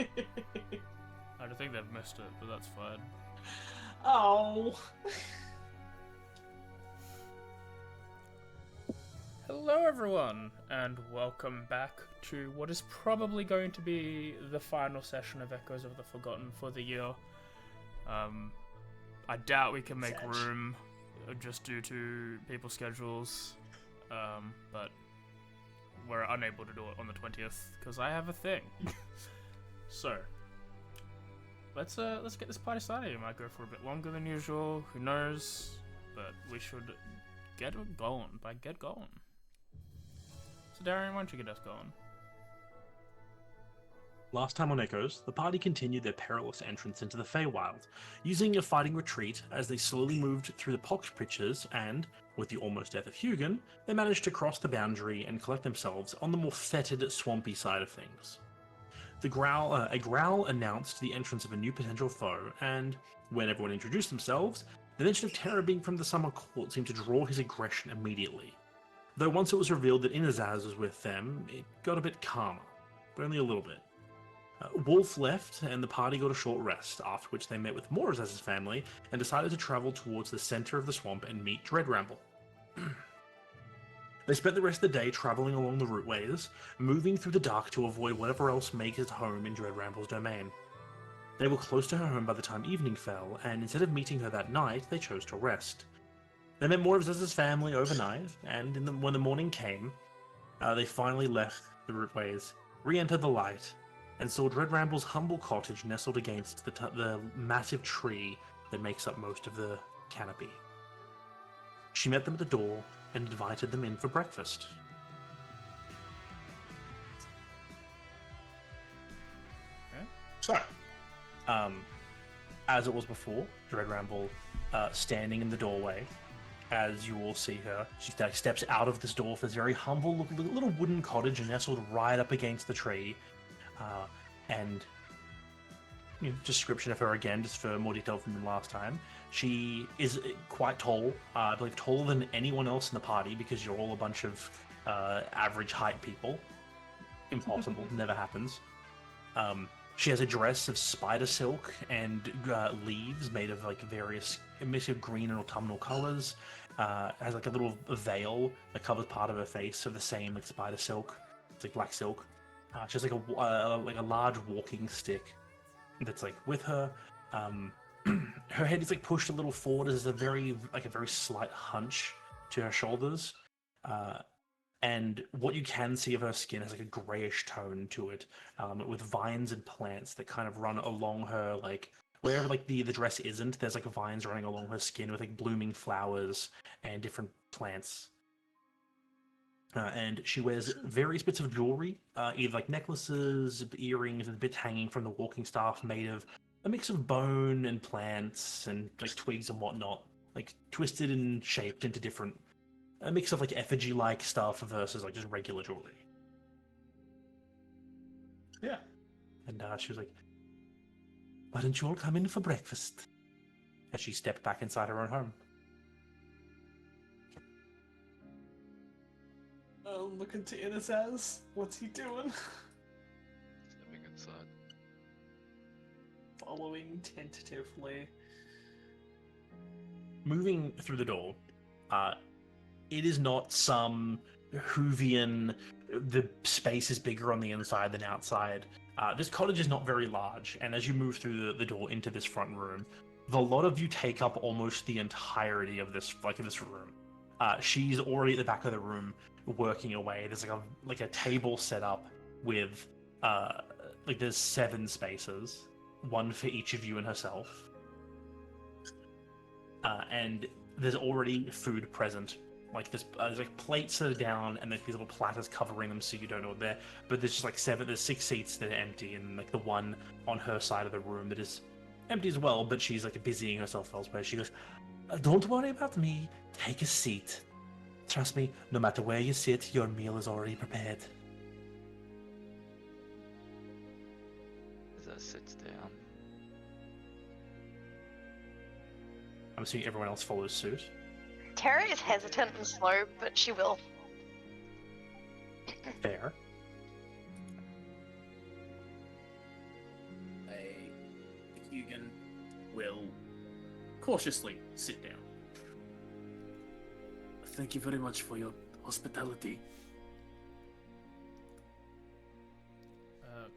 I don't think they've missed it, but that's fine. Oh. Hello everyone, and welcome back to what is probably going to be the final session of Echoes of the Forgotten for the year. I doubt we can make room just due to people's schedules, but we're unable to do it on the 20th because I have a thing. So, let's get this party started. It might go for a bit longer than usual, who knows, but we should get going. So Darian, why don't you get us going? Last time on Echoes, the party continued their perilous entrance into the Feywild, using a fighting retreat as they slowly moved through the pox pitches and, with the almost death of Hugin, they managed to cross the boundary and collect themselves on the more fetid, swampy side of things. A growl announced the entrance of a new potential foe, and when everyone introduced themselves, the mention of Terror being from the Summer Court seemed to draw his aggression immediately. Though once it was revealed that Inazaz was with them, it got a bit calmer, but only a little bit. Wolf left, and the party got a short rest, after which they met with Morazaz's family and decided to travel towards the center of the swamp and meet Dreadramble. They spent the rest of the day traveling along the routeways, moving through the dark to avoid whatever else makes its home in Dreadramble's domain. They were close to her home by the time evening fell, and instead of meeting her that night, they chose to rest. They met Morazaz's family overnight, and when the morning came, they finally left the routeways, re-entered the light, and saw Dreadramble's humble cottage nestled against the massive tree that makes up most of the canopy. She met them at the door and invited them in for breakfast. Okay. So, as it was before, Dreadramble standing in the doorway, as you all see her, she steps out of this door for this very humble little wooden cottage nestled right up against the tree. And description of her again, just for more detail from the last time. She is quite tall, I believe taller than anyone else in the party because you're all a bunch of average height people. Impossible, never happens. She has a dress of spider silk and leaves made of like various a mix of green and autumnal colors. Has like a little veil that covers part of her face of the same like spider silk. It's like black silk. She has like a large walking stick that's like with her. Her head is like pushed a little forward as a very slight hunch to her shoulders. And what you can see of her skin has like a grayish tone to it, with vines and plants that kind of run along her, like wherever like the dress isn't. There's like vines running along her skin with like blooming flowers and different plants. And she wears various bits of jewelry, either like necklaces, earrings, and bits hanging from the walking staff made of a mix of bone and plants and like twigs and whatnot, like twisted and shaped into different, a mix of like effigy-like stuff versus like just regular jewelry. Yeah. And she was like, "Why don't you all come in for breakfast?" As she stepped back inside her own home. Looking to Inazaz. What's he doing? Stepping inside. Following tentatively. Moving through the door, it is not some Whovian, the space is bigger on the inside than outside. This cottage is not very large, and as you move through the door into this front room, the lot of you take up almost the entirety of this room. She's already at the back of the room working away. There's like a table set up with there's 7 spaces, one for each of you and herself. And there's already food present. Like there's like plates that are down, and there's these little platters covering them, so you don't know what they're. But there's just like 7. There's 6 seats that are empty, and like the one on her side of the room that is empty as well. But she's like busying herself elsewhere. She goes, "Don't worry about me. Take a seat. Trust me. No matter where you sit, your meal is already prepared." As I sits down. I'm assuming everyone else follows suit. Tara is hesitant and slow, but she will. Fair. Hugin will cautiously sit down. Thank you very much for your hospitality.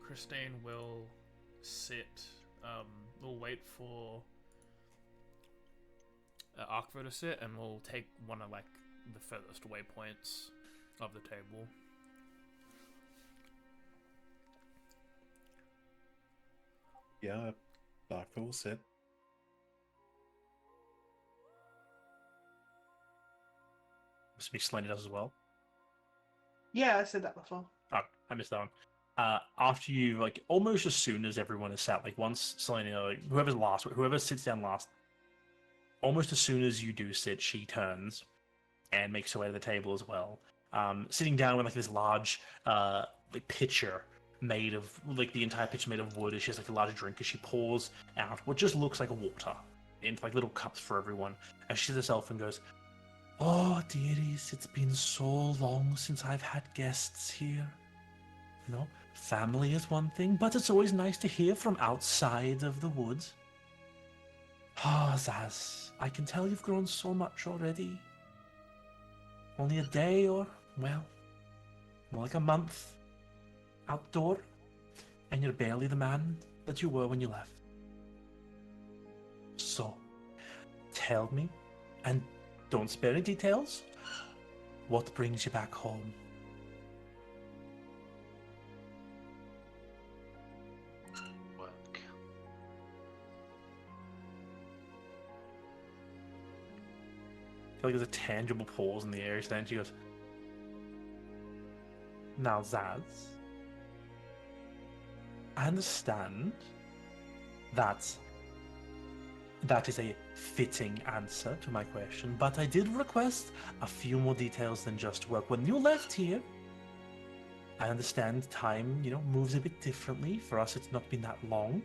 Christine will sit. We'll wait for Arkvo to sit, and we'll take one of like the furthest waypoints of the table. Yeah, Arkvo will sit. Must be Selena does as well. Yeah, I said that before. Oh, I missed that one. After you, like, almost as soon as everyone is sat, like, once Selena, like, whoever sits down last, almost as soon as you do sit, she turns and makes her way to the table as well. Sitting down with, like, this large, like, pitcher made of, like, the entire pitcher made of wood, and she has, like, a large drink, as she pours out what just looks like water into, like, little cups for everyone, and she sits herself and goes, "Oh, dearies, it's been so long since I've had guests here. You know, family is one thing, but it's always nice to hear from outside of the woods. Ah, Zaz, I can tell you've grown so much already. Only a day or, well, more like a month outdoor, and you're barely the man that you were when you left. So, tell me, and don't spare any details, what brings you back home?" Work. I feel like there's a tangible pause in the air. Then she goes, "Now, Zaz, I understand that is a fitting answer to my question, but I did request a few more details than just work. When you left here, I understand time, moves a bit differently. For us, it's not been that long.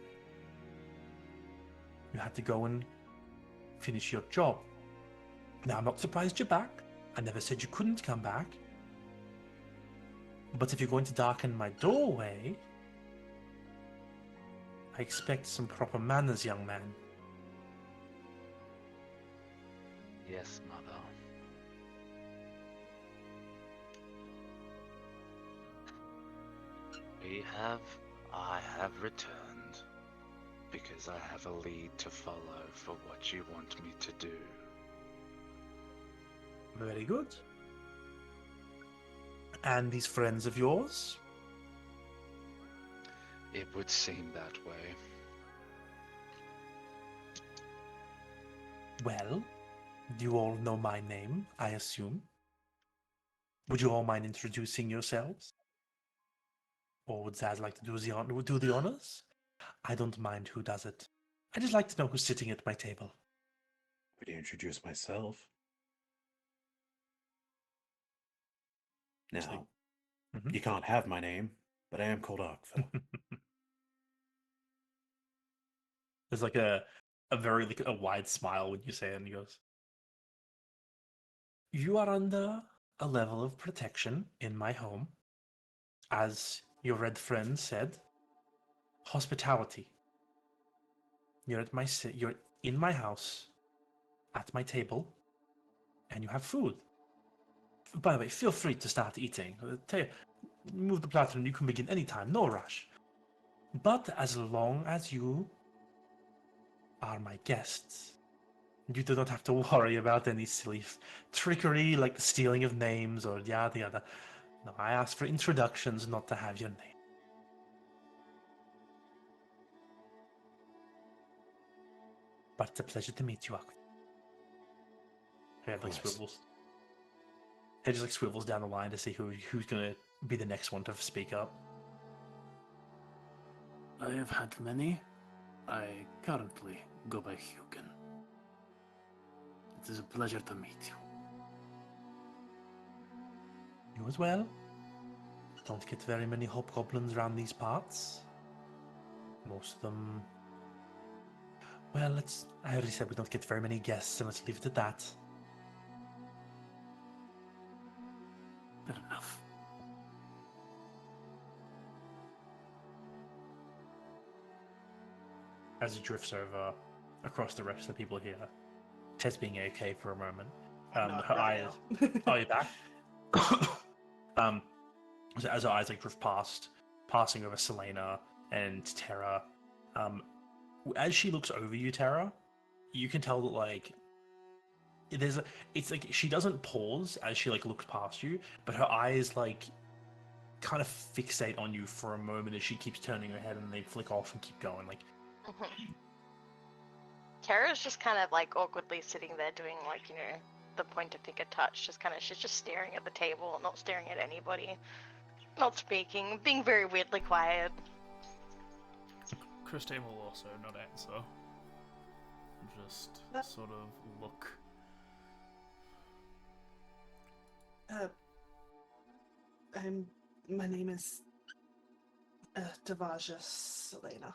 You had to go and finish your job. Now, I'm not surprised you're back. I never said you couldn't come back. But if you're going to darken my doorway, I expect some proper manners, young man." Yes, mother. I have returned because I have a lead to follow for what you want me to do. Very good. And these friends of yours? It would seem that way. Well, do you all know my name, I assume? Would you all mind introducing yourselves? Or would Zaz like to do the honors? I don't mind who does it. I just like to know who's sitting at my table. Would you introduce myself? Now, Mhm. you can't have my name, but I am called Arkvo. There's like a very like a wide smile when you say it, and he goes, "You are under a level of protection in my home. As your red friend said, hospitality. You're in my house, at my table, and you have food. By the way, feel free to start eating. Move the platter and you can begin anytime, no rush. But as long as you are my guests, you do not have to worry about any silly trickery like the stealing of names or yada yada. No, I asked for introductions, not to have your name. But it's a pleasure to meet you, Akvi." Head like swivels. Head just like swivels down the line to see who's gonna be the next one to speak up. I have had many. I currently go by Hugin. It is a pleasure to meet you. You as well. Don't get very many hobgoblins around these parts. Most of them... Well, I already said we don't get very many guests, and let's leave it at that. Fair enough. as it drifts over across the rest of the people here. Ted's being AK for a moment. Not Her right eyes. now. Oh, you're back. As her eyes like drift past, passing over Selena and Terra. As she looks over you, Terra, you can tell that like it's like she doesn't pause as she like looks past you, but her eyes like kind of fixate on you for a moment as she keeps turning her head and they flick off and keep going. Like Tara's just kind of like awkwardly sitting there doing like, you know, the pointer finger touch, she's just staring at the table, not staring at anybody, not speaking, being very weirdly quiet. Christine will also not answer. Just sort of look. My name is Devaja Selena.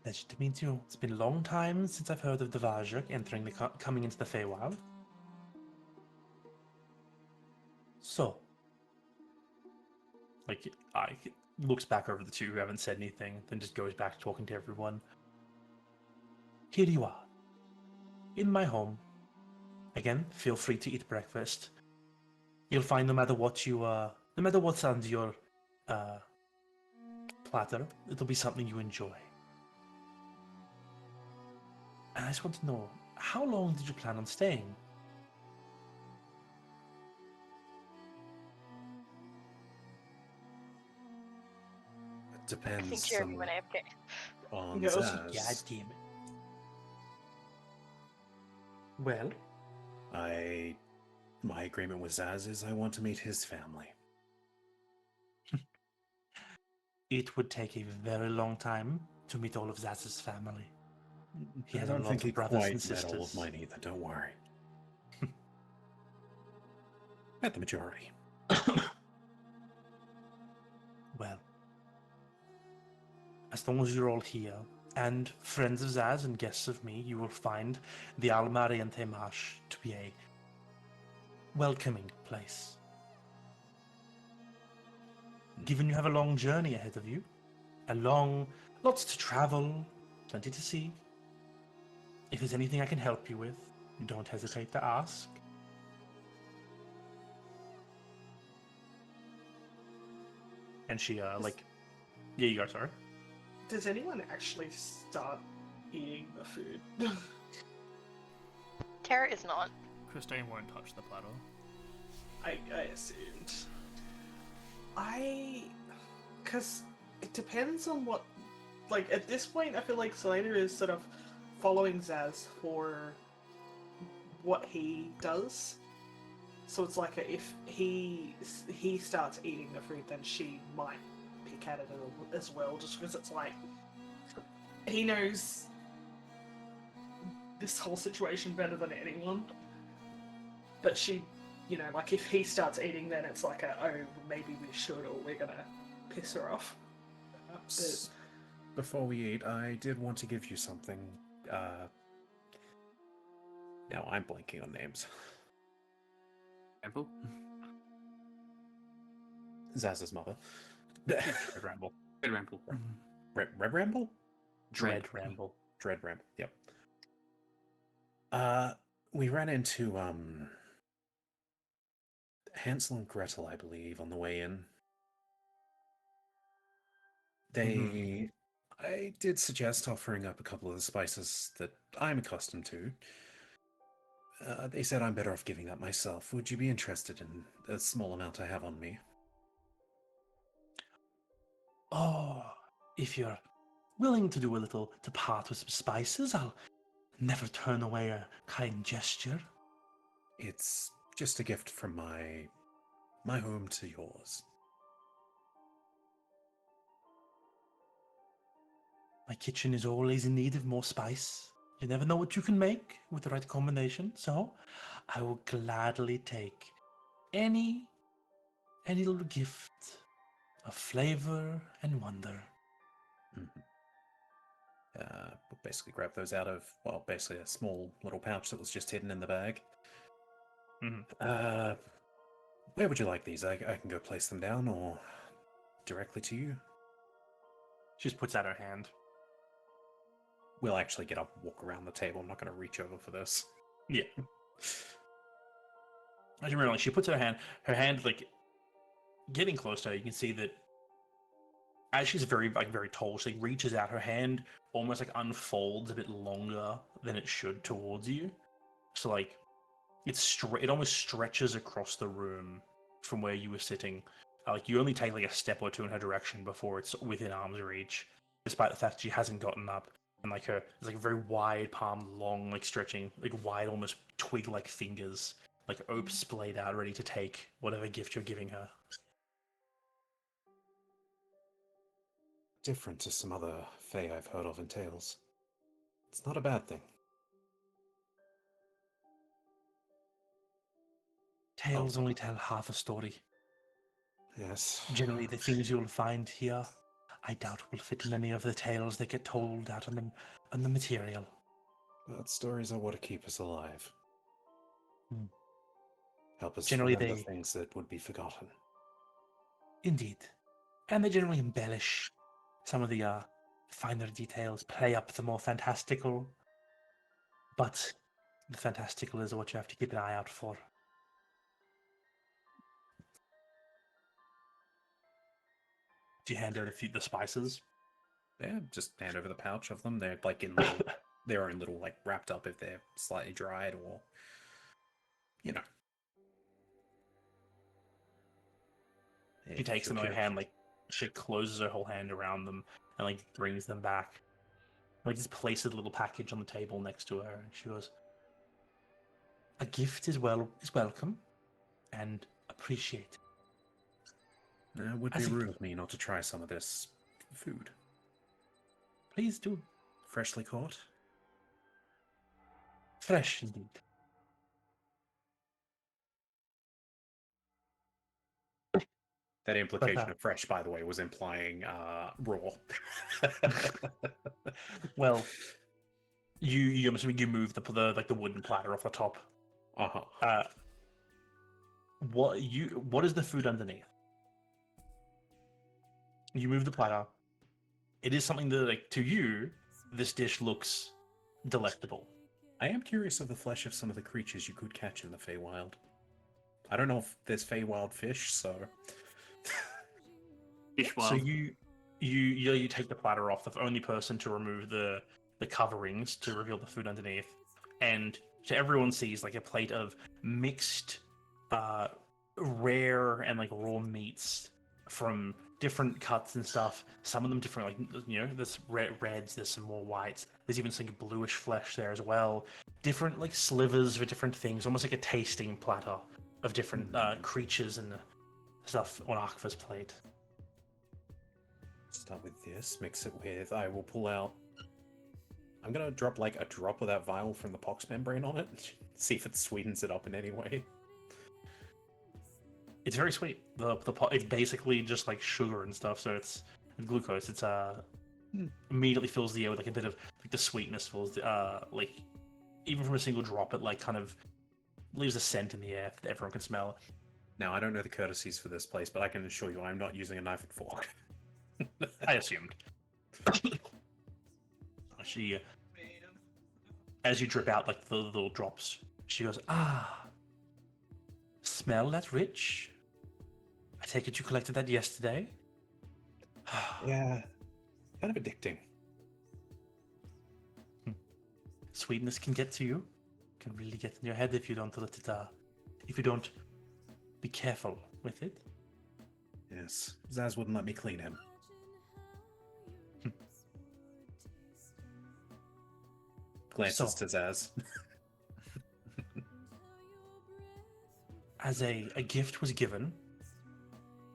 pleasure to meet you. It's been a long time since I've heard of the Vajak coming into the Feywild. So, like, I looks back over the two who haven't said anything, then just goes back to talking to everyone. Here you are, in my home. Again, feel free to eat breakfast. You'll find no matter what's on your platter, it'll be something you enjoy. And I just want to know, how long did you plan on staying? It I depends think Jeremy went AFK. on Yeah, God Zaz. damn it. Well, My agreement with Zaz is I want to meet his family. it would take a very long time to meet all of Zaz's family. He I has a don't lot think he of brothers quite and met all of sisters. mine either, don't worry. Met the majority. Well, as long as you're all here, and friends of Zaz and guests of me, you will find the Almari and Temash to be a welcoming place. Given you have a long journey ahead of you, lots to travel, plenty to see. If there's anything I can help you with, don't hesitate to ask. And she, yeah, you are, sorry. Does anyone actually start eating the food? Tara is not. Christine won't touch the platter. I assumed. Because it depends on what. Like, at this point, I feel like Selena is sort of following Zaz for what he does. So it's like if he starts eating the fruit, then she might pick at it as well, just because it's like he knows this whole situation better than anyone. But she, you know, like if he starts eating, then it's like maybe we should, or we're gonna piss her off. But Before we eat, I did want to give you something. Now I'm blanking on names. Ramble? Zaz's mother. Red Ramble. Good ramble. Red Ramble? Dread Ramble. Dread Ramble, yep. We ran into, Hansel and Gretel, I believe, on the way in. I did suggest offering up a couple of the spices that I'm accustomed to. They said I'm better off giving that myself. Would you be interested in a small amount I have on me? Oh, if you're willing to do a little to part with some spices, I'll never turn away a kind gesture. It's just a gift from my home to yours. My kitchen is always in need of more spice. You never know what you can make with the right combination, so I will gladly take any little gift of flavor and wonder. We'll basically grab those out of, well, basically a small little pouch that was just hidden in the bag. Where would you like these? I can go place them down, or directly to you? She just puts out her hand. We'll actually get up and walk around the table. I'm not going to reach over for this. Yeah. As you realize, she puts her hand like getting close to her. You can see that as she's very tall, she reaches out. Her hand almost like unfolds a bit longer than it should towards you. So like it almost stretches across the room from where you were sitting. Like you only take like a step or two in her direction before it's within arm's reach, despite the fact that she hasn't gotten up. And like her, it's like a very wide palm, long, like stretching, like wide, almost twig-like fingers, like splayed out, ready to take whatever gift you're giving her. Different to some other Fae I've heard of in tales. It's not a bad thing. Tales only tell half a story. Yes. Generally, the things you'll find here, I doubt will fit in any of the tales that get told out on the material. But stories are what keep us alive. Help us Generally, remember things that would be forgotten. Indeed. And they generally embellish some of the finer details, play up the more fantastical. But the fantastical is what you have to keep an eye out for. Do you hand out the spices? Yeah, just hand over the pouch of them. They're like in their own little like wrapped up if they're slightly dried or you know. She takes them in her hand, like she closes her whole hand around them and like brings them back. Like just places a little package on the table next to her, and she goes, "A gift is welcome and appreciated." It would be rude of me not to try some of this food. Please do. Freshly caught? Fresh indeed. That implication of fresh, by the way, was implying raw. Well, I'm assuming you move the wooden platter off the top. Uh-huh. What is the food underneath? You move the platter. It is something that, like, to you, this dish looks delectable. I am curious of the flesh of some of the creatures you could catch in the Feywild. I don't know if there's Feywild fish, so... So you take the platter off, the only person to remove the coverings to reveal the food underneath, and so everyone sees like a plate of mixed rare and like raw meats from different cuts and stuff. Some of them different, like, you know, there's reds, there's some more whites, there's even some bluish flesh there as well. Different like slivers for different things, almost like a tasting platter of different creatures and stuff on Akva's plate. Start with this, mix it with... I will pull out... I'm gonna drop like a drop of that vial from the pox membrane on it. See if it sweetens it up in any way. It's very sweet. It's basically just like sugar and stuff, so it's glucose. It's immediately fills the air with like a bit of like the sweetness fills like even from a single drop, it like kind of leaves a scent in the air that everyone can smell. Now, I don't know the courtesies for this place, but I can assure you I'm not using a knife and fork. I assumed. She, as you drip out like the little drops, she goes, smell that rich? I take it you collected that yesterday? Yeah, kind of addicting. Sweetness can get to you. Can really get in your head if you don't let it, if you don't be careful with it. Yes, Zaz wouldn't let me clean him. Glances to Zaz. As a gift was given,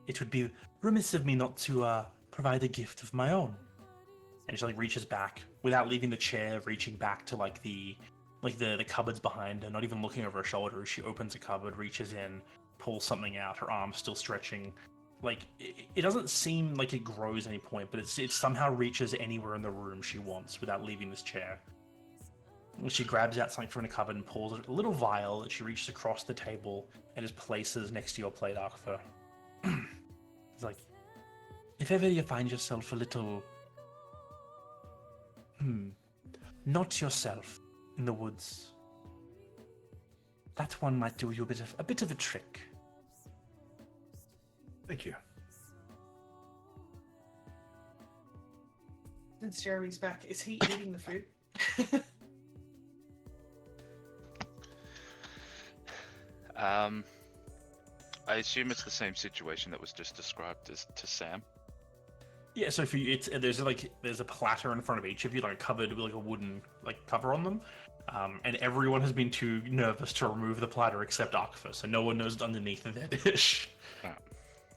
it would be remiss of me not to provide a gift of my own. And she like reaches back without leaving the chair, reaching back to like the cupboards behind her, not even looking over her shoulder. She opens a cupboard, reaches in, pulls something out, her arm still stretching. Like it doesn't seem like it grows at any point, but it somehow reaches anywhere in the room she wants without leaving this chair. She grabs out something from the cupboard and pulls a little vial that she reaches across the table and just places next to your plate, Akva. It's like, if ever you find yourself a little Not yourself in the woods. That one might do you a bit of a trick. Thank you. Since Jeremy's back, is he eating the food? I assume it's the same situation that was just described as to Sam. Yeah, so for you, there's a platter in front of each of you, like covered with like a wooden cover on them, and everyone has been too nervous to remove the platter except Arkfa, so no one knows it's underneath their dish.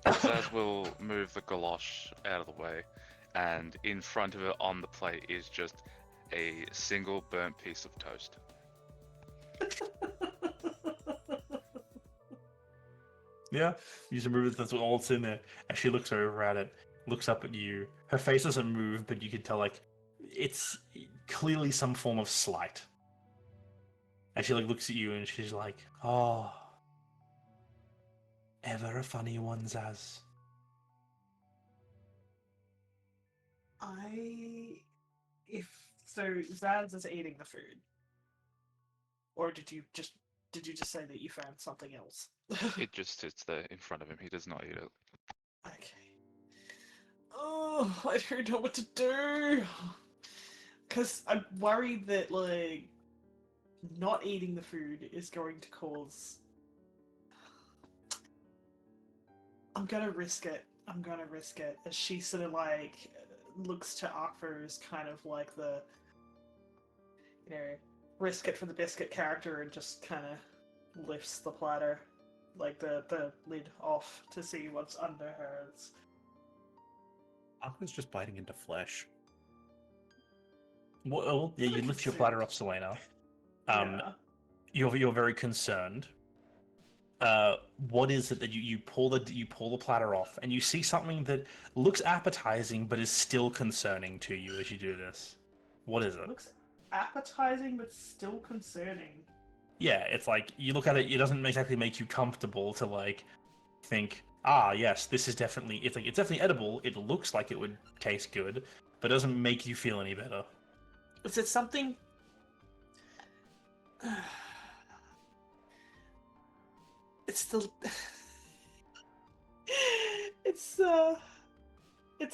Zaz will move the galosh out of the way, and in front of it on the plate is just a single burnt piece of toast. Yeah, you just remove it. That's all that's in there. As she looks over at it, looks up at you. Her face doesn't move, but you can tell it's clearly some form of slight. And she looks at you and she's like, "Oh, ever a funny one, Zaz." So Zaz is eating the food, or did you just say that you found something else? It just sits there in front of him. He does not eat it. Okay. Oh, I don't know what to do. Because I'm worried that, not eating the food is going to cause... I'm gonna risk it. As she sort of, looks to Arkfa as kind of like the... risk it for the biscuit character and just kind of lifts the platter. The lid off to see what's under hers. Aqua's just biting into flesh. Well, yeah, you lift your platter up, Selena. Yeah. You're very concerned. What is it that you pull the platter off, and you see something that looks appetizing but is still concerning to you as you do this? What is it? Looks appetizing but still concerning. Yeah, it's you look at it. It doesn't exactly make you comfortable to think, yes, this is definitely. It's definitely edible. It looks like it would taste good, but it doesn't make you feel any better. Is it something? It's the. It's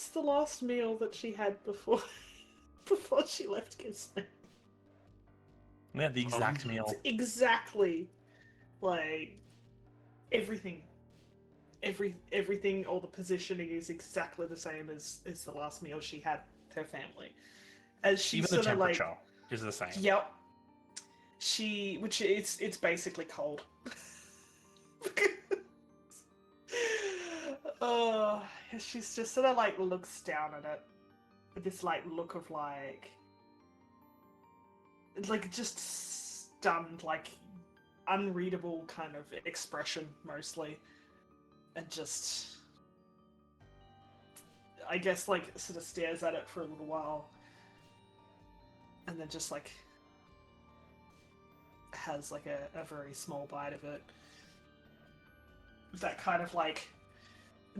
the last meal that she had before she left Kismet. Yeah, the exact meal. It's exactly everything. Everything, all the positioning is exactly the same as the last meal she had with her family. As she Even the sort of temperature is the same. Yep. It's basically cold. She's just sort of looks down at it with this look of just stunned, unreadable kind of expression mostly, and just I guess sort of stares at it for a little while, and then just has a very small bite of it. That kind of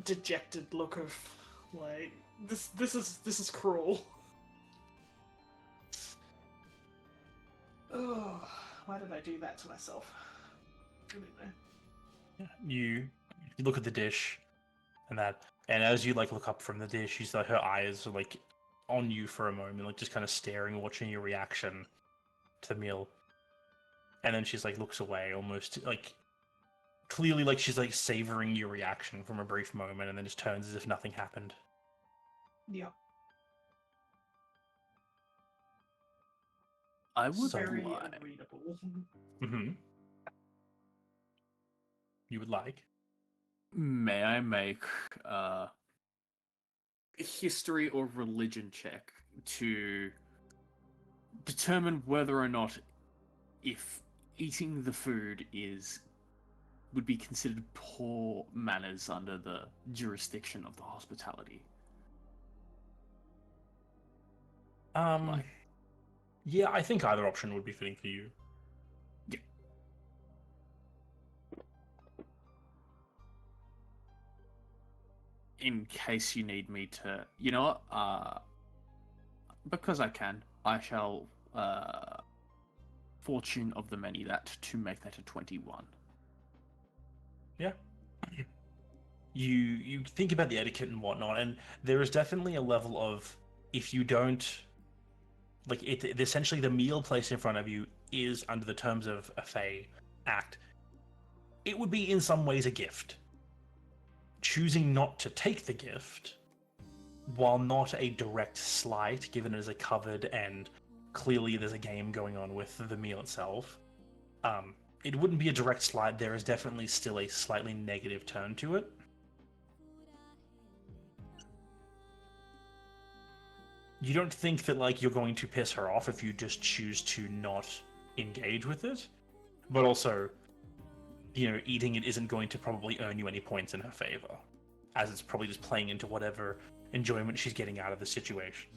dejected look of this is cruel. Oh, why did I do that to myself? You look at the dish, and as you look up from the dish, you see her eyes are on you for a moment, just kind of staring, watching your reaction to the meal, and then she's looks away, almost clearly she's savoring your reaction from a brief moment, and then just turns as if nothing happened. Yeah. I would Very like. unreadable. Mm-hmm. You would like? May I make a history or religion check to determine whether or not if eating the food would be considered poor manners under the jurisdiction of the hospitality? Yeah, I think either option would be fitting for you. Yeah. In case you need me to, because I can, I shall fortune of the many that to make that a 21. Yeah. You think about the etiquette and whatnot, and there is definitely a level of if you don't like it. Essentially, the meal placed in front of you is under the terms of a Fey act. It would be in some ways a gift. Choosing not to take the gift, while not a direct slight, given it is a covered and clearly there's a game going on with the meal itself, it wouldn't be a direct slight. There is definitely still a slightly negative turn to it. You don't think that like you're going to piss her off if you just choose to not engage with it, but also, eating it isn't going to probably earn you any points in her favor, as it's probably just playing into whatever enjoyment she's getting out of the situation.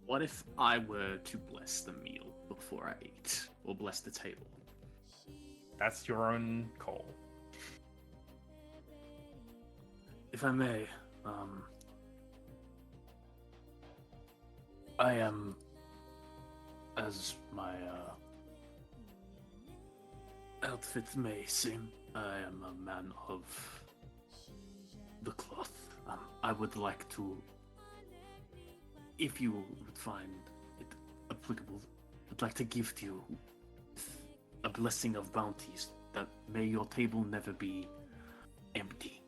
What if I were to bless the meal before I eat, or bless the table? That's your own call. If I may, I am, as my outfit may seem, I am a man of the cloth. I would like to, if you would find it applicable, I'd like to gift you a blessing of bounties, that may your table never be empty,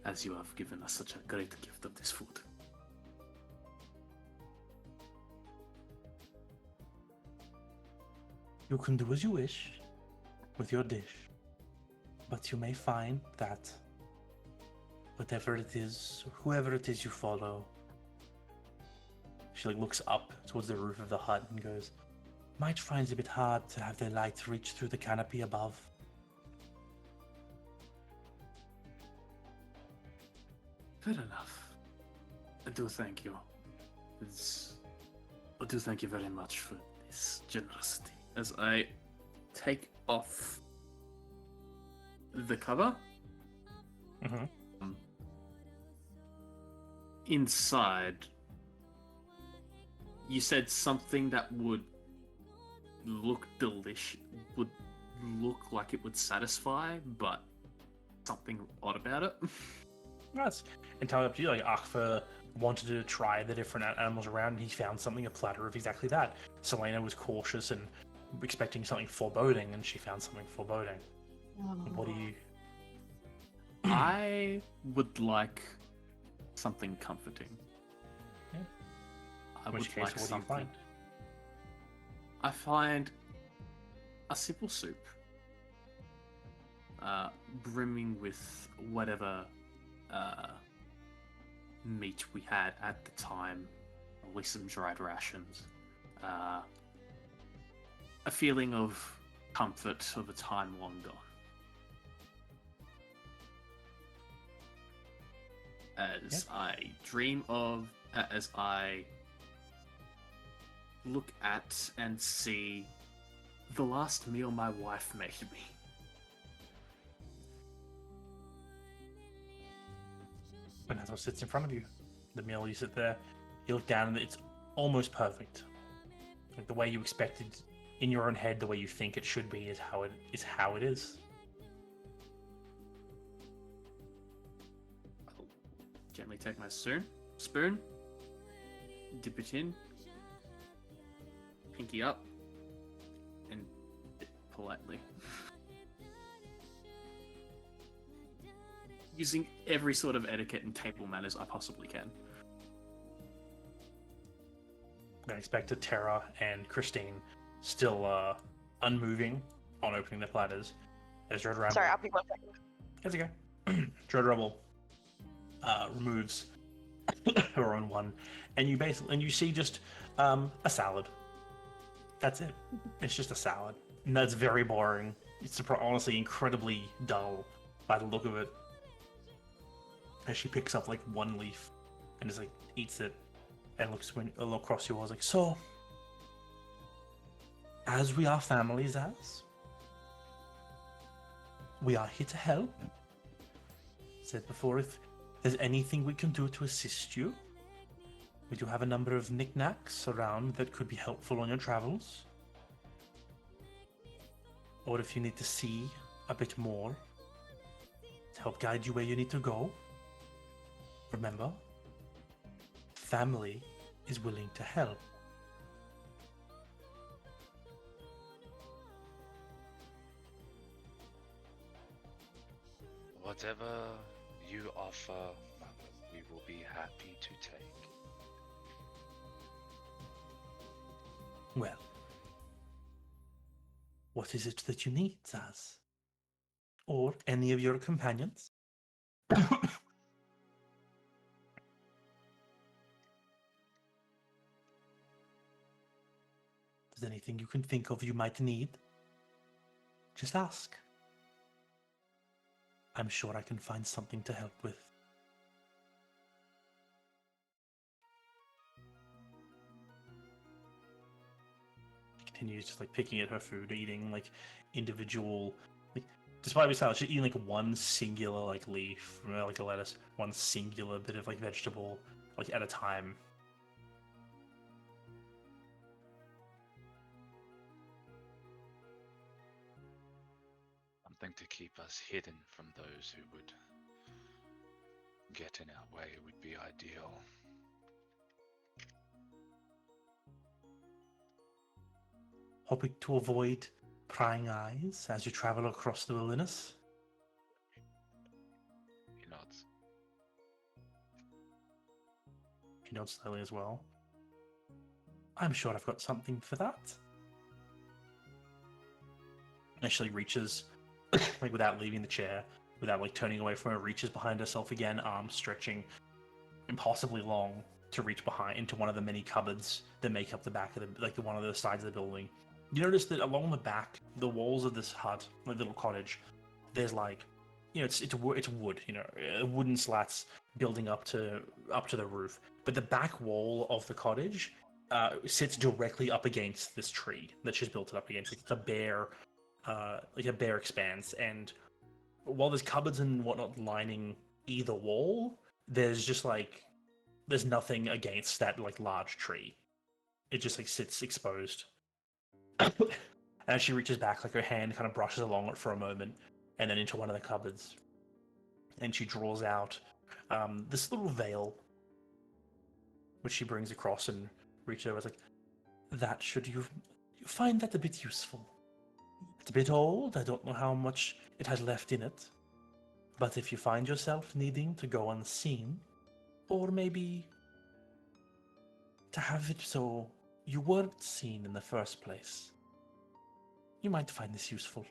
as you have given us such a great gift of this food. You can do as you wish with your dish, but you may find that whatever it is, whoever it is you follow, she looks up towards the roof of the hut and goes, might find it a bit hard to have the light reach through the canopy above. Fair enough. I do thank you. I do thank you very much for this generosity. As I take off the cover, inside, you said something that would look delicious, would look like it would satisfy, but something odd about it. That's entirely up to you. Like, Akfa wanted to try the different animals around, and he found something, a platter of exactly that. Selena was cautious and expecting something foreboding, and she found something foreboding. What do you... I would like something comforting. Yeah. I In would which case, like what something. do you find? I find a simple soup, brimming with whatever meat we had at the time, at least some dried rations. A feeling of comfort of a time long gone. As I dream of, as I look at and see the last meal my wife made me. And that's what sits in front of you. The meal, you sit there, you look down, and it's almost perfect. Like the way you expected in your own head, the way you think it should be is how it is. I'll gently take my spoon, dip it in, pinky up, and dip politely. Using every sort of etiquette and table manners I possibly can. I expected Tara and Christine still unmoving on opening their platters. As Dread Ramble... Sorry, I'll be 1 second. That's okay. Dread Rebel removes her own one, and you see just a salad. That's it. It's just a salad, and that's very boring. It's honestly incredibly dull by the look of it. As she picks up like one leaf and just like eats it, and looks a little across you, I was like, so, as we are families, as we are here to help. Said before, if there's anything we can do to assist you, We do have a number of knickknacks around that could be helpful on your travels. Or if you need to see a bit more to help guide you where you need to go. Remember, family is willing to help. Whatever you offer, Mother, we will be happy to take. Well, what is it that you need, Zaz? Or any of your companions? Is there anything you can think of you might need? Just ask. I'm sure I can find something to help with. She continues just like picking at her food, eating like individual, like despite her style, she's eating like one singular like leaf, like a lettuce, one singular bit of like vegetable, like at a time. Something to keep us hidden from those who would get in our way would be ideal. Hoping to avoid prying eyes as you travel across the wilderness. He nods. She nods slowly as well. I'm sure I've got something for that. Actually reaches, like without leaving the chair, without like turning away from her, reaches behind herself again, arms stretching impossibly long to reach behind into one of the many cupboards that make up the back of the one of the sides of the building. You notice that along the back, the walls of this hut, like little cottage, there's like, it's wood, wooden slats building up to the roof. But the back wall of the cottage sits directly up against this tree that she's built it up against. It's a bare expanse, and while there's cupboards and whatnot lining either wall, there's nothing against that like large tree. It just like sits exposed. As she reaches back, like her hand kind of brushes along it for a moment, and then into one of the cupboards, and she draws out this little veil, which she brings across and reaches over. It's like, that should you find that a bit useful. It's a bit old. I don't know how much it has left in it, but if you find yourself needing to go unseen, or maybe to have it so you weren't seen in the first place, you might find this useful.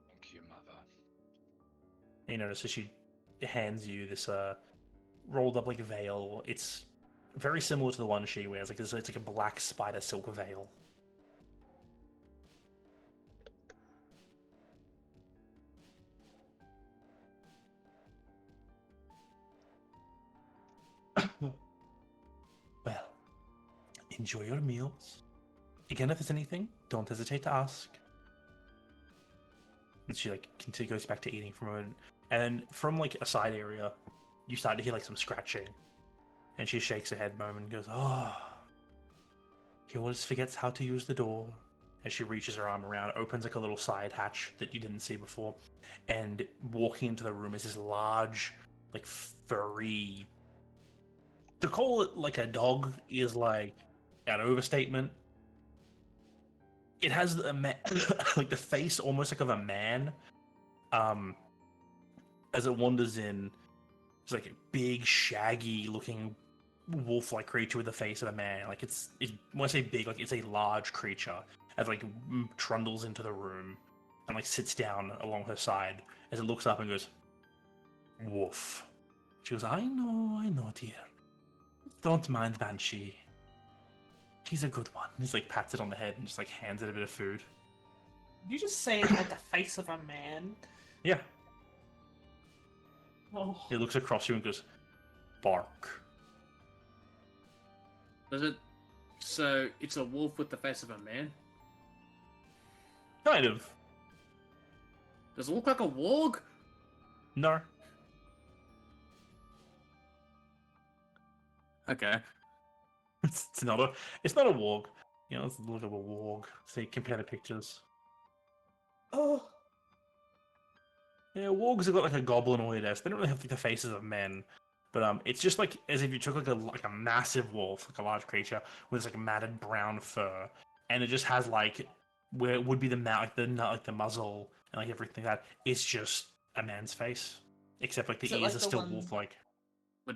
Thank you, Mother. You notice as she hands you this rolled up like veil. It's very similar to the one she wears. It's like a black spider silk veil. Well, enjoy your meals. Again, if there's anything, don't hesitate to ask. And she goes back to eating for a moment, and then from like a side area, you start to hear like some scratching, and she shakes her head a moment and goes, "Oh, he always forgets how to use the door." As she reaches her arm around, opens like a little side hatch that you didn't see before, and walking into the room is this large, like furry. To call it like a dog is like an overstatement. It has like the face almost like of a man. As it wanders in, it's like a big, shaggy-looking wolf-like creature with the face of a man. Like it's when I say big, like it's a large creature. As like trundles into the room and like sits down along her side as it looks up and goes, "Woof." She goes, I know, dear. Don't mind Banshee. He's a good one." He's like pats it on the head and just like hands it a bit of food. You just say it had the face of a man. Yeah. Oh. He looks across you and goes, "Bark." Does it? So it's a wolf with the face of a man. Kind of. Does it look like a warg? No. Okay. It's not a warg. You know, let's look at a warg. See, compare the pictures. Oh, Yeah, wargs have got like a goblinoid esque. They don't really have like the faces of men, but it's just like as if you took like a massive wolf, like a large creature with this like matted brown fur, and it just has like where it would be the mouth, like the muzzle and like everything like that. It's just a man's face, except like the Is it ears like are the still one- wolf-like.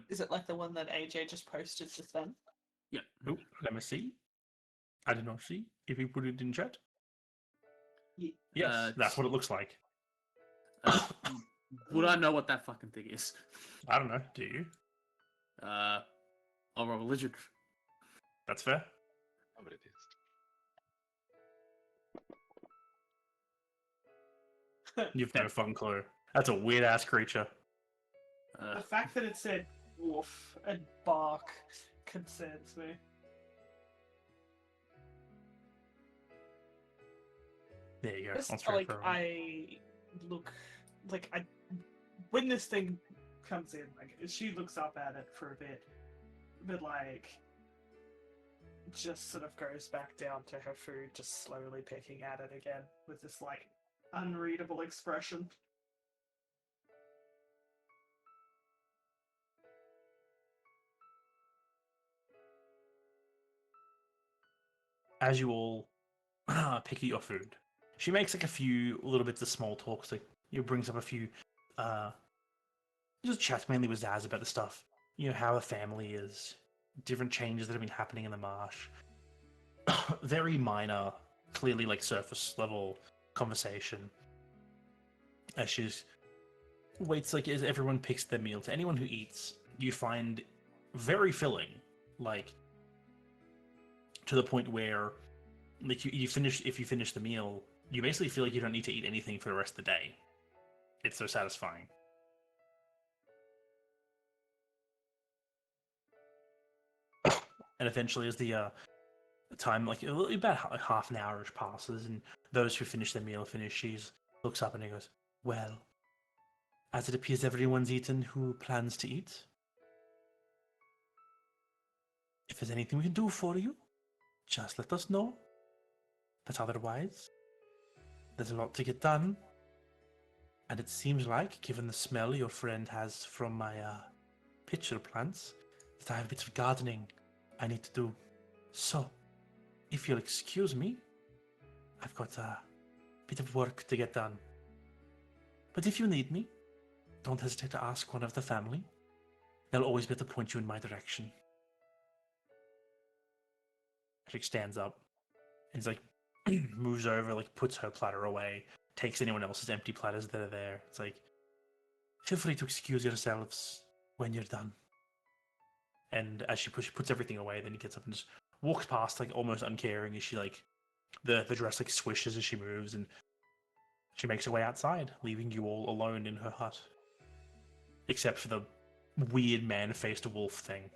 is it like the one that AJ just posted just then? Yeah. Oh, let me see. I did not see if you put it in chat. Ye- Yes, that's what it looks like. Uh, would I know what that fucking thing is? I don't know. Do you? I'll roll religion. That's fair. Oh, but it is. You've no fucking clue. That's a weird ass creature. The fact that it said wolf and bark concerns me. There you go. Just, On screen like for everyone. I look like I when this thing comes in, like she looks up at it for a bit, but like just sort of goes back down to her food, just slowly picking at it again with this like unreadable expression. As you all pick at your food, she makes like a few little bits of small talks. Like, brings up a few, just chats mainly with Zaz about the stuff. You know, how the family is, different changes that have been happening in the marsh. Very minor, clearly like surface level conversation. As she's waits, like as everyone picks their meal. To anyone who eats, you find very filling, like to the point where like you finish if you finish the meal, you basically feel like you don't need to eat anything for the rest of the day. It's so satisfying. And eventually, as the time, like about half an hour passes, and those who finish their meal finish, she looks up and he goes, "Well, as it appears everyone's eaten who plans to eat. If there's anything we can do for you, just let us know. But otherwise, there's a lot to get done. And it seems like, given the smell your friend has from my pitcher plants, that I have a bit of gardening I need to do. So, if you'll excuse me, I've got a bit of work to get done. But if you need me, don't hesitate to ask one of the family. They'll always be able to point you in my direction." She stands up and like moves over, like puts her platter away, takes anyone else's empty platters that are there. It's like, "Feel free to excuse yourselves when you're done." And as she puts everything away, then he gets up and just walks past, like almost uncaring, as she like the dress like swishes as she moves, and she makes her way outside, leaving you all alone in her hut, except for the weird man-faced wolf thing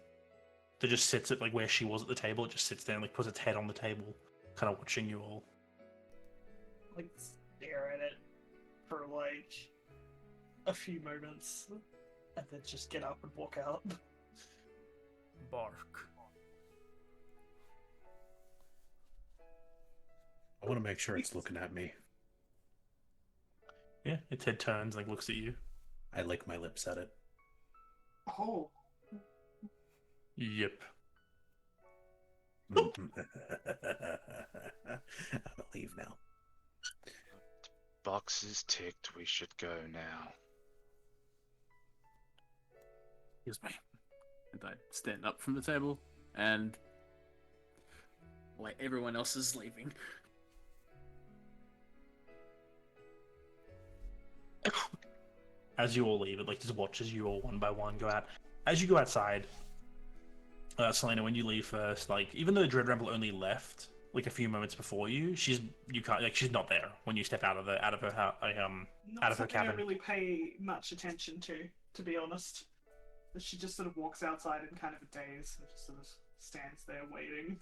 that just sits at like where she was at the table. It just sits there and like puts its head on the table, kind of watching you all. Like stare at it for like a few moments, and then just get up and walk out. Bark. I want to make sure it's looking at me. Yeah, its head turns, like looks at you. I lick my lips at it. Oh, Yep. I believe now. Box is ticked. We should go now. Excuse me. And I stand up from the table and like everyone else is leaving. As you all leave, it like just watches you all one by one go out. As you go outside, Selena, when you leave first, like even though Dread Ramble only left like a few moments before you, she's not there when you step out of her not out of her something I cabin. really pay much attention to be honest. She just sort of walks outside in kind of a daze and just sort of stands there waiting,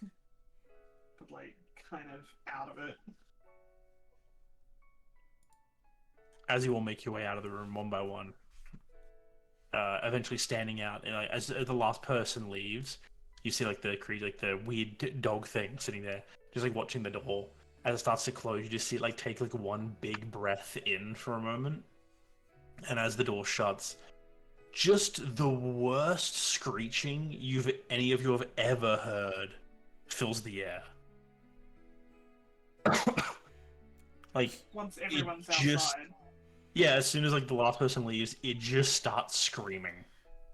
but like kind of out of it. As you all make your way out of the room one by one, eventually standing out. And, like, as the last person leaves, you see like the weird dog thing sitting there, just like watching the door. As it starts to close, you just see it like take like one big breath in for a moment, and as the door shuts, just the worst screeching any of you have ever heard fills the air. Like Once everyone's just- outside. yeah, as soon as like the last person leaves, it just starts screaming.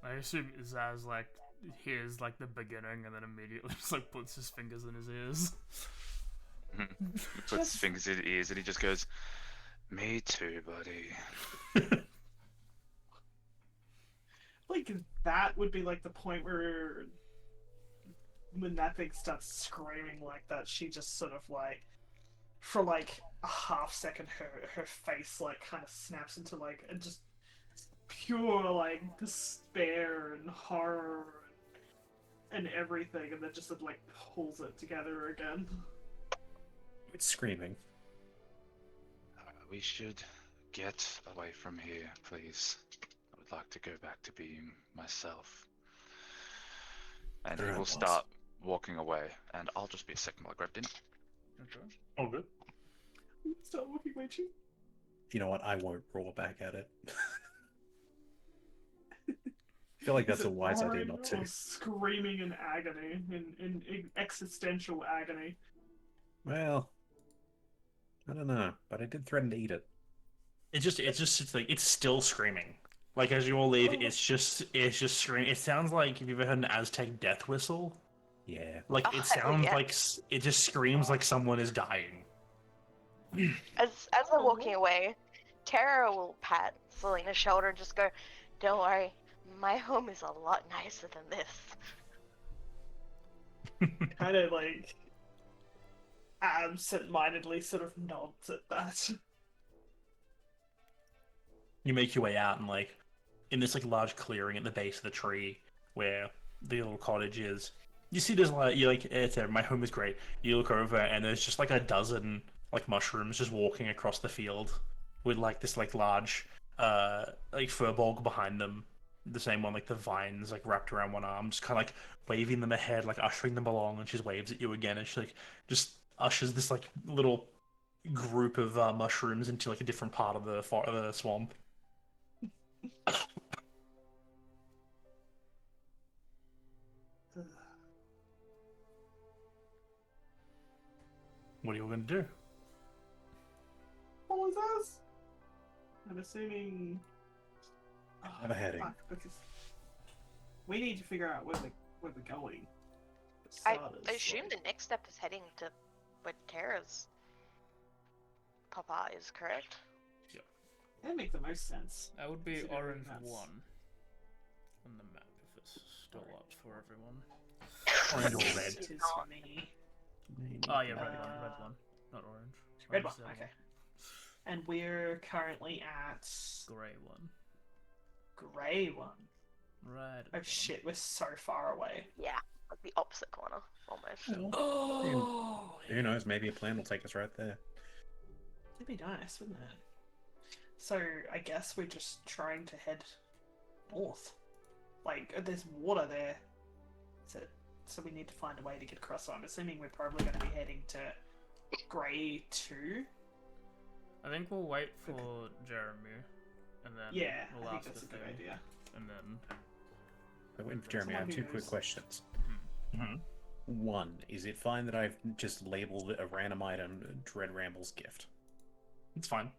I assume Zaz like hears like the beginning and then immediately just like puts his fingers in his ears. He puts his fingers in his ears and he just goes, "Me too, buddy." Like, that would be like the point where when that thing starts screaming like that, she just sort of like, for like a half second, her face like kind of snaps into like just pure like despair and horror and everything, and then just like pulls it together again. It's screaming. We should get away from here, please. I would like to go back to being myself. And he Alright, will boss. start walking away, and I'll just be a second while I grab dinner. Okay. Oh, good. Start walking my cheek. You know what? I won't roar back at it. I feel like that's Is a it wise idea roaring not or to. screaming in agony, in existential agony. Well, I don't know, but I did threaten to eat it. It's like it's still screaming. Like as you all leave, it's just screaming. It sounds like, have you ever heard an Aztec death whistle? Yeah. Like Oh, it sounds yeah. like it just screams like someone is dying. As they're walking away, Tara will pat Selena's shoulder and just go, "Don't worry, my home is a lot nicer than this." Kind of like absent-mindedly sort of nods at that. You make your way out and like in this like large clearing at the base of the tree where the little cottage is. You see there's like you're like it's there, my home is great. You look over and there's just like a dozen like mushrooms just walking across the field with like this like large like fur bog behind them. The same one, like the vines like wrapped around one arm, just kinda like waving them ahead, like ushering them along, and she just waves at you again and she like just ushers this like little group of mushrooms into like a different part of the swamp. What are you all gonna do? What was this? I'm assuming. Have a heading. Fuck, because we need to figure out where we're going. I Starters, assume like- the next step is heading to where Tara's papa is, correct? That makes the most sense. That would be Considering orange that's- 1 on the map if it's still up for everyone. Orange or red? It is for me. Oh yeah, red one, not orange. Red one, Orange's the other okay. And we're currently at Grey one. grey one. Right. Oh shit, we're so far away. Yeah, like the opposite corner, almost. Oh, Who knows? Maybe a plan will take us right there. that'd be nice, wouldn't it? So I guess we're just trying to head north. Like, there's water there, so we need to find a way to get across. So I'm assuming we're probably going to be heading to Grey 2. I think we'll wait for Jeremy, and then Yeah, we'll I think ask that's a if good they, idea. and then But wait, Jeremy, I have Someone two who quick knows. questions. Mm-hmm. One, is it fine that I've just labeled a random item Dread Ramble's gift? It's fine.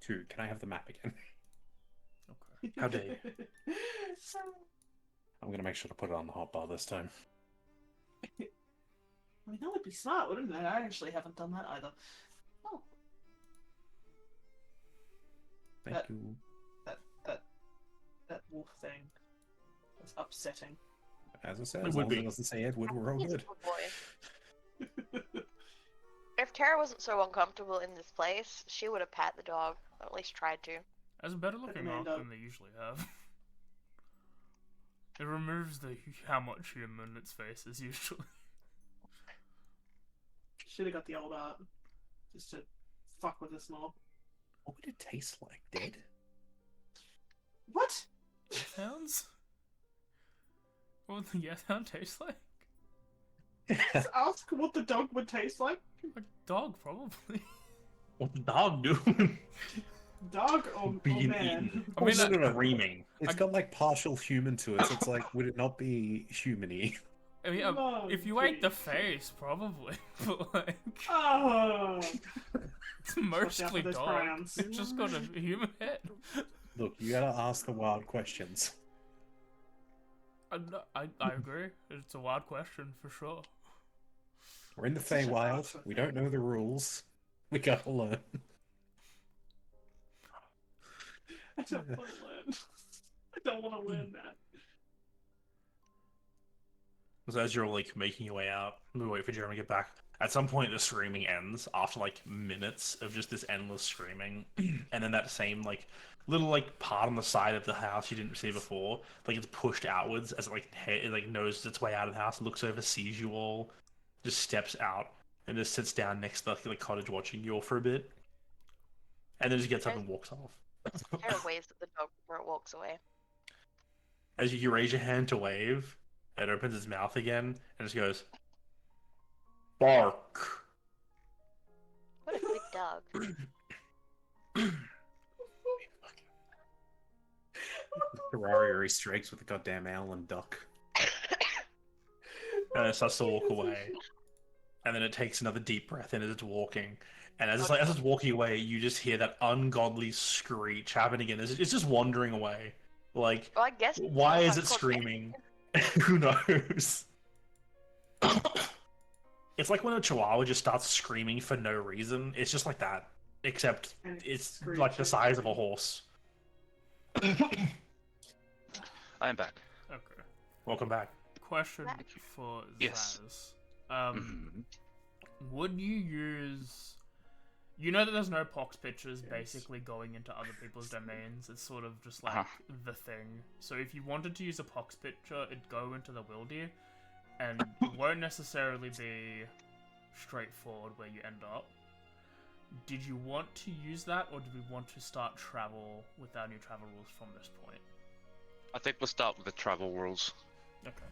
Two, can I have the map again? okay. How dare you? I'm gonna make sure to put it on the hotbar this time. I mean, that would be smart, wouldn't it? I actually haven't done that either. Oh, Thank That- you. that wolf thing. That's upsetting. As I said, It as would long as be. it doesn't say Edward, we're all He's a good. good boy. If Tara wasn't so uncomfortable in this place, she would have pat the dog, or at least tried to. As a better looking arc Amanda. than they usually have. It removes the how much human its face is usually. Should have got the old art. Just to fuck with us more. What would it taste like, dead? What? what the Yethound tastes like? Just ask what the dog would taste like. A dog, probably. What the dog doing? Dog or Being man? eaten. I mean, Screaming. It's got like partial human to it, so it's like, would it not be humany? I mean, No, if you ate the please. face, probably. But like, Oh. it's mostly those dog. browns. It's just got a human head. Look, you gotta ask the wild questions. I agree. It's a wild question for sure. We're in the Such a Feywild. awesome We thing. don't know the rules. We gotta learn. I don't want to learn. I don't want to learn that. So as you're like making your way out, we wait for Jeremy to get back. At some point, the screaming ends after like minutes of just this endless screaming, and then that same like little like part on the side of the house you didn't see before, like it's pushed outwards as it like noses its way out of the house, looks over, sees you all, just steps out and just sits down next to the cottage watching you all for a bit, and then just gets up and walks off. Tara waves at the dog before it walks away. As you raise your hand to wave, it opens its mouth again and just goes, bark. What a good dog. Terraria strikes with a goddamn owl and duck. And it starts to walk away. And then it takes another deep breath in as it's walking. And as it's walking away, you just hear that ungodly screech happen again. It's just wandering away. Like, Well, I guess. why is it called- screaming? Who knows? It's like when a chihuahua just starts screaming for no reason. It's just like that. Except And it's screeches. like the size of a horse. I am back. Okay. Welcome back. Question Back. for Yes. Zaz. Mhm. Would you use? You know that there's no pox pictures basically going into other people's domains. It's sort of just like the thing. So if you wanted to use a pox picture, it'd go into the wildy, and won't necessarily be straightforward where you end up. Did you want to use that, or did we want to start travel with our new travel rules from this point? I think we'll start with the travel rules. Okay.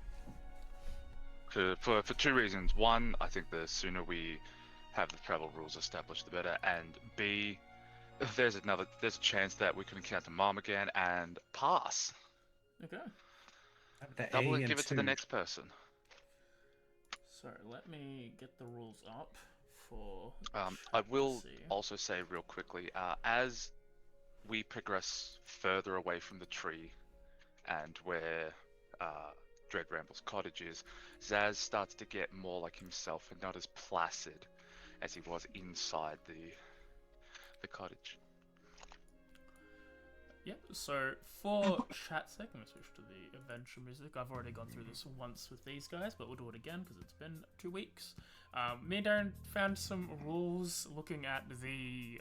For two reasons. One, I think the sooner we have the travel rules established, the better. And B, there's a chance that we can encounter Mom again and pass. Okay. The Double A and and give it to the 2. next person. So let me get the rules up for. I will see. also say real quickly, as we progress further away from the tree and where Dread Ramble's cottage is, Zaz starts to get more like himself and not as placid as he was inside the cottage. Yep, so for chat's sake, I'm going to switch to the adventure music. I've already gone through this once with these guys, but we'll do it again because it's been 2 weeks. Me and Darren found some rules looking at the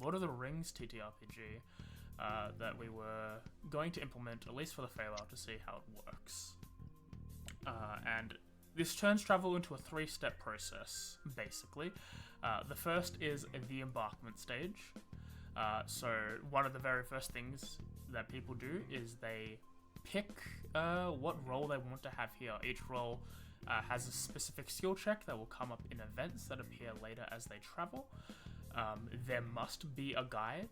Lord of the Rings TTRPG that we were going to implement, at least for the Feywild, to see how it works. And this turns travel into a 3-step process, basically. The first is the embarkment stage. So one of the very first things that people do is they pick what role they want to have here. Each role has a specific skill check that will come up in events that appear later as they travel. There must be a guide.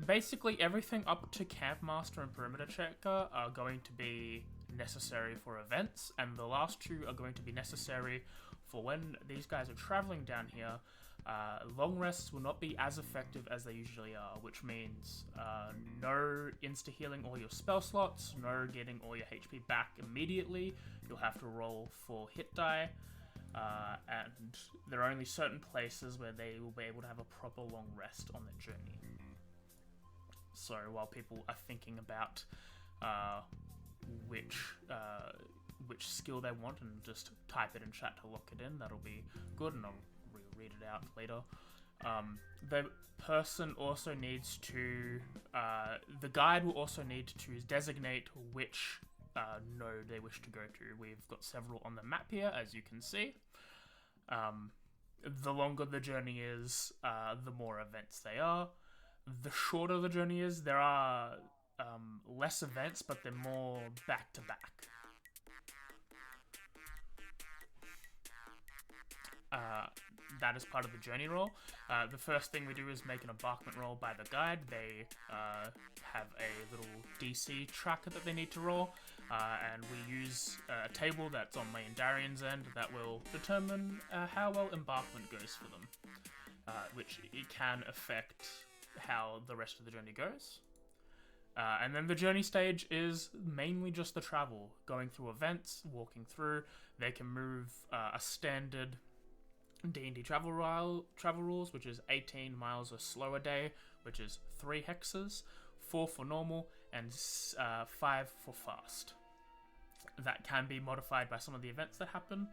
Basically everything up to Campmaster and Perimeter Checker are going to be necessary for events, and the last 2 are going to be necessary for when these guys are traveling down here. Long rests will not be as effective as they usually are, which means no insta-healing all your spell slots, no getting all your HP back immediately. You'll have to roll for hit die, and there are only certain places where they will be able to have a proper long rest on their journey. So while people are thinking about which skill they want and just type it in chat to lock it in, that'll be good, and I'll read it out later. The person also needs to, the guide will also need to designate which node they wish to go to. We've got several on the map here, as you can see. The longer the journey is, the more events they are. The shorter the journey is, there are less events, but they're more back-to-back. that is part of the journey roll. The first thing we do is make an embarkment roll by the guide. They have a little DC tracker that they need to roll, and we use a table that's on me and Darian's end that will determine how well embarkment goes for them, which it can affect how the rest of the journey goes. And then the journey stage is mainly just the travel, going through events, walking through. They can move a standard D&D travel rules, which is 18 miles or slow a day, which is 3 hexes, 4 for normal, and 5 for fast. That can be modified by some of the events that happen.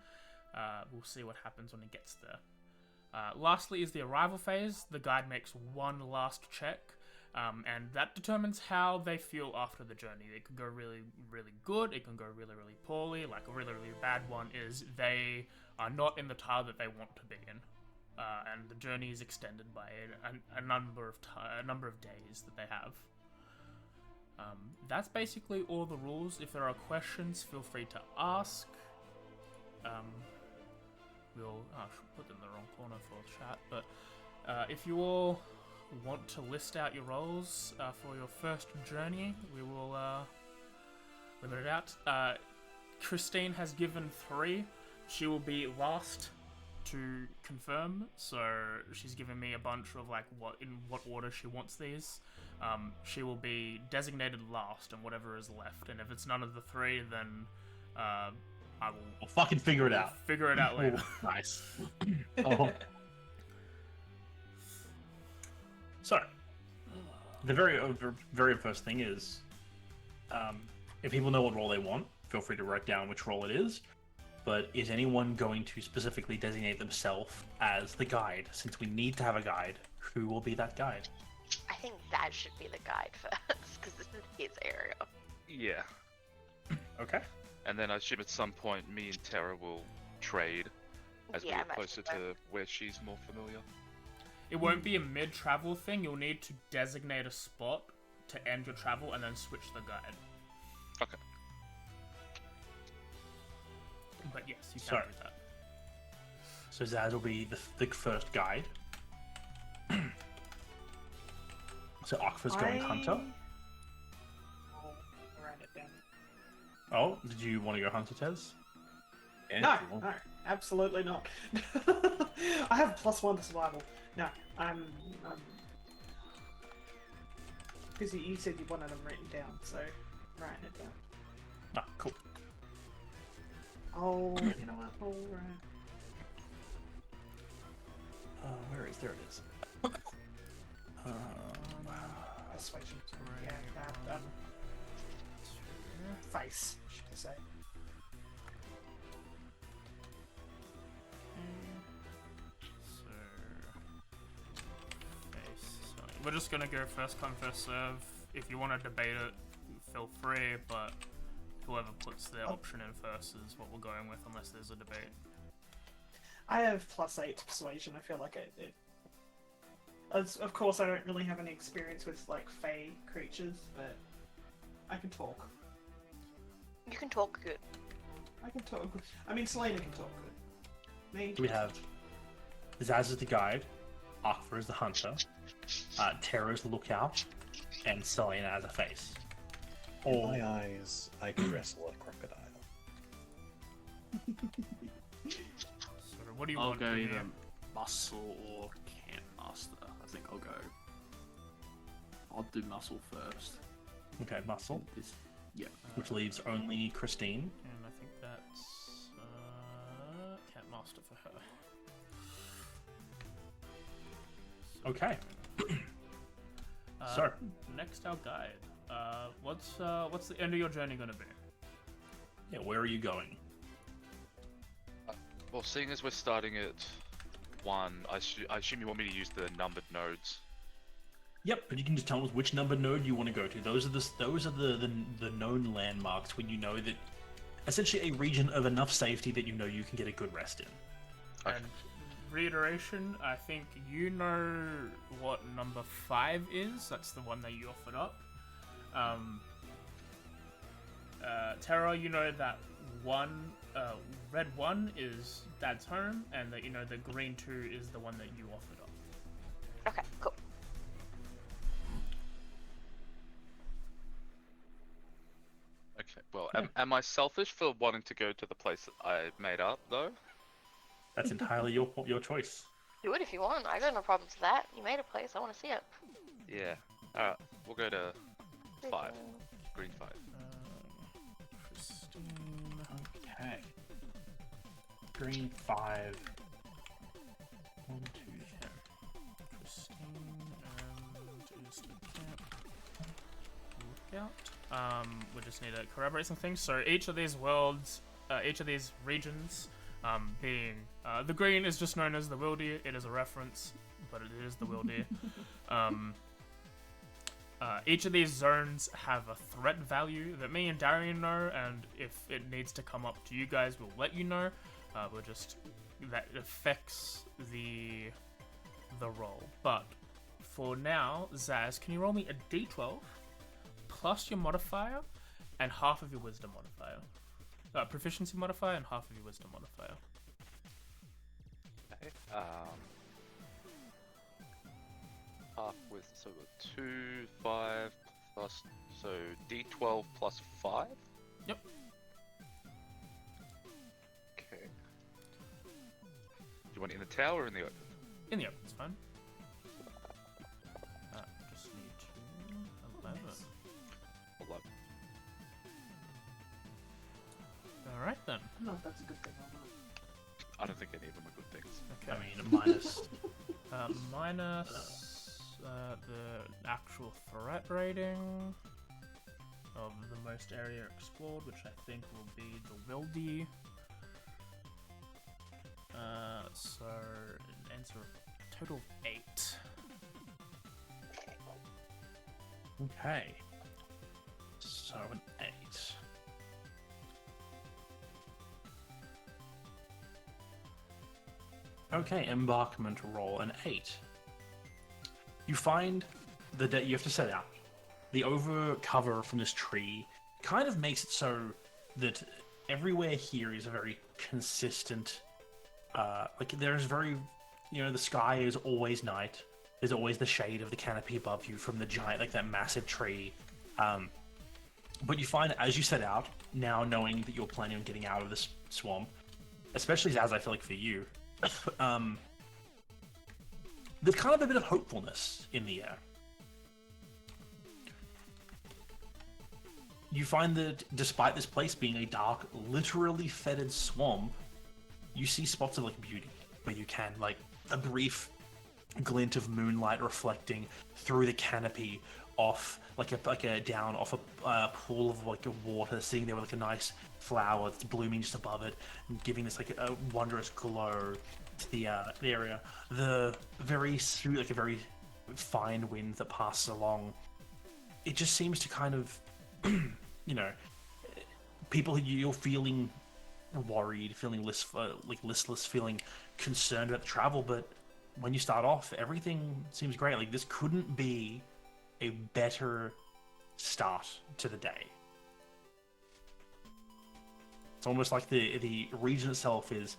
We'll see what happens when it gets there. Lastly is the arrival phase. The guide makes one last check, and that determines how they feel after the journey. It can go really, really good. It can go really, really poorly. Like a really, really bad one is they are not in the tile that they want to be in, and the journey is extended by a number of days that they have. That's basically all the rules. If there are questions, feel free to ask. I should put them in the wrong corner for chat, but if you all want to list out your roles for your first journey, we will limit it out. Christine has given 3. She will be last to confirm, so she's given me a bunch of like what order she wants these. She will be designated last, and whatever is left. And if it's none of the 3, then I will. We'll fucking figure it out. Figure it out later. Nice. Oh. So, the very first thing is, if people know what role they want, feel free to write down which role it is. But is anyone going to specifically designate themselves as the guide? Since we need to have a guide, who will be that guide? I think Dad should be the guide first, because this is his area. Yeah. Okay. And then I assume at some point me and Tara will trade as we Yeah, get I closer imagine to where she's more familiar. It won't be a mid-travel thing. You'll need to designate a spot to end your travel and then switch the guide. Okay. But yes, you can Sorry. do that. So Zaz will be the first guide. So Akfa's going hunter. I'll write it down. Oh, did you want to go hunter, Tez? Yeah, No, if you want. no, absolutely not. I have +1 to survival. No, I'm because you said you wanted them written down, so I'm writing it down. Ah, cool. Oh, you know what? All right. Where is? There it is. Persuasion. Yeah, that face, should I say? So, we're just gonna go first come, first serve. If you want to debate it, feel free, but whoever puts their option in first is what we're going with, unless there's a debate. I have +8 to persuasion. I feel like of course, I don't really have any experience with like fey creatures, but I can talk. You can talk good. I can talk. I mean, Selena can talk good. Me. We have Zaz is the guide, Akfa is the hunter, Tara is the lookout, and Selena as a face. In Or my eyes, I could wrestle a crocodile. So, what do you I'll want? go from either here? muscle or camp master. I think I'll do muscle first. okay, muscle, This, yeah. which leaves only Christine. And I think that's Cat Master for her. Okay. Uh, So, next our guide. What's the end of your journey gonna be? yeah, where are you going? Well, seeing as we're starting at 1, I assume you want me to use the numbered nodes. Yep, but you can just tell us which number node you want to go to. Those are the known landmarks when you know that essentially a region of enough safety that you know you can get a good rest in. Okay. And reiteration, I think you know what number 5 is. That's the one that you offered up. Tara, you know that one red 1 is Dad's home, and that the green 2 is the one that you offered up. Okay, cool. Okay. Well, am I selfish for wanting to go to the place that I made up, though? That's entirely your choice. Do it if you want. I got no problems with that. You made a place. I want to see it. Yeah. Alright, we'll go to 5. Green 5. Christine. Okay. Green 5. 1, 2, 3. Christine and is the camp lookout. We just need to corroborate some things. So each of these worlds, each of these regions, being the green is just known as the Wildy. It is a reference, but it is the Wildy. Each of these zones have a threat value that me and Darian know, and if it needs to come up to you guys, we'll let you know. That affects the roll. But for now, Zaz, can you roll me a d12 plus your modifier and half of your wisdom modifier? Proficiency modifier and half of your wisdom modifier. Okay. Half with so 2, 5 plus so D12 plus 5. Yep. Okay. Do you want it in the tower or in the open? In the open, it's fine. Just need to 11. 11. Alright then. I don't know if that's a good thing or not. I don't think any of them are good things. Okay. I mean, minus. Minus the actual threat rating of the most area explored, which I think will be the Wildy. So an answer of total of 8. Okay. So an 8. Okay, embarkment roll an 8. You find that you have to set out. The over cover from this tree kind of makes it so that everywhere here is a very consistent. Like there's very, the sky is always night. There's always the shade of the canopy above you from the giant, like that massive tree. But you find as you set out, now knowing that you're planning on getting out of this swamp, especially as I feel like for you, there's kind of a bit of hopefulness in the air. You find that despite this place being a dark, literally fetid swamp, you see spots of like beauty where you can, like a brief glint of moonlight reflecting through the canopy off down off a pool of like a water, sitting there with like a nice flower that's blooming just above it and giving this like a wondrous glow to the area. The very fine wind that passes along, it just seems to kind of people you're feeling worried, feeling listless, feeling concerned about the travel, but when you start off, everything seems great. Like this couldn't be a better start to the day. It's almost like the region itself is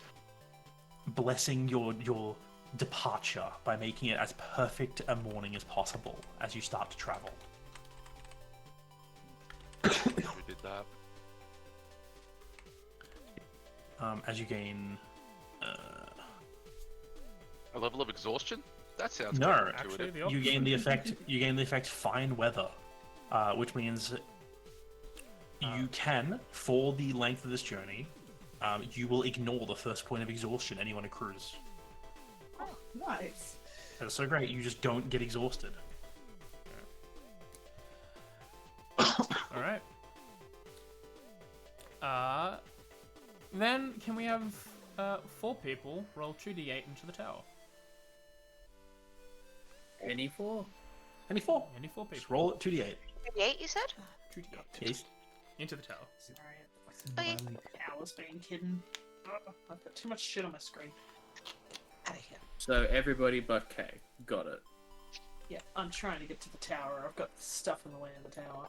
blessing your departure by making it as perfect a morning as possible as you start to travel. We did that. As you gain A level of exhaustion? That sounds No, counterintuitive. Actually, the you opposite. gain the effect. You gain the effect fine weather, which means you can, for the length of this journey, you will ignore the first point of exhaustion anyone accrues. Oh, nice. That's so great. You just don't get exhausted. All right. Then can we have 4 people roll 2d8 into the tower? Any 4? Any 4. Any 4 Just people. roll it 2d8. 8, you said? 2d8 Yes. into the tower. Sorry, Okay. I was being hidden. I've got too much shit on my screen. Out of here. So everybody but K. Got it. Yeah, I'm trying to get to the tower. I've got stuff in the way of the tower.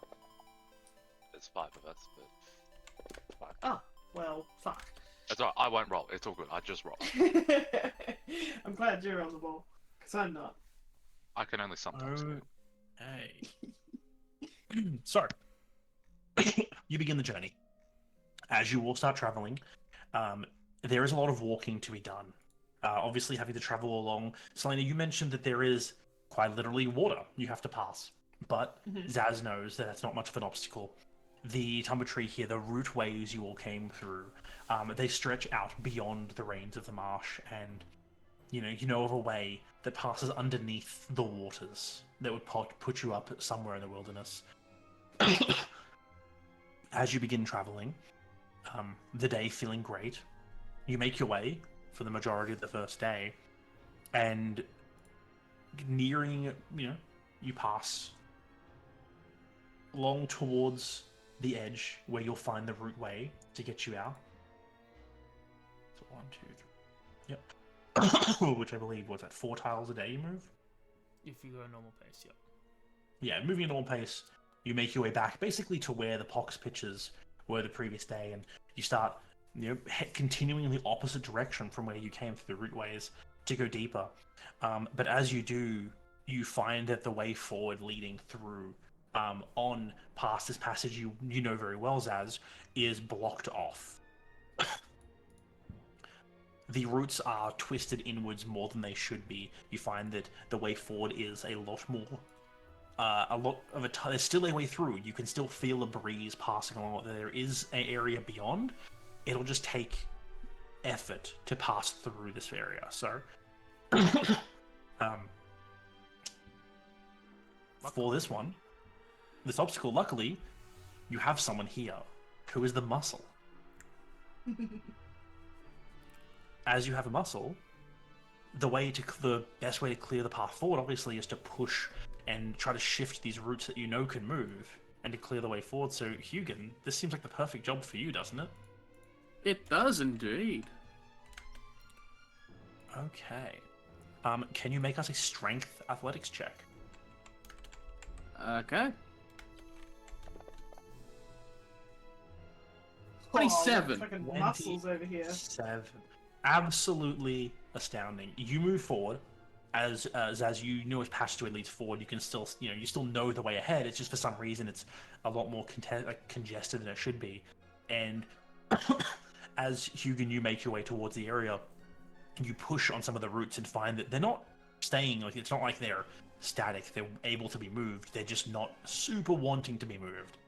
There's 5 of us, but 5. Oh, Well, fuck. That's all right. I won't roll. It's all good. I just roll. I'm glad you're on the ball, because I'm not. I can only sometimes. do. Hey. So, you begin the journey. As you all start traveling, there is a lot of walking to be done. Obviously, having to travel along. Selena, you mentioned that there is quite literally water you have to pass. But Zaz knows that that's not much of an obstacle. The timber tree here, the root ways you all came through, they stretch out beyond the reins of the marsh, and you know of a way that passes underneath the waters that would put you up somewhere in the wilderness. As you begin traveling, the day feeling great, you make your way for the majority of the first day, and nearing, you pass along towards the edge where you'll find the root way to get you out. So 1, 2, 3. Yep. Which I believe was at 4 tiles a day you move. If you go normal pace, yep. Yeah, moving at normal pace, you make your way back basically to where the pox pitches were the previous day, and you start, continuing in the opposite direction from where you came through the root ways to go deeper. But as you do, you find that the way forward leading through on past this passage you know very well, Zaz, is blocked off. The roots are twisted inwards more than they should be. You find that the way forward is a lot more, there's still a way through. You can still feel a breeze passing along. There is an area beyond. It'll just take effort to pass through this area. So, for this one, this obstacle, luckily, you have someone here who is the muscle. As you have a muscle, the best way to clear the path forward, obviously, is to push and try to shift these roots that you know can move, and to clear the way forward. So, Hugin, this seems like the perfect job for you, doesn't it? It does indeed. Okay. Can you make us a strength athletics check? Okay. Oh, 27. fucking muscles over here. 7. Absolutely astounding. You move forward as you know, as passageway leads forward. You can still, you still know the way ahead. It's just for some reason it's a lot more congested than it should be. And as Hugin, you make your way towards the area, you push on some of the roots and find that they're not staying. Like, it's not like they're static. They're able to be moved. They're just not super wanting to be moved.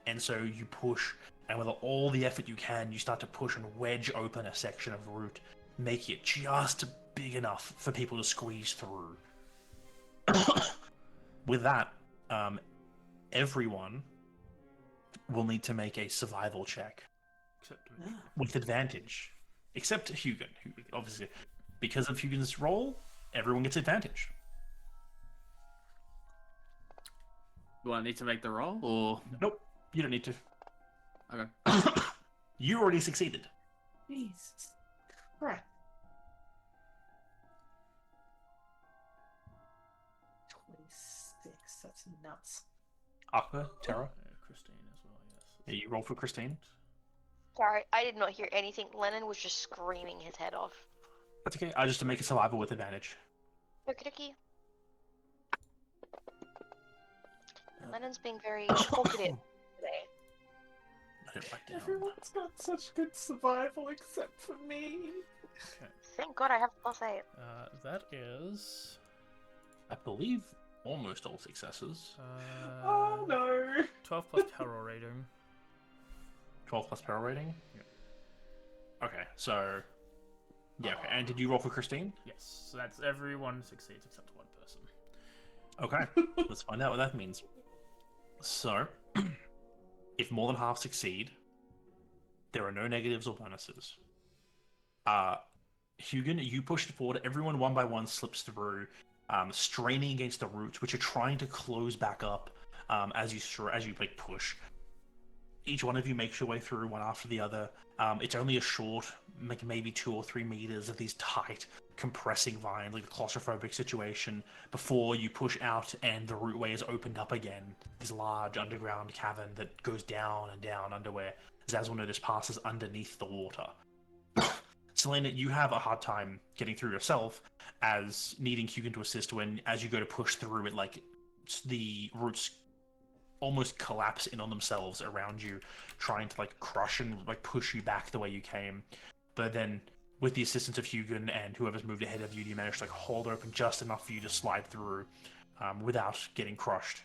And so you push, and with all the effort you can, you start to push and wedge open a section of root, making it just big enough for people to squeeze through. With that, everyone will need to make a survival check. Except me. With advantage. Except Hugin. Obviously, because of Hugin's role, everyone gets advantage. Do I need to make the roll, or...? Nope, you don't need to. Okay. You already succeeded. Jesus. Right. 26. That's nuts. Aqua, Terra. Christine as well, yes. Yeah, you roll for Christine. Sorry, I did not hear anything. Lennon was just screaming his head off. That's okay. I just to make a survival with advantage. Okie dokie. Lennon's being very talkative today. I didn't write down. Everyone's got such good survival except for me. Okay. Thank God I have +8. That is... I believe almost all successes. Oh no. 12 plus peril rating. 12 plus peril rating? Yeah. Okay, so... Yeah, okay. And did you roll for Christine? Yes, so that's everyone succeeds except one person. Okay, let's find out what that means. So, if more than half succeed, there are no negatives or bonuses. Hugin, you push it forward. Everyone one by one slips through, straining against the roots, which are trying to close back up as you like push. Each one of you makes your way through one after the other. It's only a short, like maybe 2 or 3 meters of these tight, compressing vine, like a claustrophobic situation, before you push out and the rootway is opened up again. This large underground cavern that goes down and down under where Zaz will notice passes underneath the water. Selena, you have a hard time getting through yourself, as needing Hugin to assist when, as you go to push through it, like the roots almost collapse in on themselves around you, trying to like crush and like push you back the way you came. But then, with the assistance of Hugin and whoever's moved ahead of you, you manage to like hold open just enough for you to slide through without getting crushed.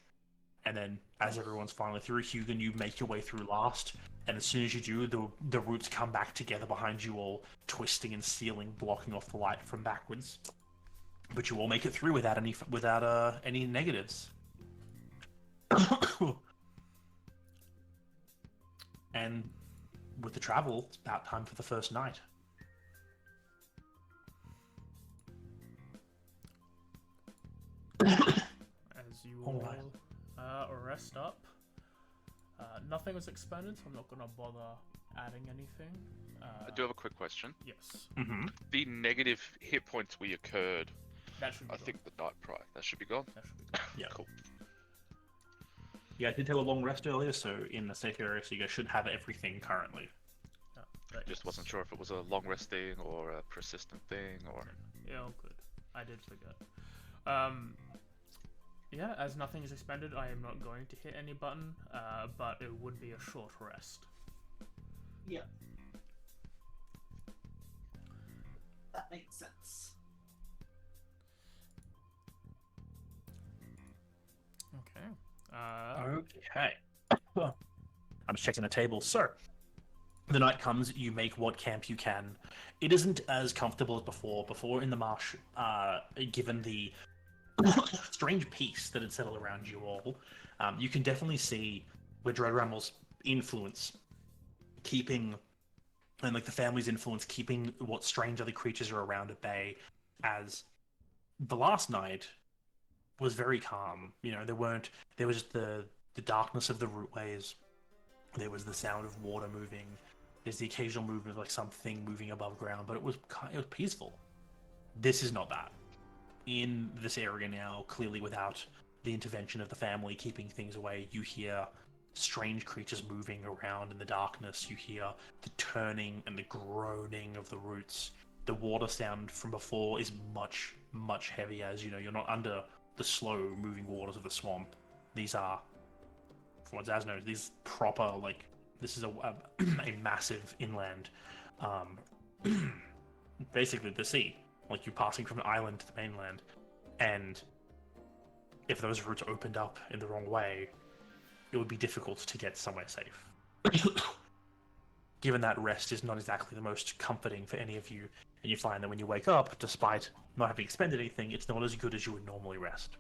And then, as everyone's finally through, Hugin, you make your way through last. And as soon as you do, the roots come back together behind you, all twisting and sealing, blocking off the light from backwards. But you all make it through without any negatives. And with the travel, it's about time for the first night. As you all Alright. rest up. Nothing was expended, so I'm not going to bother adding anything. I do have a quick question. Yes. Mm-hmm. The negative hit points we occurred, That should be I gone. think the night prior, that should be gone. That should be gone. Yeah. Cool. Yeah, I did take a long rest earlier, so in a safe area, so you guys should have everything currently. Oh, right, Just yes. wasn't sure if it was a long rest thing or a persistent thing or. Yeah, all good. I did forget. Yeah, as nothing is expended, I am not going to hit any button, but it would be a short rest. Yeah. That makes sense. Okay. Okay. I'm just checking the table. So, the night comes, you make what camp you can. It isn't as comfortable as before. Before in the marsh, given the strange peace that had settled around you all, you can definitely see where Dread Rammel's influence keeping, and like the family's influence keeping what strange other creatures are around at bay, as the last night was very calm. You know, there was just the darkness of the rootways. There was the sound of water moving. There's the occasional movement of like something moving above ground, but it was peaceful. This is not that. In this area now, clearly without the intervention of the family keeping things away, you hear strange creatures moving around in the darkness. You hear the turning and the groaning of the roots. The water sound from before is much, much heavier, as you know, you're not under the slow moving waters of the swamp. These are, from what Zaz knows, these proper, like, this is a massive inland, basically the sea. Like, you're passing from an island to the mainland, and if those routes opened up in the wrong way, it would be difficult to get somewhere safe. Given that rest is not exactly the most comforting for any of you, and you find that when you wake up, despite not having expended anything, it's not as good as you would normally rest.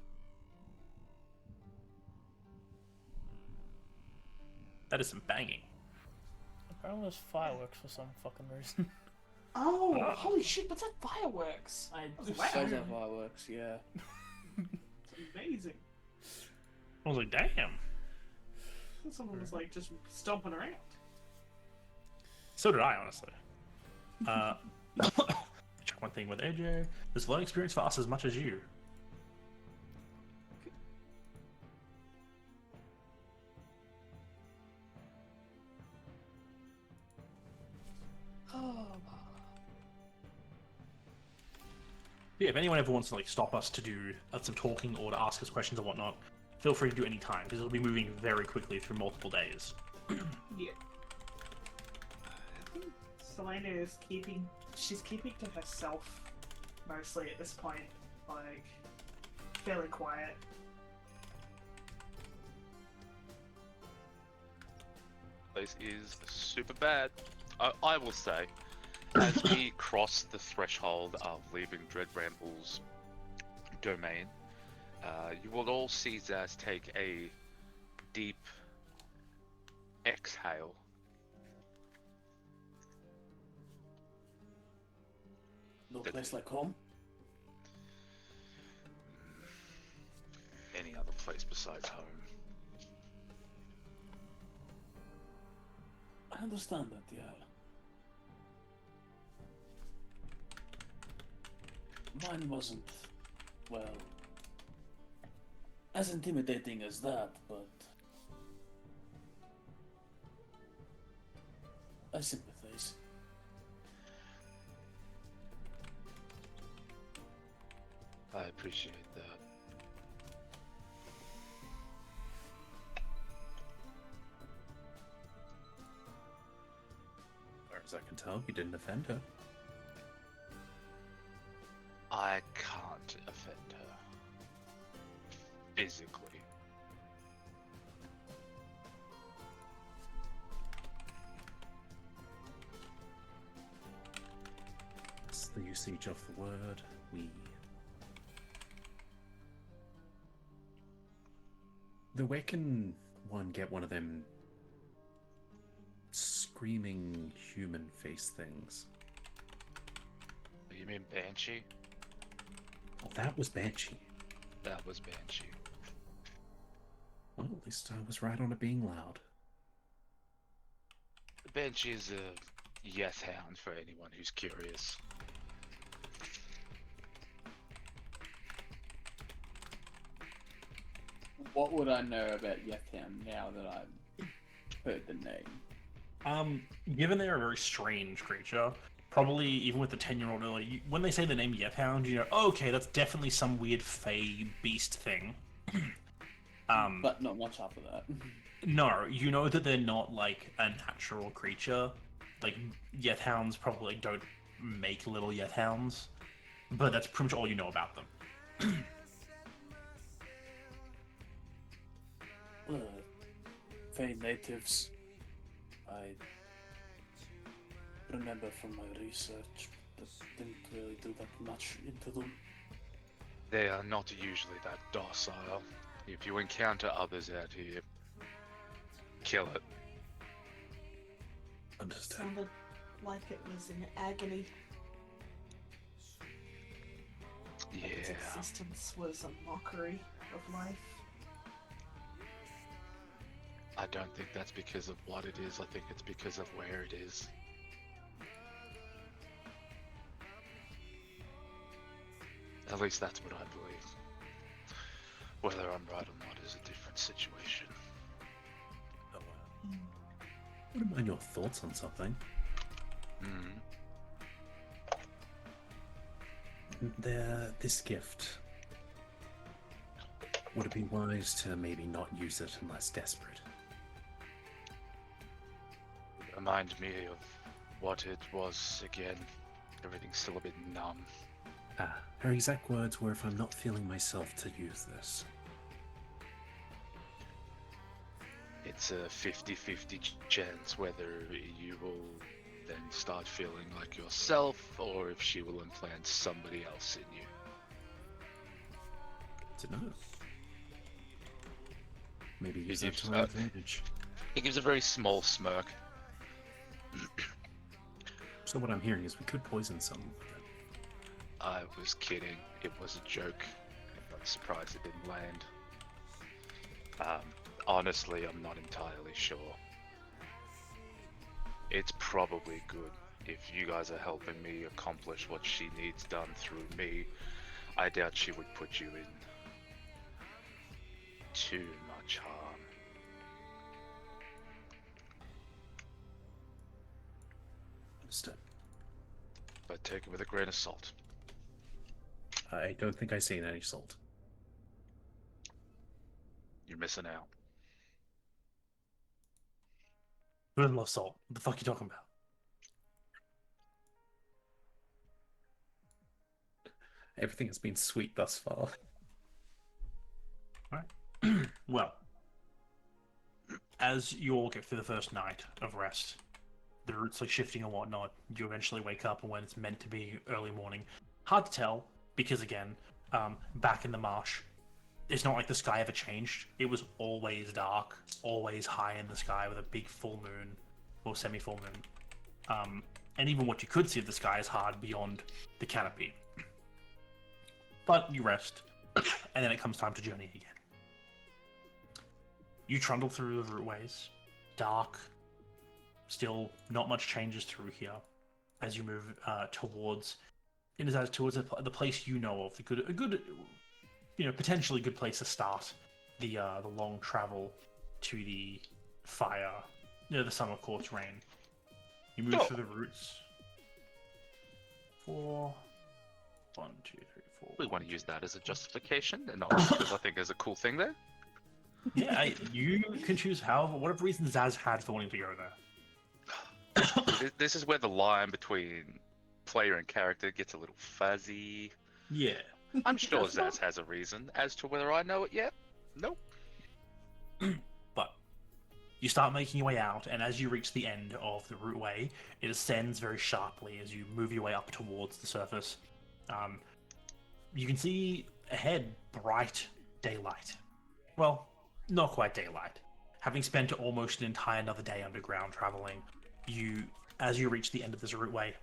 That is some banging. Apparently there's fireworks for some fucking reason. Oh, holy shit, what's that fireworks? I Wow. those are fireworks, yeah. It's amazing. I was like, damn. Someone was like just stomping around. So did I, honestly. Check one thing with AJ. This learning experience for us as much as you. Oh. Yeah, if anyone ever wants to like stop us to do some talking or to ask us questions or whatnot, feel free to do any time, because it'll be moving very quickly through multiple days. Yeah. I think Selena is she's keeping to herself mostly at this point, like, fairly quiet. Place is super bad. I will say, as we cross the threshold of leaving Dread Ramble's domain, you will all see Zaz take a deep exhale. No place like home. Any other place besides home. I understand that, yeah. Mine wasn't, well, as intimidating as that, but I sympathize. I appreciate that. As far as I can tell, you didn't offend her. I can't offend her. Physically. It's the usage of the word we. Where can one get one of them screaming human face things? You mean Banshee? Oh, that was Banshee. That was Banshee. Well, at least I was right on it being loud. Banshee is a yes hound for anyone who's curious. What would I know about Yeftown now that I've heard the name? Given they're a very strange creature, probably even with the 10-year-old early, when they say the name Yephound, you know, oh, okay, that's definitely some weird fey beast thing. But not much after that. No, you know that they're not like a natural creature. Like, Yethounds probably don't make little Yethounds, but that's pretty much all you know about them. Fey natives, I remember from my research that didn't really do that much into them. They are not usually that docile. If you encounter others out here, kill it. Understood. Sounded like it was in agony. Its Yeah. existence was a mockery of life. I don't think that's because of what it is. I think it's because of where it is. At least that's what I believe. Whether I'm right or not is a different situation. Oh, wouldn't mind your thoughts on something. Hmm. This gift. Would it be wise to maybe not use it unless desperate? Remind me of what it was again. Everything's still a bit numb. Her exact words were, if I'm not feeling myself to use this. It's a 50-50 chance whether you will then start feeling like yourself or if she will implant somebody else in you. To know. Maybe use He that to gives, our advantage. he gives a very small smirk. So what I'm hearing is we could poison someone with it. I was kidding. It was a joke. I'm surprised it didn't land. Honestly, I'm not entirely sure. It's probably good if you guys are helping me accomplish what she needs done through me. I doubt she would put you in too much harm. Understood. But take it with a grain of salt. I don't think I've seen any salt. You're missing out. Who doesn't love salt? What the fuck are you talking about? Everything has been sweet thus far. Alright. Well, as you all get through the first night of rest, the routes like shifting and whatnot, you eventually wake up when it's meant to be early morning. Hard to tell, because again, back in the marsh, it's not like the sky ever changed. It was always dark, always high in the sky with a big full moon, or semi-full moon. And even what you could see of the sky is hard beyond the canopy. But you rest, and then it comes time to journey again. You trundle through the routeways, dark, still not much changes through here as you move towards it is as towards the place you know of, a good, potentially good place to start the long travel to the fire, the summer court's reign. You move through the routes. 4, 1, 2, 3, 4. We want to use that as a justification, and not because I think there's a cool thing there. Yeah, you can choose whatever reason Zaz had for wanting to go there. This is where the line between player and character gets a little fuzzy. Yeah. I'm sure Zaz has a reason. As to whether I know it yet, nope. But you start making your way out, and as you reach the end of the routeway, it ascends very sharply as you move your way up towards the surface. You can see ahead bright daylight. Well, not quite daylight. Having spent almost an entire another day underground traveling, as you reach the end of this routeway,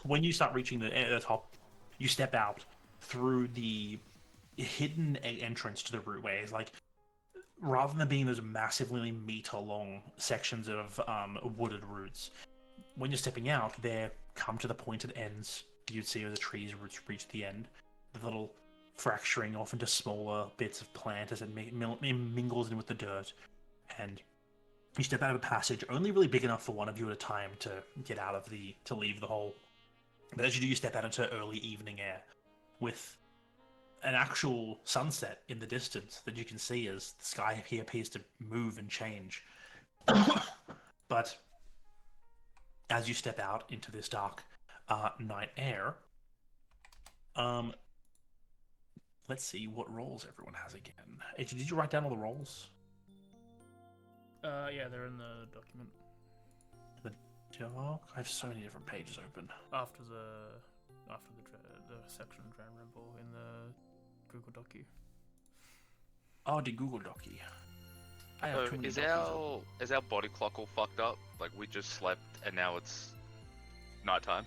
when you start reaching the top, you step out through the hidden entrance to the routeway. It's like, rather than being those massively meter-long sections of wooded routes, when you're stepping out, they come to the pointed ends. You'd see where the trees reach the end, the little fracturing off into smaller bits of plant as it mingles in with the dirt, and you step out of a passage only really big enough for one of you at a time to get out of to leave the hole. But as you do, you step out into early evening air with an actual sunset in the distance that you can see as the sky here appears to move and change. But as you step out into this dark night air, let's see what rolls everyone has again. Did you write down all the rolls? Yeah, they're in the document. The doc? I have so many different pages open. After the section Dran Ramble in the Google Docu. Oh, the Google Docu. I have too many Is documents our body clock all fucked up? Like we just slept and now it's nighttime?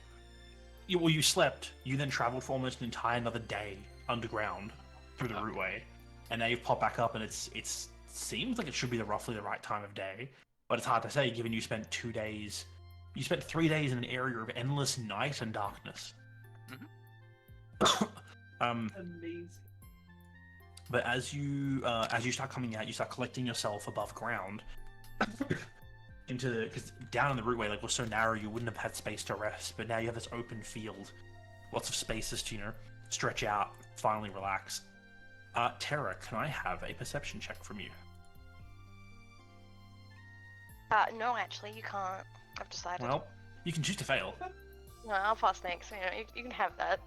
Well, you slept. You then traveled for almost an entire another day underground through the routeway, and now you've popped back up, and it seems like it should be roughly the right time of day, but it's hard to say given you spent 2 days. You spent 3 days in an area of endless night and darkness. Amazing. But as you start coming out, you start collecting yourself above ground because down in the rootway, like, was so narrow you wouldn't have had space to rest. But now you have this open field, lots of spaces to stretch out, finally relax. Tara, can I have a perception check from you? No, actually, you can't. I've decided. Well, you can choose to fail. No, I'll pass next. You can have that.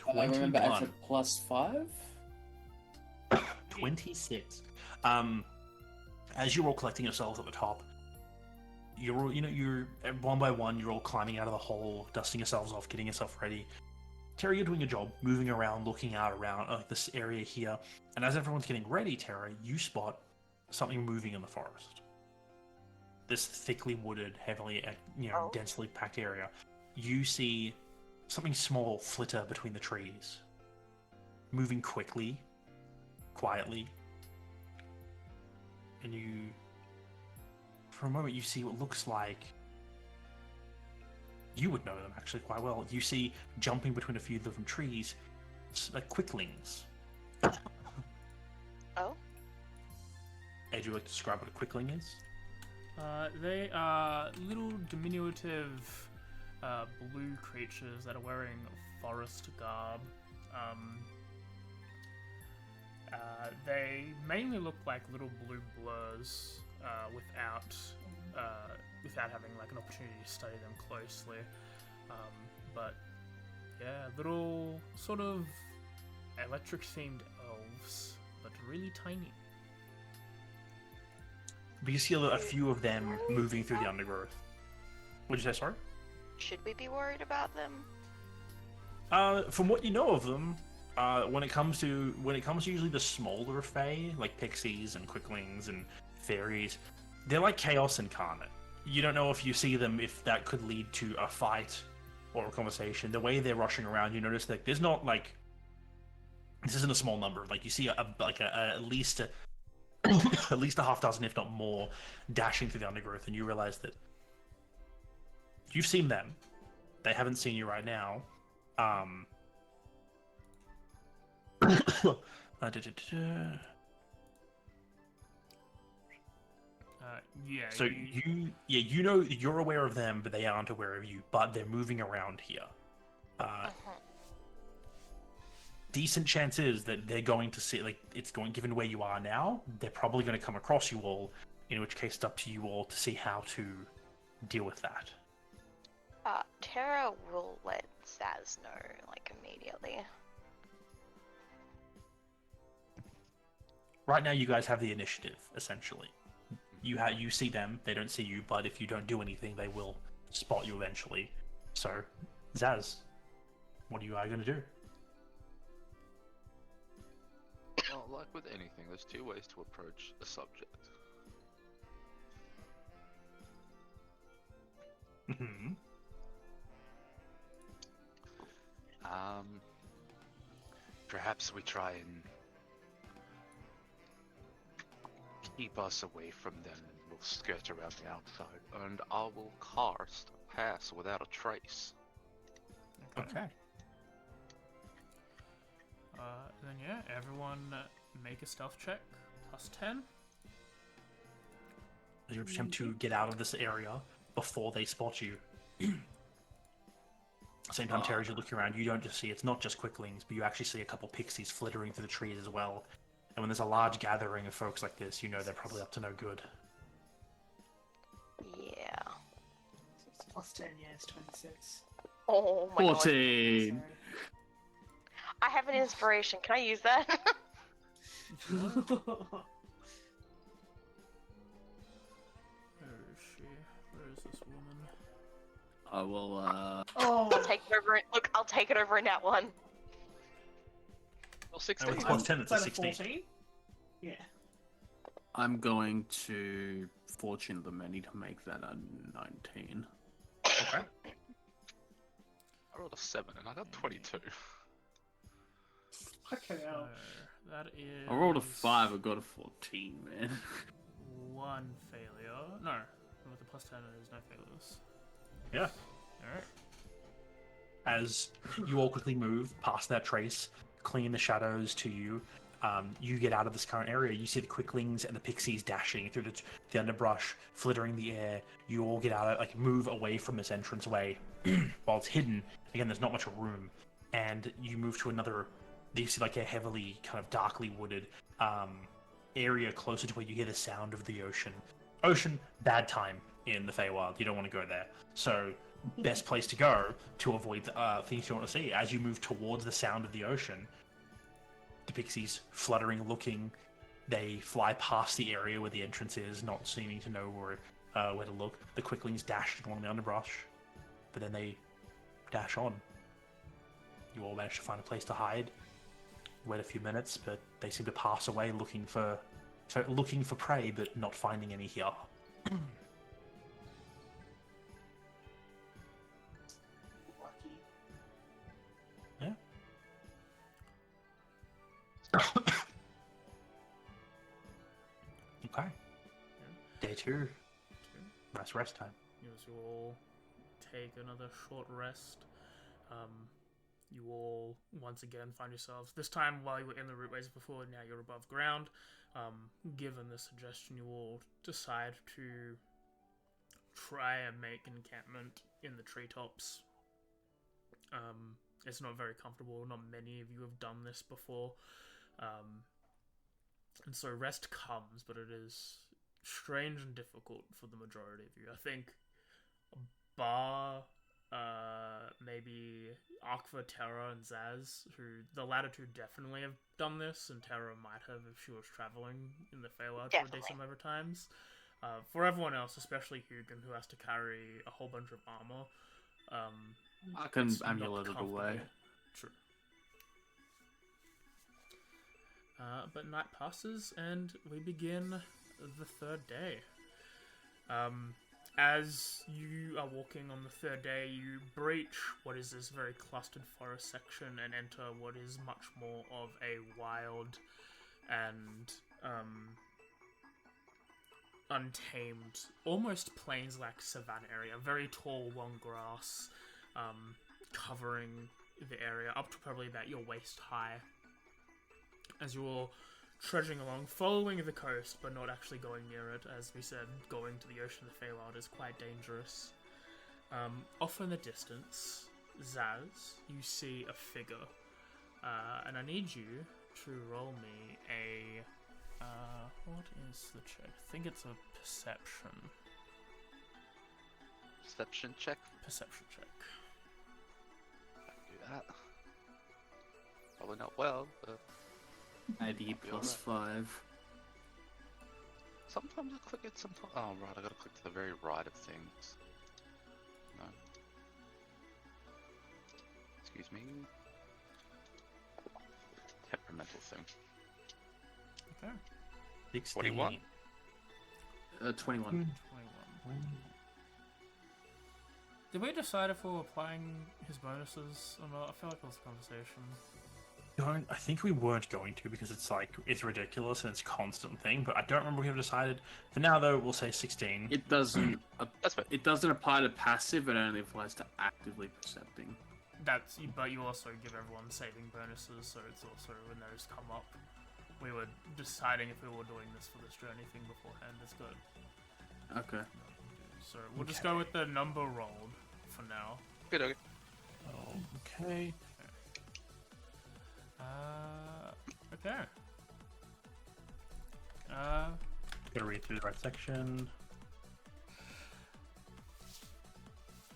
I remember I 21. said +5. 26. As you're all collecting yourselves at the top, you're one by one, you're all climbing out of the hole, dusting yourselves off, getting yourself ready. Tara, you're doing your job, moving around, looking out around this area here, and as everyone's getting ready, Tara, you spot something moving in the forest. This thickly wooded, heavily, densely packed area. You see something small flitter between the trees, moving quickly, quietly, and for a moment, you see what looks like. You would know them actually quite well. You see jumping between a few different trees, like quicklings. Oh? Would you like to describe what a quickling is? They are little diminutive blue creatures that are wearing forest garb. They mainly look like little blue blurs without having like an opportunity to study them closely. But yeah, little sort of electric-themed elves, but really tiny. But you see a few of them moving through the undergrowth. What'd you say, sorry? Should we be worried about them? From what you know of them, when it comes to usually the smaller fae, like pixies and quicklings and fairies, they're like chaos incarnate. You don't know if you see them, if that could lead to a fight or a conversation. The way they're rushing around, you notice that there's not like This isn't a small number. Like you see at least at least a half dozen, if not more, dashing through the undergrowth, and you realize that you've seen them. They haven't seen you right now. Yeah. So you know you're aware of them, but they aren't aware of you. But they're moving around here. Decent chance is that they're going to see, like, given where you are now, they're probably going to come across you all, in which case it's up to you all to see how to deal with that. Tara will let Zaz know, like, immediately. Right now, you guys have the initiative, essentially. You see them, they don't see you, but if you don't do anything, they will spot you eventually. So, Zaz, what are you going to do? Well, like with anything, there's two ways to approach a subject. Mm-hmm. Perhaps we try and keep us away from them, and we'll skirt around the outside, and I will cast Pass Without a Trace. Okay. Then yeah, everyone make a stealth check, +10. As you attempt to get out of this area before they spot you. Same time, Terry, as you look around, you don't just see, it's not just quicklings, but you actually see a couple pixies flittering through the trees as well. And when there's a large gathering of folks like this, you know they're probably up to no good. Yeah. Plus 10, yeah, it's 26. Oh my god. 14. I have an inspiration. Can I use that? Where is she? Where is this woman? I will, Oh, I'll take it over. Look, I'll take it over in that one. Well, Oh, 16. it's plus 10, it's a is that 16. 14? Yeah. I'm going to fortune the many to make that a 19. Okay. I rolled a 7 and I got 22. Fucking hell. That is. I rolled a 5, I got a 14, man. One failure. No, with the +10, there's no failures. Yeah. Alright. As you all quickly move past that trace, clean the shadows to you, you get out of this current area. You see the quicklings and the pixies dashing through the underbrush, flittering the air. You all get out, move away from this entranceway while it's hidden. Again, there's not much room, and you move to another. You see a heavily kind of darkly wooded area closer to where you hear the sound of the ocean. Ocean, bad time in the Feywild. You don't want to go there. So, best place to go to avoid things you want to see. As you move towards the sound of the ocean, the pixies fluttering, looking, they fly past the area where the entrance is, not seeming to know where to look. The quicklings dash along the underbrush, but then they dash on. You all manage to find a place to hide. Wait a few minutes, but they seem to pass away looking for prey, but not finding any here. Lucky. Yeah. Okay. Day 2. Rest time. Yes, you all take another short rest. You all once again find yourselves, this time while you were in the rootways before, now you're above ground. Given the suggestion, you all decide to try and make an encampment in the treetops. It's not very comfortable, not many of you have done this before. And so rest comes, but it is strange and difficult for the majority of you. I think bar maybe Aqua, Terra, and Zaz, who the latter two definitely have done this, and Terra might have if she was traveling in the Feywild for a decent number of times. For everyone else, especially Hugin, who has to carry a whole bunch of armor, I can it's not amulet it away. comfortable. True. But night passes, and we begin the third day. As you are walking on the third day, you breach what is this very clustered forest section and enter what is much more of a wild and untamed, almost plains-like savanna area. Very tall, long grass, covering the area up to probably about your waist high. As you're all trudging along, following the coast, but not actually going near it. As we said, going to the ocean of the Feywild is quite dangerous. Off in the distance, Zaz, you see a figure, and I need you to roll me a. What is the check? I think it's a perception. Perception check. Perception check. I can do that. Probably not well, but. ID plus 5. Sometimes I click it, sometimes. Oh, right, I gotta click to the very right of things. No. Excuse me. Temperamental thing. Okay. 16. 41. 21. 21. Did we decide if we were applying his bonuses or not? I feel like it was a conversation. I think we weren't going to because it's ridiculous and it's a constant thing. But I don't remember we have decided. For now, though, we'll say 16. It doesn't. That's fine. It doesn't apply to passive. It only applies to actively percepting. But you also give everyone saving bonuses, so it's also when those come up. We were deciding if we were doing this for this journey thing beforehand. It's good. Okay. So we'll just go with the number rolled for now. Good, okay. Okay. Okay. Gotta read through the right section.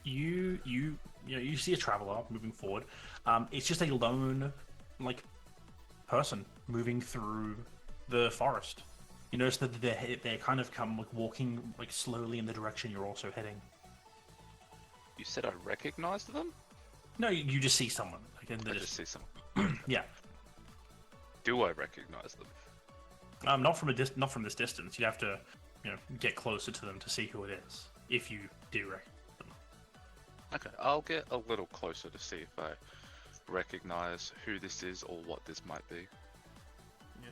You see a traveler moving forward. It's just a lone, person moving through the forest. You notice that they kind of come walking slowly in the direction you're also heading. You said I recognized them? No, you just see someone. In the I just see someone. yeah. Do I recognize them? Not from this distance. You'd have to, get closer to them to see who it is. If you do recognize them. Okay, I'll get a little closer to see if I recognize who this is or what this might be. Yeah.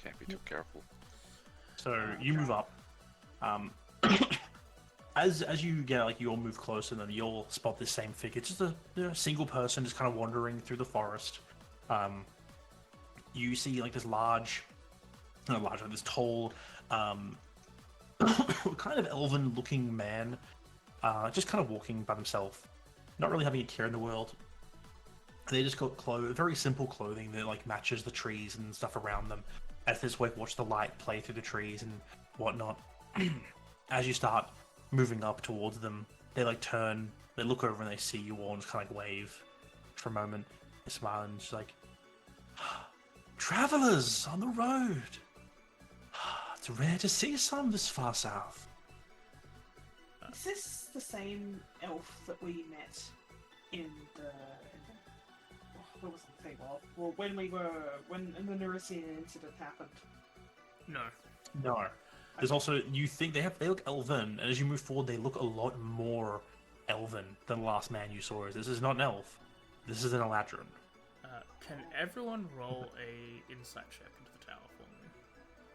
Can't be too careful. So you move up. As you get you'll move closer, then you'll spot this same figure. Just a single person just kind of wandering through the forest. You see this this tall, kind of elven-looking man, just kind of walking by himself, not really having a care in the world. They just got very simple clothing that matches the trees and stuff around them. As they just watch the light play through the trees and whatnot. As you start moving up towards them, they turn, they look over and they see you all and just kind of wave for a moment. They smile and just travelers on the road. It's rare to see some this far south. Is this the same elf that we met in the what was the thing of? Well, when the Nerisian incident happened. No. There's also, you think they look elven, and as you move forward, they look a lot more elven than the last man you saw. This is not an elf. This is an Eladrin. Can everyone roll a insight check into the tower for me?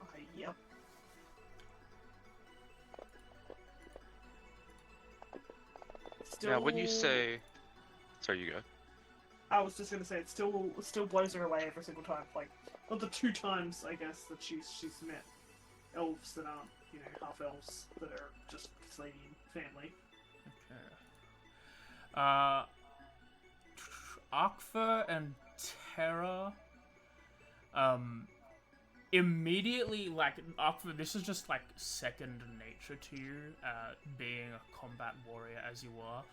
Okay, yep. Now, when you say... Sorry, you go. I was just gonna say it still blows her away every single time. Well, the 2 times I guess that she's met elves that aren't half elves that are just Slavian family. Okay. Akfa and Terra. Immediately, Akfa, this is just second nature to you, being a combat warrior as you are.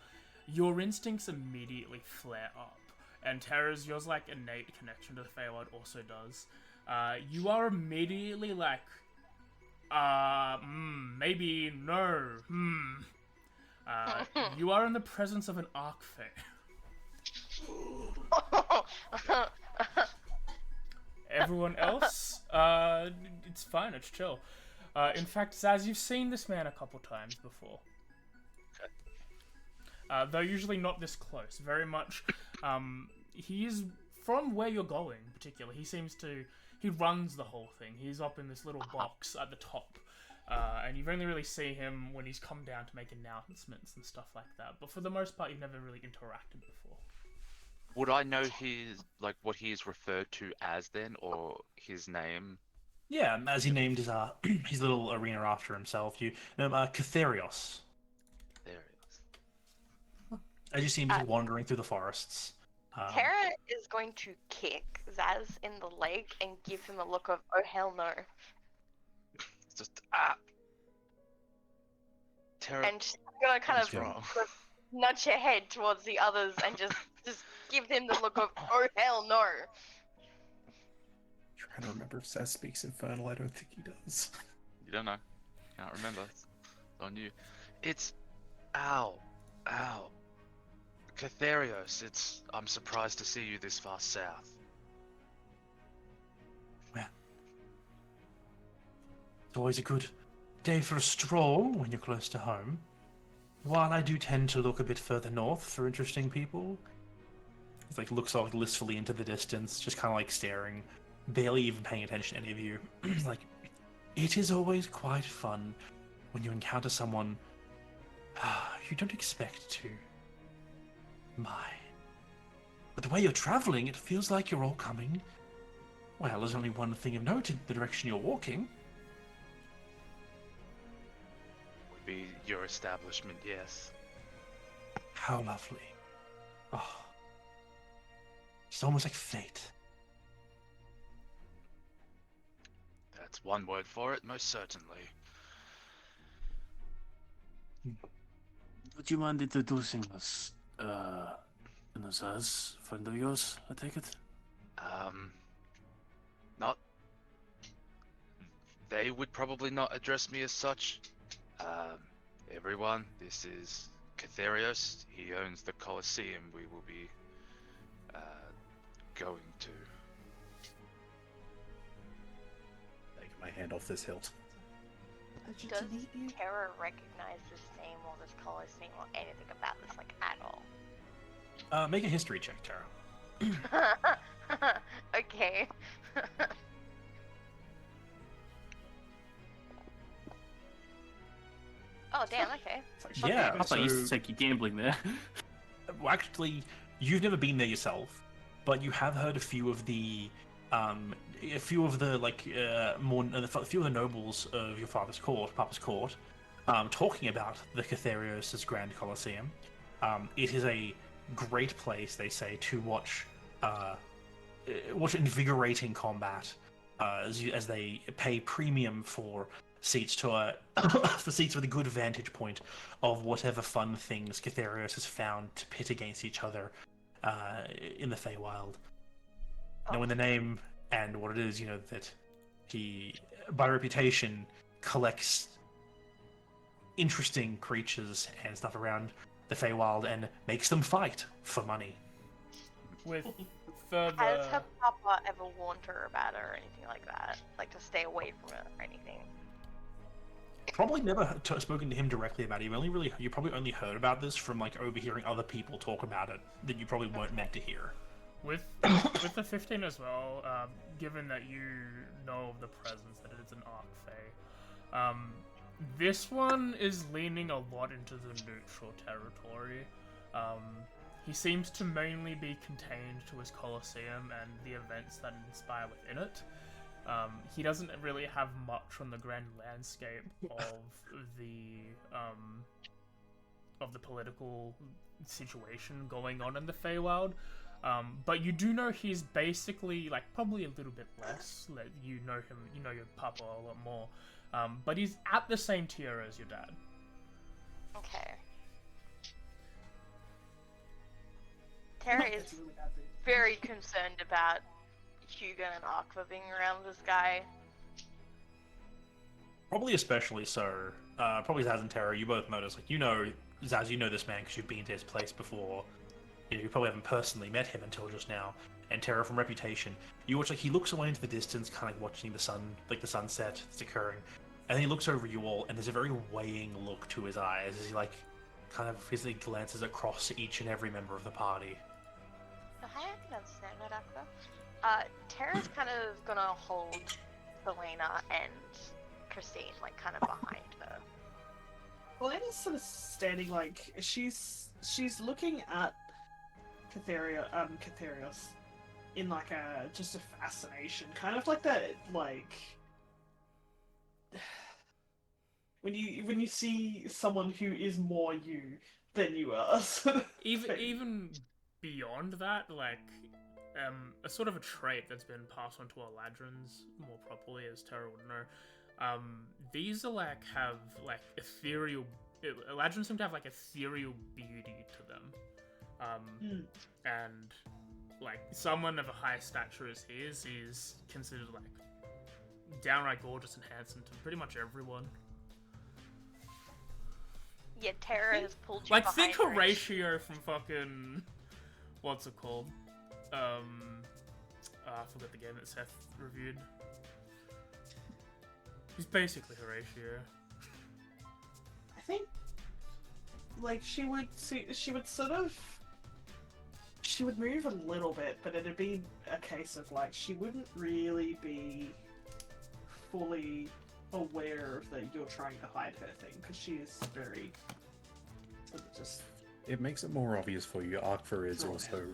Your instincts immediately flare up. And Terra's, yours innate connection to the Feywild also does. You are immediately maybe no, you are in the presence of an Archfey. Everyone else, it's fine, it's chill. In fact, Zaz, you've seen this man a couple times before. Though usually not this close. Very much, he is from where you're going, particularly. He runs the whole thing. He's up in this little box at the top. And you've only really seen him when he's come down to make announcements and stuff like that. But for the most part, you've never really interacted before. Would I know what he is referred to as then, or his name? Yeah, as he named his little arena after himself, you know Catherios. There he is. As you see him just wandering through the forests. Tara is going to kick Zaz in the leg and give him a look of, oh hell no. It's just, Tara, And she's gonna kind of wrong? nudge her head towards the others and just give him the look of, oh hell no. Trying to remember if Zaz speaks Infernal. I don't think he does. You don't know. Can't remember. It's on you. It's... Ow. Catherios, I'm surprised to see you this far south. Well, it's always a good day for a stroll when you're close to home. While I do tend to look a bit further north for interesting people, he looks all blissfully into the distance, just kind of staring, barely even paying attention to any of you. It is always quite fun when you encounter someone you don't expect to. But the way you're traveling, it feels like you're all coming. Well, there's only one thing of note in the direction you're walking. Would be your establishment, yes. How lovely. Oh. It's almost like fate. That's one word for it, most certainly. Would you mind introducing us, Zaz, friend of yours, I take it? Not... They would probably not address me as such. Everyone, this is Catherios. He owns the Colosseum we will be, going to. Take my hand off this hilt. Does Tara recognize this name or this Colosseum or anything about this, at all? Make a history check, Tara. Okay. Oh, damn, okay. Yeah, I thought you used to take your gambling there. Well, actually, you've never been there yourself, but you have heard a few of the nobles of your father's court, Papa's court, talking about the Catherios' Grand Colosseum. It is a great place, they say, to watch invigorating combat, as they pay premium for seats for seats with a good vantage point of whatever fun things Catherios has found to pit against each other in the Feywild. Knowing the name and what it is, that he, by reputation, collects interesting creatures and stuff around the Feywild and makes them fight for money. With further... Has her papa ever warned her about it or anything like that? To stay away from it or anything? Probably never spoken to him directly about it. You probably only heard about this from overhearing other people talk about it that you probably weren't meant to hear. With the 15 as well, given that you know of the presence that it is an Arc Fae, this one is leaning a lot into the neutral territory. He seems to mainly be contained to his Colosseum and the events that inspire within it. He doesn't really have much on the grand landscape of the political situation going on in the Feywild. But you do know he's basically, probably a little bit less. You know him, you know your papa a lot more. But he's at the same tier as your dad. Okay. Tara is very concerned about Hugo and Aqua being around this guy. Probably especially so. Probably Zaz and Tara, you both notice, Zaz, you know this man because you've been to his place before. You probably haven't personally met him until just now. And Tara, from reputation, you watch he looks away into the distance, kind of watching the sun, the sunset that's occurring, And then he looks over you all, and there's a very weighing look to his eyes as he like kind of physically glances across each and every member of the party. Hi, I can understand that, Aqua. Tara's kind of gonna hold Selena and Christine, like, kind of behind her. Elena's sort of standing like she's looking at Catherios in like just a fascination, kind of like that, like when you see someone who is more you than you are. Sort of thing. Even beyond that, like a sort of a trait that's been passed on to Eladrins more properly, as Tara would know. These are like have like ethereal. Eladrins seem to have like ethereal beauty to them, and like someone of a high stature as he is considered like downright gorgeous and handsome to pretty much everyone. Yeah, Tara has pulled you Like behind think her. Horatio from fucking what's it called? I forgot the game that Seth reviewed. He's basically Horatio. I think, like, she would move a little bit, but it'd be a case of like she wouldn't really be fully aware of that you're trying to hide her thing, because she is very sort of just. It makes it more obvious for you. Arkva is also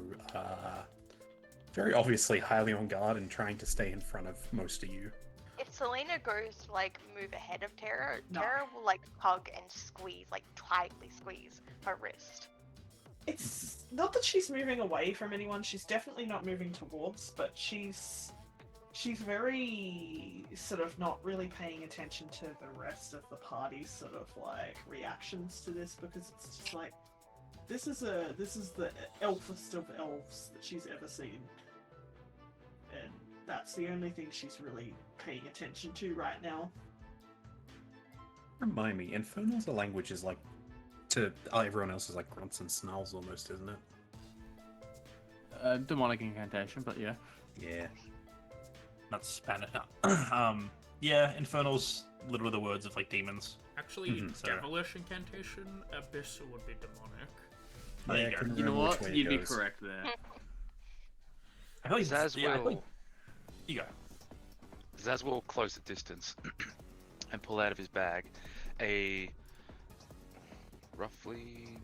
very obviously highly on guard and trying to stay in front of most of you. If Selena goes to like move ahead of Tara, No. Tara will like hug and squeeze, like tightly squeeze her wrist. It's not that she's moving away from anyone. She's definitely not moving towards, but she's very sort of not really paying attention to the rest of the party's sort of like reactions to this, because it's just like this is the elfest of elves that she's ever seen, and that's the only thing she's really paying attention to right now. Remind me, Infernal's a language is like to everyone else is like grunts and snarls almost, isn't it? Demonic incantation, but yeah. Yeah. Not Spanish. Yeah, Infernal's literally the words of like demons. Actually, so- devilish incantation, abyssal would be demonic. There you I go. couldn't You know remember which what? way it You'd be goes. correct there. I feel like Zaz yeah, I feel will like- You go. Zaz will close the distance and pull out of his bag a roughly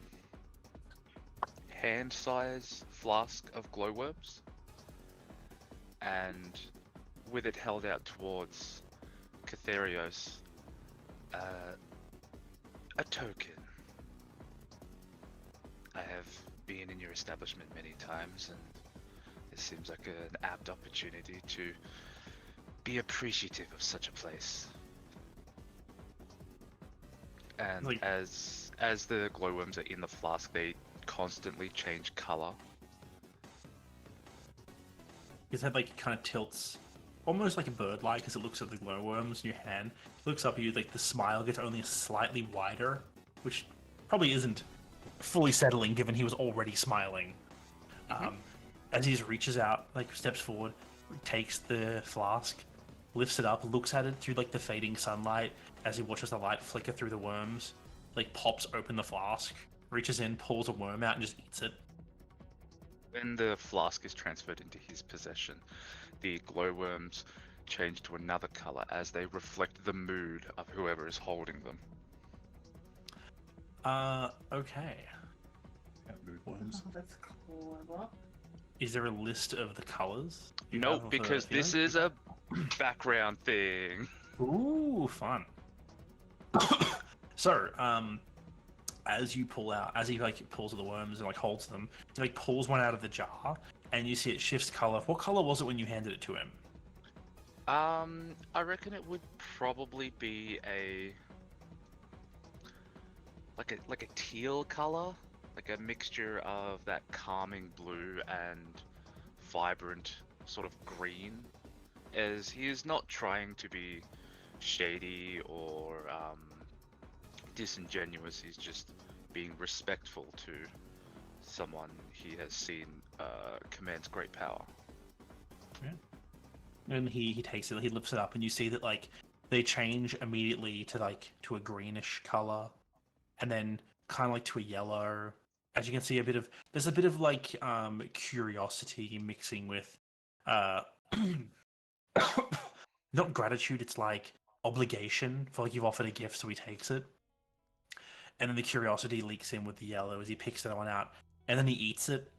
hand-size flask of glowworms, and with it held out towards Catherios, a token. I have been in your establishment many times, and it seems like an apt opportunity to be appreciative of such a place. And Like- as the glowworms are in the flask, they constantly change color. His head like kind of tilts, almost like a bird like, as it looks at the glowworms in your hand. Looks up at you, like the smile gets only slightly wider, which probably isn't fully settling given he was already smiling. As he just reaches out, like steps forward, takes the flask, lifts it up, looks at it through like the fading sunlight as he watches the light flicker through the worms, like pops open the flask, reaches in, pulls a worm out and just eats it. When the flask is transferred into his possession, the glowworms change to another color as they reflect the mood of whoever is holding them. Okay. Mood worms. Oh, that's clever. Is there a list of the colors? Nope, because this is a background thing. Ooh, fun. So, as you pull out, as he like pulls the worms and like holds them, he like pulls one out of the jar, and you see it shifts color. What color was it when you handed it to him? I reckon it would probably be like a teal color, like a mixture of that calming blue and vibrant sort of green, as he is not trying to be shady or disingenuous. He's just being respectful to someone he has seen commands great power. And he takes it, he lifts it up, and you see that like they change immediately to a greenish color, and then kind of like to a yellow. As you can see, there's a bit of curiosity mixing with uh not gratitude. It's like obligation for you've offered a gift, so he takes it. And then the curiosity leaks in with the yellow as he picks that one out, and then he eats it.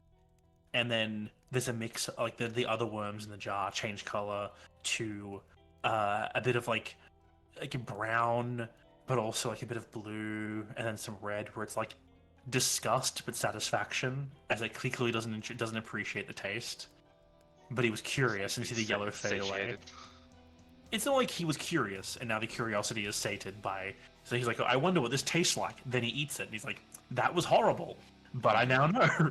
And then there's a mix, like the other worms in the jar change color to a bit of like a brown, but also like a bit of blue, and then some red, where it's like disgust but satisfaction, as it clearly doesn't appreciate the taste. But he was curious, and you see the yellow fade away. Satiated. It's not like he was curious, and now the curiosity is sated by. So he's like, I wonder what this tastes like. Then he eats it, and he's like, that was horrible, but I now know.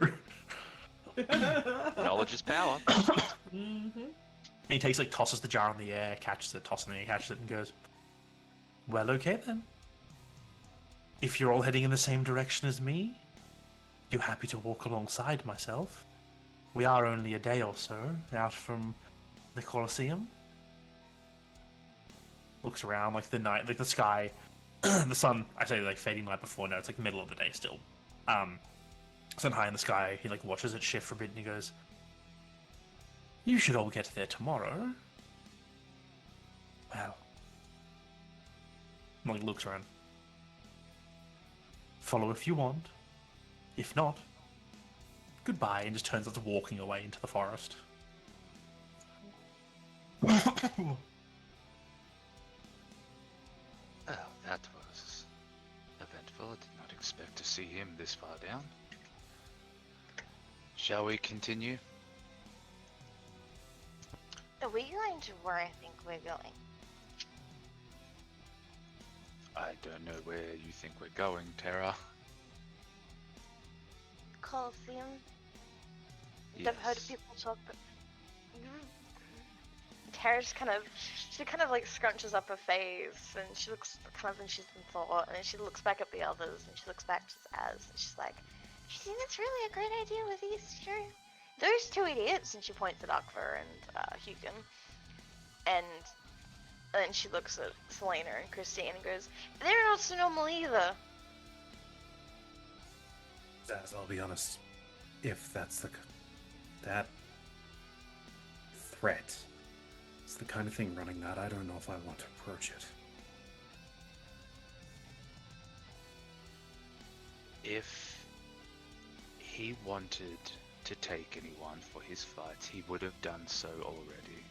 Knowledge is power. Mm-hmm. And he takes tosses the jar in the air, catches it, tosses it in the air, catches it, and goes, well, okay then. If you're all heading in the same direction as me, you're happy to walk alongside myself. We are only a day or so out from the Colosseum. Looks around, the night, the sky, the sun, I say fading night before, no, it's the middle of the day still. Sun high in the sky, he watches it shift for a bit and he goes, you should all get there tomorrow. Well. And looks around. Follow if you want. If not, goodbye, and just turns out to walking away into the forest. Oh, that was eventful. I did not expect to see him this far down. Shall we continue? Are we going to where I think we're going? I don't know where you think we're going, Terra. Colosseum? Yes. I've heard people talk, but Tara she kind of scrunches up her face, and she looks and she's in thought, and then she looks back at the others, and she looks back to Az, and she's like, "You think that's really a great idea with these those two idiots?" And she points at Akvar and Hugin, and then she looks at Selena and Christine and goes, "They're not so normal either." As I'll be honest, if that's that threat, it's the kind of thing running that, I don't know if I want to approach it. If he wanted to take anyone for his fights, he would have done so already.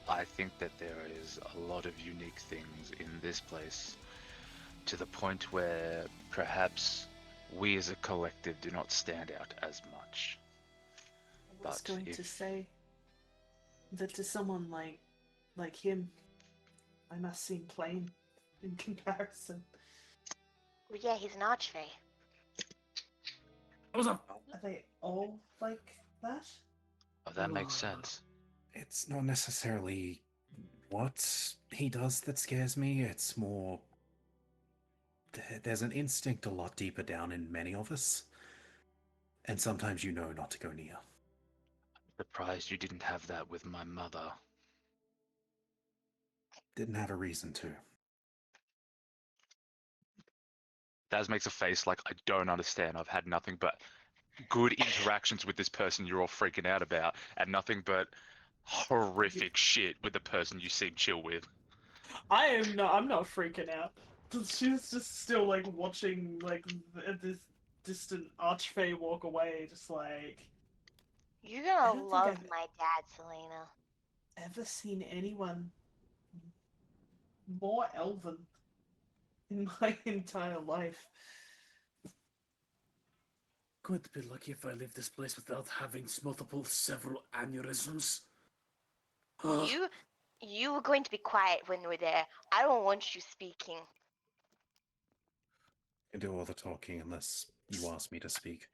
I think that there is a lot of unique things in this place, to the point where perhaps we as a collective do not stand out as much. I was But going if- to say that to someone like him, I must seem plain in comparison. Well, yeah, he's an archfey. What's up? Are they all like that? Oh, that makes sense. It's not necessarily what he does that scares me, it's more there's an instinct a lot deeper down in many of us, and sometimes you know not to go near. Surprised you didn't have that with my mother. Didn't have a reason to. Daz makes a face like, I don't understand. I've had nothing but good interactions with this person you're all freaking out about, and nothing but horrific shit with the person you seem chill with. I'm not freaking out. She's just still watching this distant archfey walk away, just You're I gonna don't think love I've- my dad, Selena. ever seen anyone more elven in my entire life. Going to be lucky if I leave this place without having several aneurysms. You were going to be quiet when you were there. I don't want you speaking. I do all the talking unless you ask me to speak.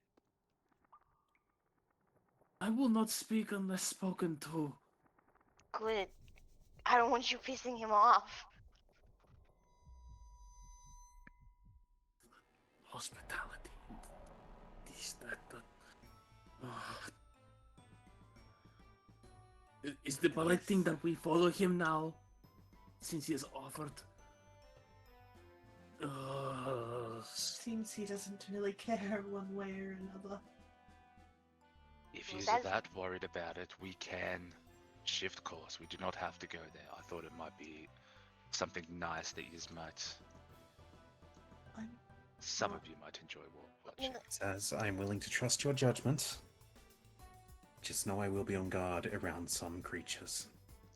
I will not speak unless spoken to. Good. I don't want you pissing him off. Hospitality. This, that. Is the polite thing that we follow him now? since he has offered. Seems he doesn't really care one way or another. If Well, you're that's- that worried about it, we can shift course. We do not have to go there. I thought it might be something nice that you might, I'm some not- of you might enjoy I watching. mean, As I'm willing to trust your judgment, just know I will be on guard around some creatures.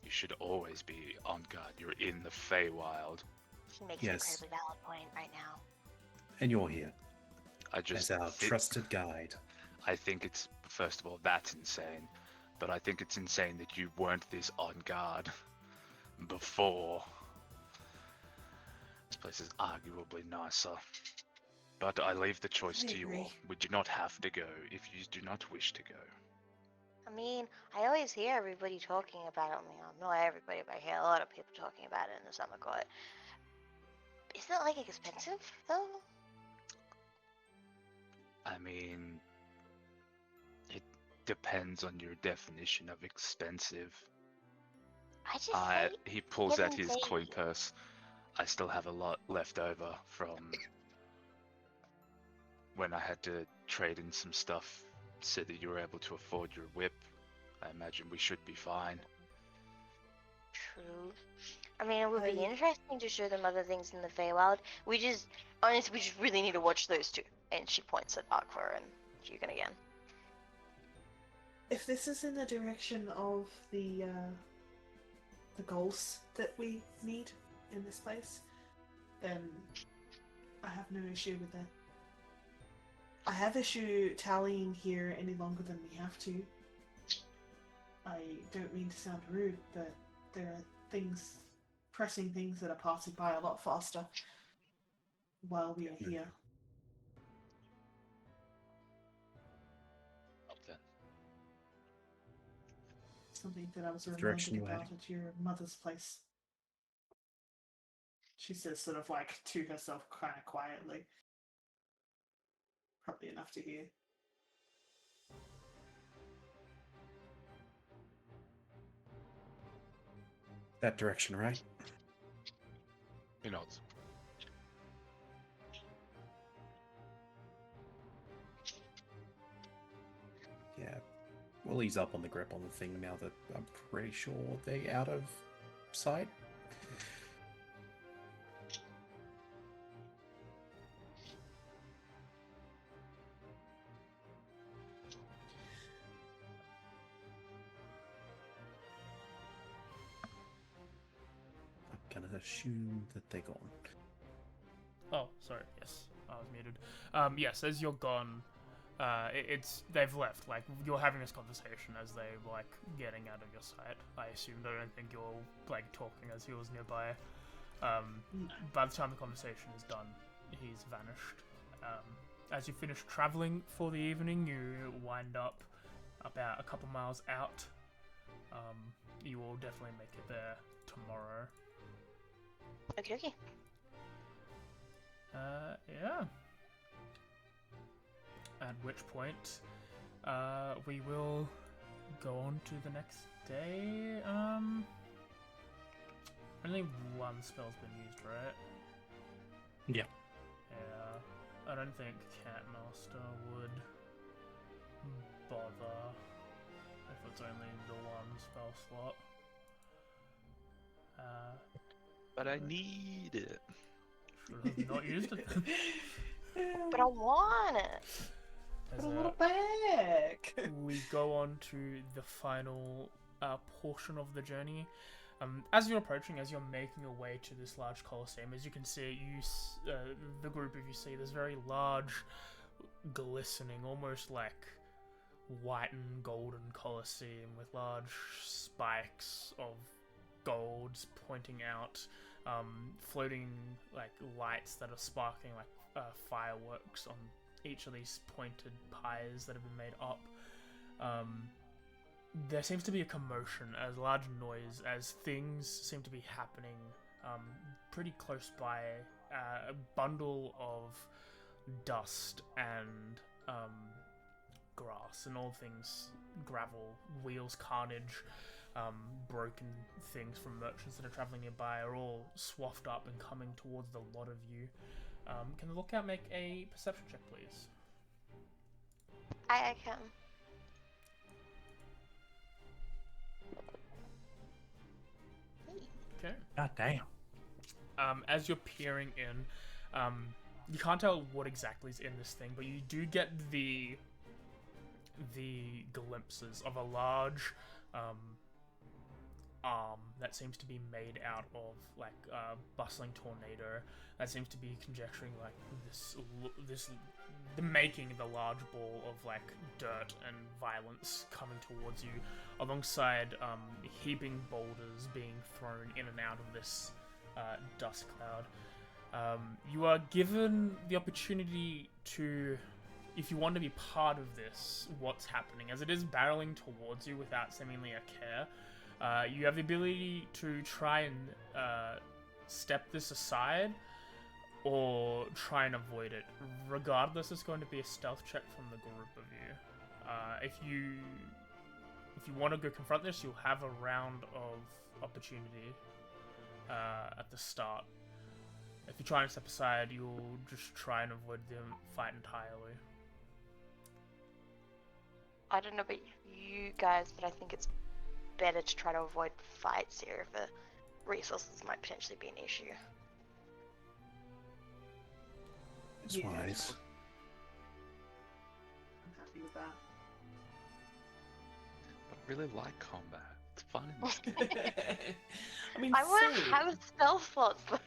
You should always be on guard. You're in the Feywild. he makes Yes. an incredibly valid point right now. And you're here I just as our thi- trusted guide. I think it's, first of all, that's insane. But I think it's insane that you weren't this on guard before. This place is arguably nicer. But I leave the choice I to you agree. all. We do not have to go if you do not wish to go. I mean, I always hear everybody talking about it. I mean, not everybody, but I hear a lot of people talking about it in the summer court. Isn't it, like, expensive, though? I mean, it depends on your definition of expensive. I just say, He pulls out heaven's his coin sake. purse. I still have a lot left over from when I had to trade in some stuff so that you were able to afford your whip. I imagine we should be fine. True. I mean, it would be I- interesting to show them other things in the Feywild. Honestly, we just really need to watch those two. And she points at Aqua and Hugan again. If this is in the direction of the goals that we need in this place, then I have no issue with that. I have issue tallying here any longer than we have to. I don't mean to sound rude, but there are pressing things that are passing by a lot faster while we are here. Up then. Something that I was Direction reminded you about at your mother's place. She says, sort of like to herself, kind of quietly. Probably enough to hear. That direction, right? He nods. Yeah. We'll ease up on the grip on the thing now that I'm pretty sure they're out of sight. I'm gonna assume that they're gone. Oh, sorry. Yes, I was muted. Yes, as you're gone, they've left. Like, you're having this conversation as they like getting out of your sight. I assumed. I don't think you're like talking as he was nearby. By the time the conversation is done, he's vanished. As you finish traveling for the evening, you wind up about a couple miles out. You will definitely make it there tomorrow. Okay, okay. Yeah. At which point, we will go on to the next day. Only one spell's been used, right? Yeah. Yeah. I don't think Catmaster would bother if it's only the one spell slot. But I need it. Should have not used it then. But I want it. As, Put a little back. we go on to the final portion of the journey. As you're approaching, as you're making your way to this large coliseum, as you can see, the group of you see this very large, glistening, almost like white and golden coliseum with large spikes of golds pointing out, floating like lights that are sparkling like fireworks on each of these pointed piers that have been made up. There seems to be a commotion, a large noise, as things seem to be happening pretty close by. A bundle of dust and grass and all things, gravel, wheels, carnage, broken things from merchants that are traveling nearby are all swathed up and coming towards the lot of you. Can the lookout make a perception check, please? I can. Okay. God damn. As you're peering in, you can't tell what exactly is in this thing, but you do get the glimpses of a large arm that seems to be made out of like a bustling tornado that seems to be conjecturing like the making the large ball of like dirt and violence coming towards you, alongside heaping boulders being thrown in and out of this dust cloud. You are given the opportunity to, if you want to be part of this, what's happening, as it is barreling towards you without seemingly a care. You have the ability to try and step this aside, or try and avoid it. Regardless, it's going to be a stealth check from the group of you. If you want to go confront this, you'll have a round of opportunity at the start. If you try and step aside, you'll just try and avoid the fight entirely. I don't know about you guys, but I think it's better to try to avoid fights here if the resources might potentially be an issue. It's Yeah. wise. I'm happy with that. I really like combat. It's fun in this game. I mean, I want to same. have stealth slots though.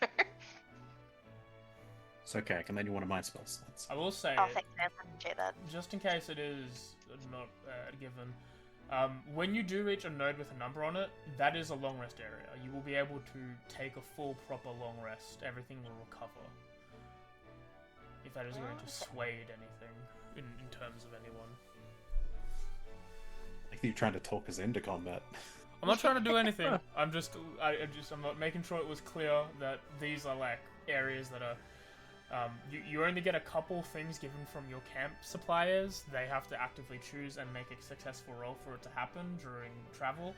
It's okay, I can lend you one of my spell slots. I will say, Oh, thanks, man. I appreciate that. just in case it is not given, when you do reach a node with a number on it, that is a long rest area. You will be able to take a full, proper long rest. Everything will recover. If that is going to sway anything in terms of anyone. I think you're trying to talk us into combat. I'm not trying to do anything. I'm not making sure it was clear that these are like areas that are. You only get a couple things given from your camp suppliers. They have to actively choose and make a successful roll for it to happen during travel.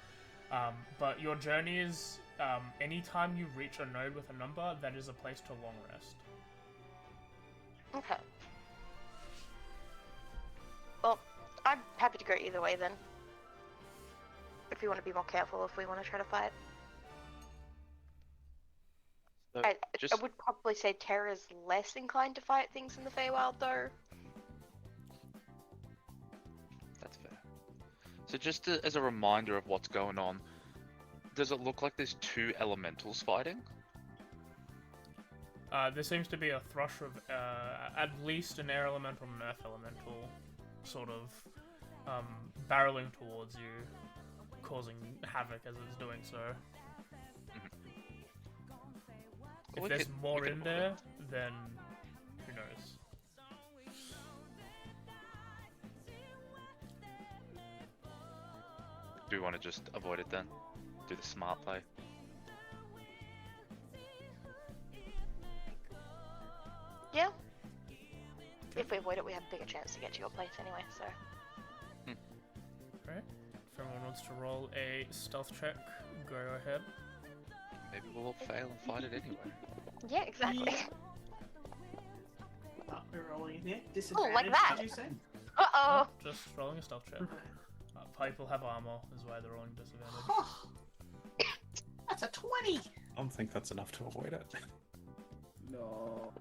But your journey is, anytime you reach a node with a number, that is a place to long rest. Okay. Well, I'm happy to go either way then. If you want to be more careful, if we want to try to fight. So I just would probably say Terra's less inclined to fight things in the Feywild, though. That's fair. So just as a reminder of what's going on, does it look like there's two elementals fighting? There seems to be a thrush of at least an air elemental and an earth elemental sort of barreling towards you, causing havoc as it's doing so. If We there's could- more we could in avoid there, it. then who knows? Do we want to just avoid it then? Do the smart play? Yeah. If we avoid it, we have a bigger chance to get to your place anyway, so. Right. If everyone wants to roll a stealth check, go ahead. Maybe we'll all fail and fight it anyway. Yeah, exactly. Yeah. We're rolling in here. Disadvantage, like that. did you say? Uh-oh! Just rolling a stealth check. People have armor, is why they're rolling disadvantage. Oh, that's a 20! I don't think that's enough to avoid it. No.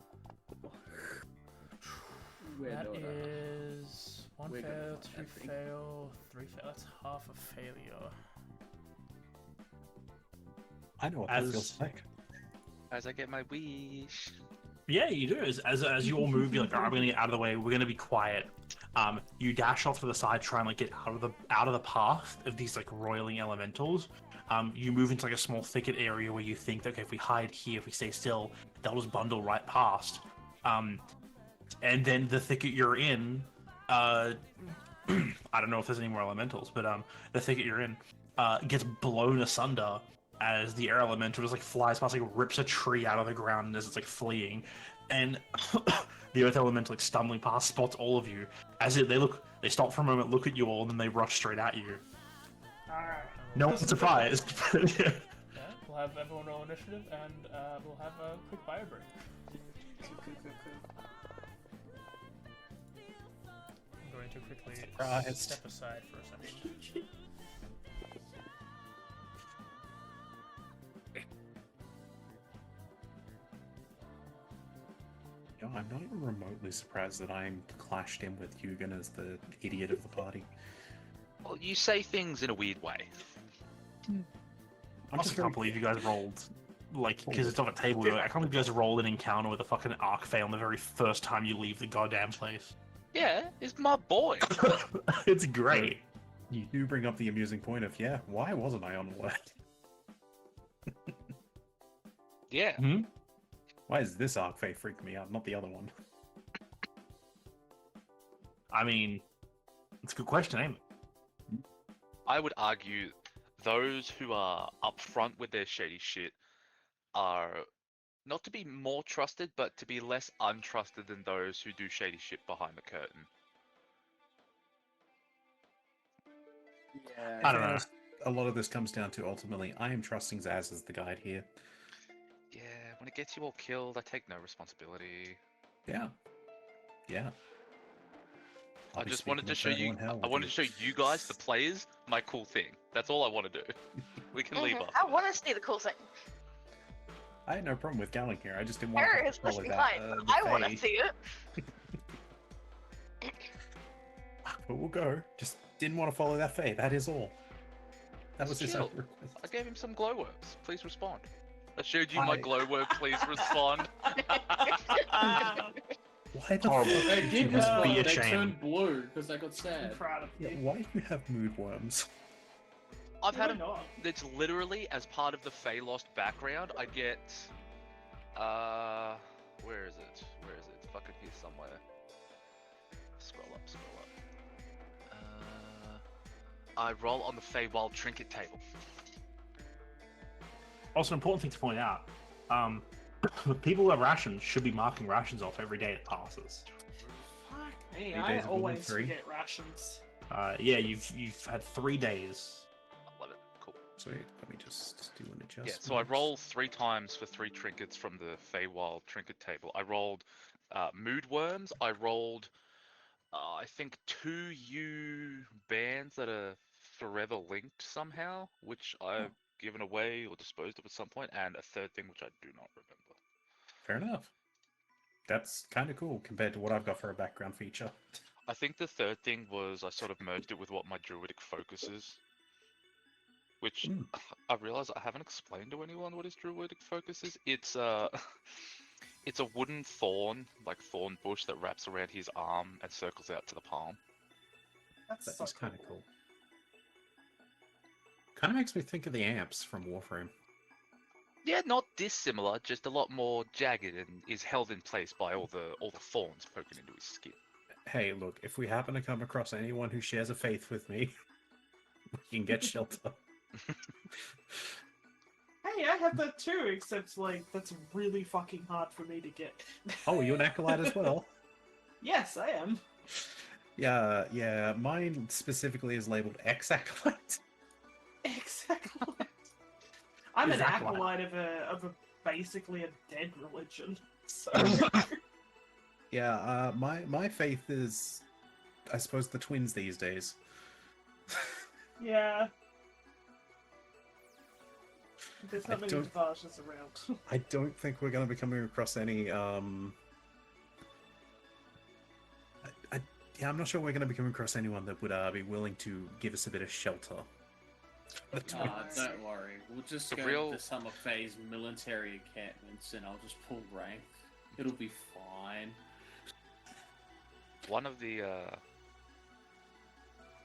We're That not, is one we're gonna fail, fight, two I think. fail, three fail. That's half a failure. I know what that As- feels like. As I get my wish. Yeah, you do. As you all move, you're like, "Alright, we're gonna get out of the way. We're gonna be quiet." You dash off to the side, try and like get out of the path of these like roiling elementals. You move into like a small thicket area where you think that okay, if we hide here, if we stay still, they'll just bundle right past. And then the thicket you're in, I don't know if there's any more elementals, but the thicket you're in gets blown asunder as the air elemental just like flies past, like rips a tree out of the ground as it's like fleeing, and the earth elemental like stumbling past spots all of you as they stop for a moment, look at you all, and then they rush straight at you. Alright. And No one's surprised. Yeah, we'll have everyone roll initiative, and we'll have a quick bio break. I'm going to quickly Surprised. step aside for a second. You know, I'm not even remotely surprised that I'm clashed in with Hugin as the idiot of the party. Well, you say things in a weird way. I just can't believe you guys rolled, like, because it's on a table. I can't believe you guys rolled an encounter with a fucking Arcfey on the very first time you leave the goddamn place. Yeah, it's my boy. It's great. You do bring up the amusing point of, yeah, why wasn't I on alert? Yeah. Hmm? Why is this Arcfey freaking me out, not the other one? I mean, it's a good question, ain't it? I would argue those who are upfront with their shady shit are not to be more trusted, but to be less untrusted than those who do shady shit behind the curtain. Yeah. I don't know. A lot of this comes down to ultimately, I am trusting Zaz as the guide here. Yeah, when it gets you all killed, I take no responsibility. Yeah. Yeah. I'll I be just wanted speaking to show eternal you. in hell I with wanted to show you guys, the players, my cool thing. That's all I want to do. We can leave after I that. want to see the cool thing. I had no problem with going here. I just didn't want Terror to is follow pushing that. fine. I want to Fae. see it. But we'll go. Just didn't want to follow that Fae. That is all. That was his Chill. own request. I gave him some glowworms. Please respond. I showed you my glowworm. Please respond. Why the Horrible. fuck They did did you have- respond. be They ashamed. turned blue because they got I'm sad. proud of Yeah, you. why do you have mood worms? I've had Why a. not? It's literally as part of the Fey Lost background. I get. Where is it? Where is it? It's fucking here somewhere. Scroll up, scroll up. I roll on the Feywild trinket table. Also, an important thing to point out, people who have rations should be marking rations off every day it passes. Fuck me, 3 I days of Woodland always 3. forget rations. Yeah, you've had 3 days. I love it. Cool. Sweet. Let me just do an adjustment. Yeah, so I roll 3 times for 3 trinkets from the Feywild trinket table. I rolled mood worms. I rolled, I think, 2 U bands that are forever linked somehow, which I've given away or disposed of at some point, and a third thing which I do not remember. Fair enough. That's kind of cool compared to what I've got for a background feature. I think the third thing was I sort of merged it with what my druidic focus is. Which Hmm. I realize I haven't explained to anyone what his druidic focus is. It's it's a wooden thorn, like thorn bush that wraps around his arm and circles out to the palm. That's That so is kind of cool. Kind of makes me think of the amps from Warframe. Yeah, not dissimilar, just a lot more jagged and is held in place by all the thorns poking into his skin. Hey, look, if we happen to come across anyone who shares a faith with me, we can get shelter. Hey, I have that too, except like that's really fucking hard for me to get. Oh, you're an acolyte as well? Yes, I am. Yeah, mine specifically is labeled X-Acolyte. Exactly. I'm an Exactly. acolyte of a basically a dead religion. So Yeah, my faith is, I suppose, the twins these days. yeah. There's I not many don't- Devages around. I don't think we're going to be coming across any, yeah, I'm not sure we're going to be coming across anyone that would be willing to give us a bit of shelter. The twins. Don't worry. We'll just The go real- to Summer Phase military encampments and I'll just pull rank. It'll be fine. One of the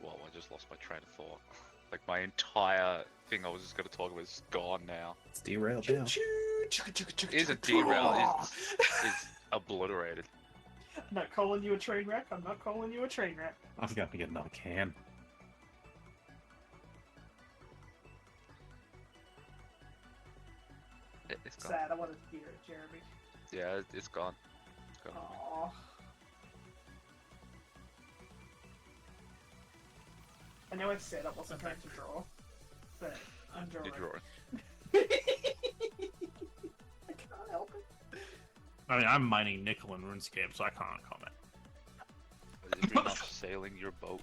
well, I just lost my train of thought. Like my entire thing I was just going to talk about is gone now. It's derailed now. Isn't derailed, is obliterated. I'm not calling you a train wreck. I'm not calling you a train wreck. I'm going to get another can. It's gone. Sad. I wanted to hear it, Jeremy. Yeah, it's gone. It's gone. Aww. I know I said I wasn't going to draw. but I'm drawing. You're drawing. I can't help it. I mean, I'm mining nickel in RuneScape, so I can't comment. Is it not sailing your boat?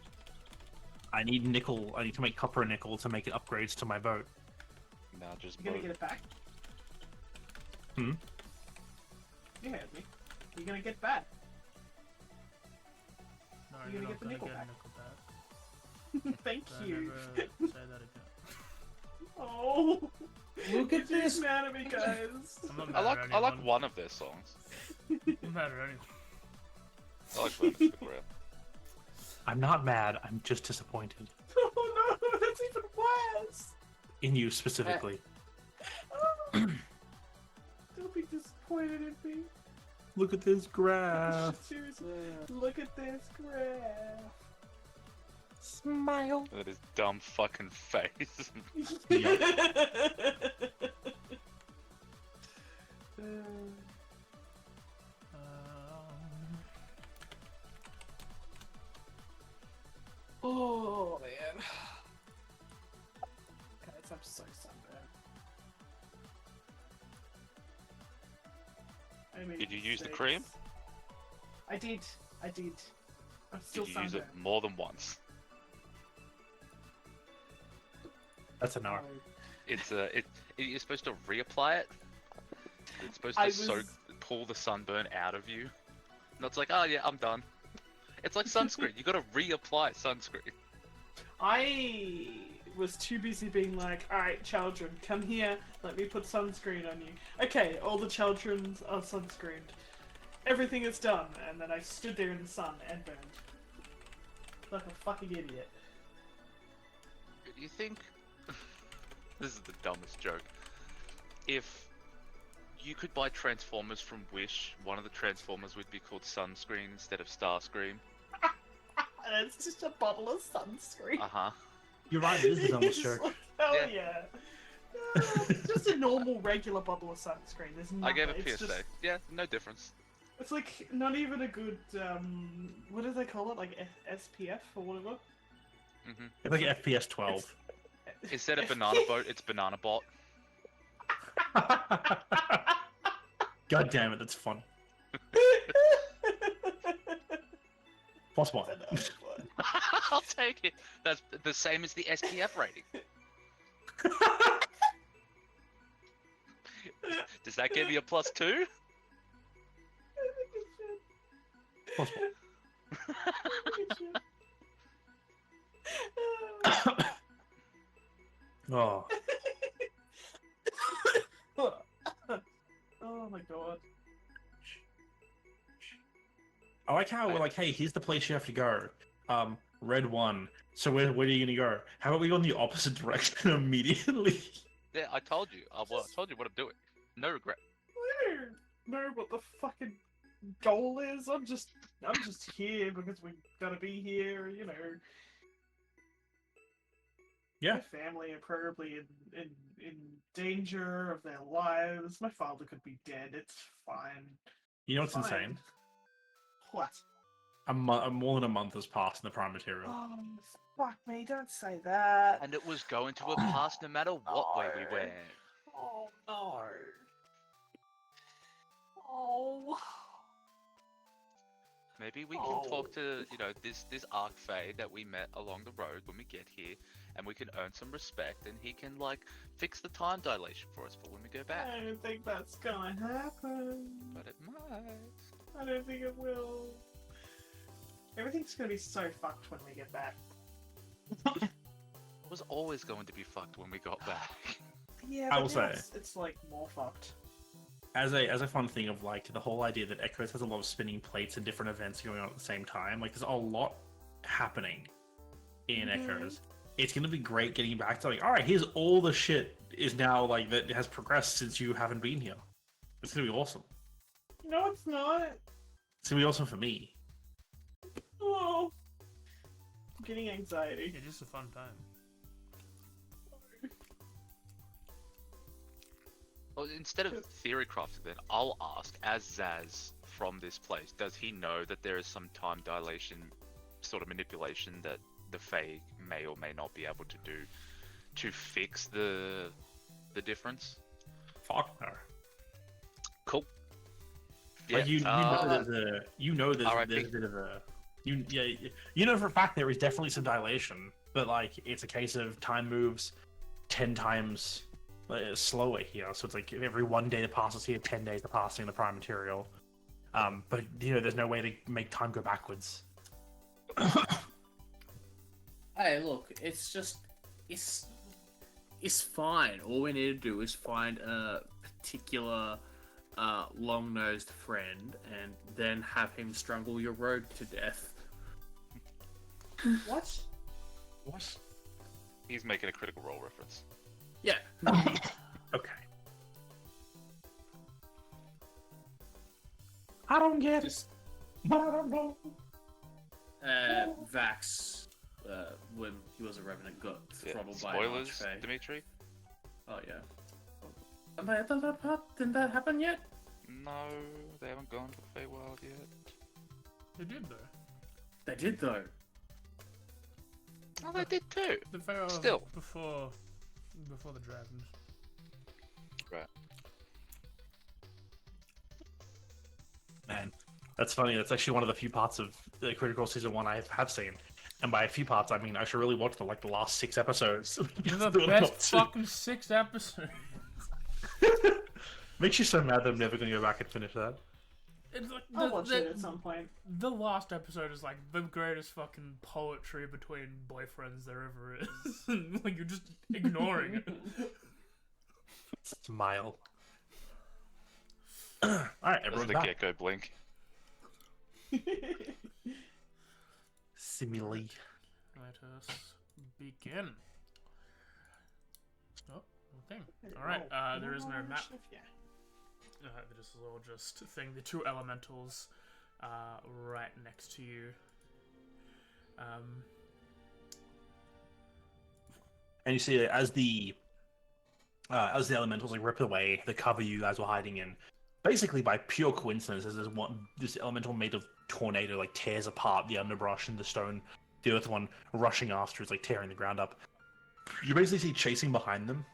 I need nickel. I need to make copper and nickel to make upgrades to my boat. Now just You gonna boat. get it back? Hmm? You heard me. You're gonna get back. No, You're you're gonna not get the gonna nickel get back. nickel back. Thank Don't you. ever say that again. Oh, Look at you're this. mad at me, guys. I'm not mad I at like anyone. one of their songs. I'm mad at anyone. I like Burn the Ground. I'm not mad. I'm just disappointed Oh no, that's even worse. in you specifically. Oh, don't be disappointed in me. Look at this graph. Seriously, look at this graph. Smile. That is dumb fucking face. Oh man. Guys, I'm so sunburned. I mean, Did you use the sakes. cream? I did. I'm still Did you use sunburned. it more than once? That's an hour. It's you're supposed to reapply it. It's supposed I to soak, pull the sunburn out of you. And it's like, oh yeah, I'm done. It's like sunscreen. You gotta reapply sunscreen. I was too busy being like, alright, children, come here, let me put sunscreen on you. Okay, all the children are sunscreened. Everything is done, and then I stood there in the sun and burned. Like a fucking idiot. Do you think this is the dumbest joke? If you could buy Transformers from Wish, one of the Transformers would be called Sunscreen instead of Starscream. And it's just a bottle of sunscreen. Uh-huh. You're right. It is the dumbest It's joke. like, hell Yeah. yeah. It's just a normal, regular bottle of sunscreen. There's nothing. I gave a it's PSA. just- Yeah, no difference. It's like not even a good what do they call it? Like SPF or whatever. Hmm It's like FPS 12. Instead of Banana Boat, it's Banana Bot. God damn it, that's fun. Plus one. I'll take it. That's the same as the SPF rating. Does that give you a +2? Plus one. Oh. Oh my god. I like how we're like, hey, here's the place you have to go. Red 1. So where are you gonna go? How about we go in the opposite direction immediately? Yeah, I told you. I told you what I'm doing. No regret. I don't know what the fucking goal is. I'm just here because we gotta be here, you know. Yeah. My family are probably in danger of their lives. My father could be dead. It's fine. You know what's Fine. insane? What? More than a month has passed in the prime material. Oh, fuck me, don't say that. And it was going to have passed no matter what way we No. went. Oh, no. Oh. Maybe we can talk to, this Arc Fae that we met along the road when we get here, and we can earn some respect, and he can, fix the time dilation for us for when we go back. I don't think that's gonna happen. But it might. I don't think it will. Everything's gonna be so fucked when we get back. It was always going to be fucked when we got back. Yeah, I but will now say- it's like more fucked. As a fun thing of the whole idea that Echoes has a lot of spinning plates and different events going on at the same time. There's a lot happening in Echoes. It's gonna be great getting back to all right, here's all the shit is now that has progressed since you haven't been here. It's gonna be awesome. No, it's not. It's gonna be awesome for me. Oh, I'm getting anxiety. Yeah, just a fun time. Well, instead of theory crafting, then I'll ask, as Zaz from this place, does he know that there is some time dilation sort of manipulation that the Fae may or may not be able to do to fix the difference. Fuck no. Cool. Like you know there's RIP. there's a bit of a you know for a fact there is definitely some dilation, but like it's a case of time moves 10 times slower here. So it's like every 1 day that passes here, 10 days that passing in the prime material. But you know there's no way to make time go backwards. Hey, look, it's fine. All we need to do is find a particular long-nosed friend and then have him strangle your rogue to death. What? What? He's making a Critical Role reference. Yeah. Okay. I don't get it. Just But I don't know. Vax, when he was a revenant, got Yeah. throttled by an Spoilers, archfey. Dimitri? Oh yeah. Didn't that happen yet? No, they haven't gone to the Feywild yet. They did though. They did though. Oh, they did too. The Pharaoh Still. before the dragons. Right. Man, that's funny. That's actually one of the few parts of the Critical Season 1 I have seen. And by a few parts, I mean I should really watch the last 6 episodes. The best fucking 6 episodes. Makes you so mad that I'm never going to go back and finish that. It's like I'll watch it at some point. the last episode is like the greatest fucking poetry between boyfriends there ever is. Like you're just ignoring it. Smile. Alright, That's everyone's the back. gecko blink. Simile. Let us begin. Oh, thing. Alright, there is no map. Yeah. This is all just thing. The 2 elementals right next to you. And you see that as the elementals like rip away the cover you guys were hiding in, basically by pure coincidence, as this elemental made of tornado like tears apart the underbrush and the stone, the earth one rushing after is like tearing the ground up. You basically see chasing behind them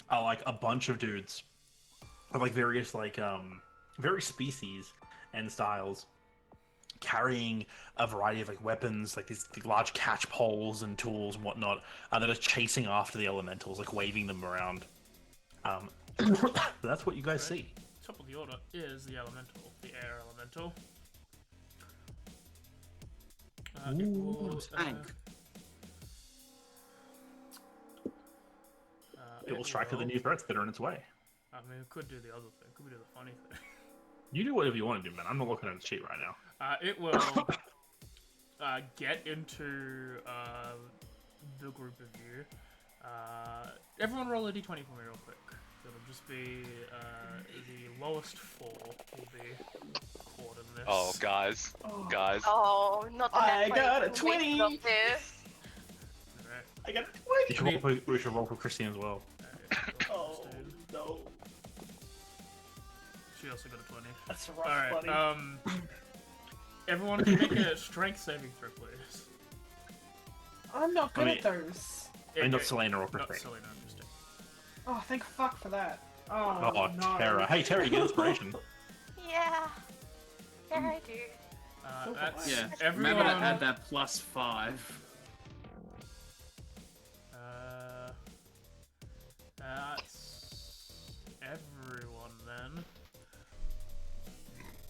are like a bunch of dudes of like various various species and styles, carrying a variety of like weapons, like these large catch poles and tools and whatnot, that are chasing after the elementals, like waving them around. That's what you guys see. Top of the order is the elemental, the air elemental. It will, tank. It will strike at the new threats that are in its way. I mean, it could do the other thing. Could we do the funny thing? You do whatever you want to do, man. I'm not looking at the sheet right now. It will get into the group of you. Everyone roll a d20 for me real quick. It'll just be the lowest 4 will be caught in this. Oh, guys. Guys. Oh, not the I net got a 20. 20. Alright. Alright. I got a We should roll for Christine as well. Oh, no. She also got a 20. That's a rough, Alright, buddy. everyone can make a strength saving throw, please. I'm not good I mean- at those. And not Selena or Not Christine. Selena, just Oh, thank fuck for that. Oh, Oh, no. Tara. Hey, Tara, you get inspiration. Yeah. Yeah, I do. That's Yeah. everyone. Remember to add that +5. That's everyone then.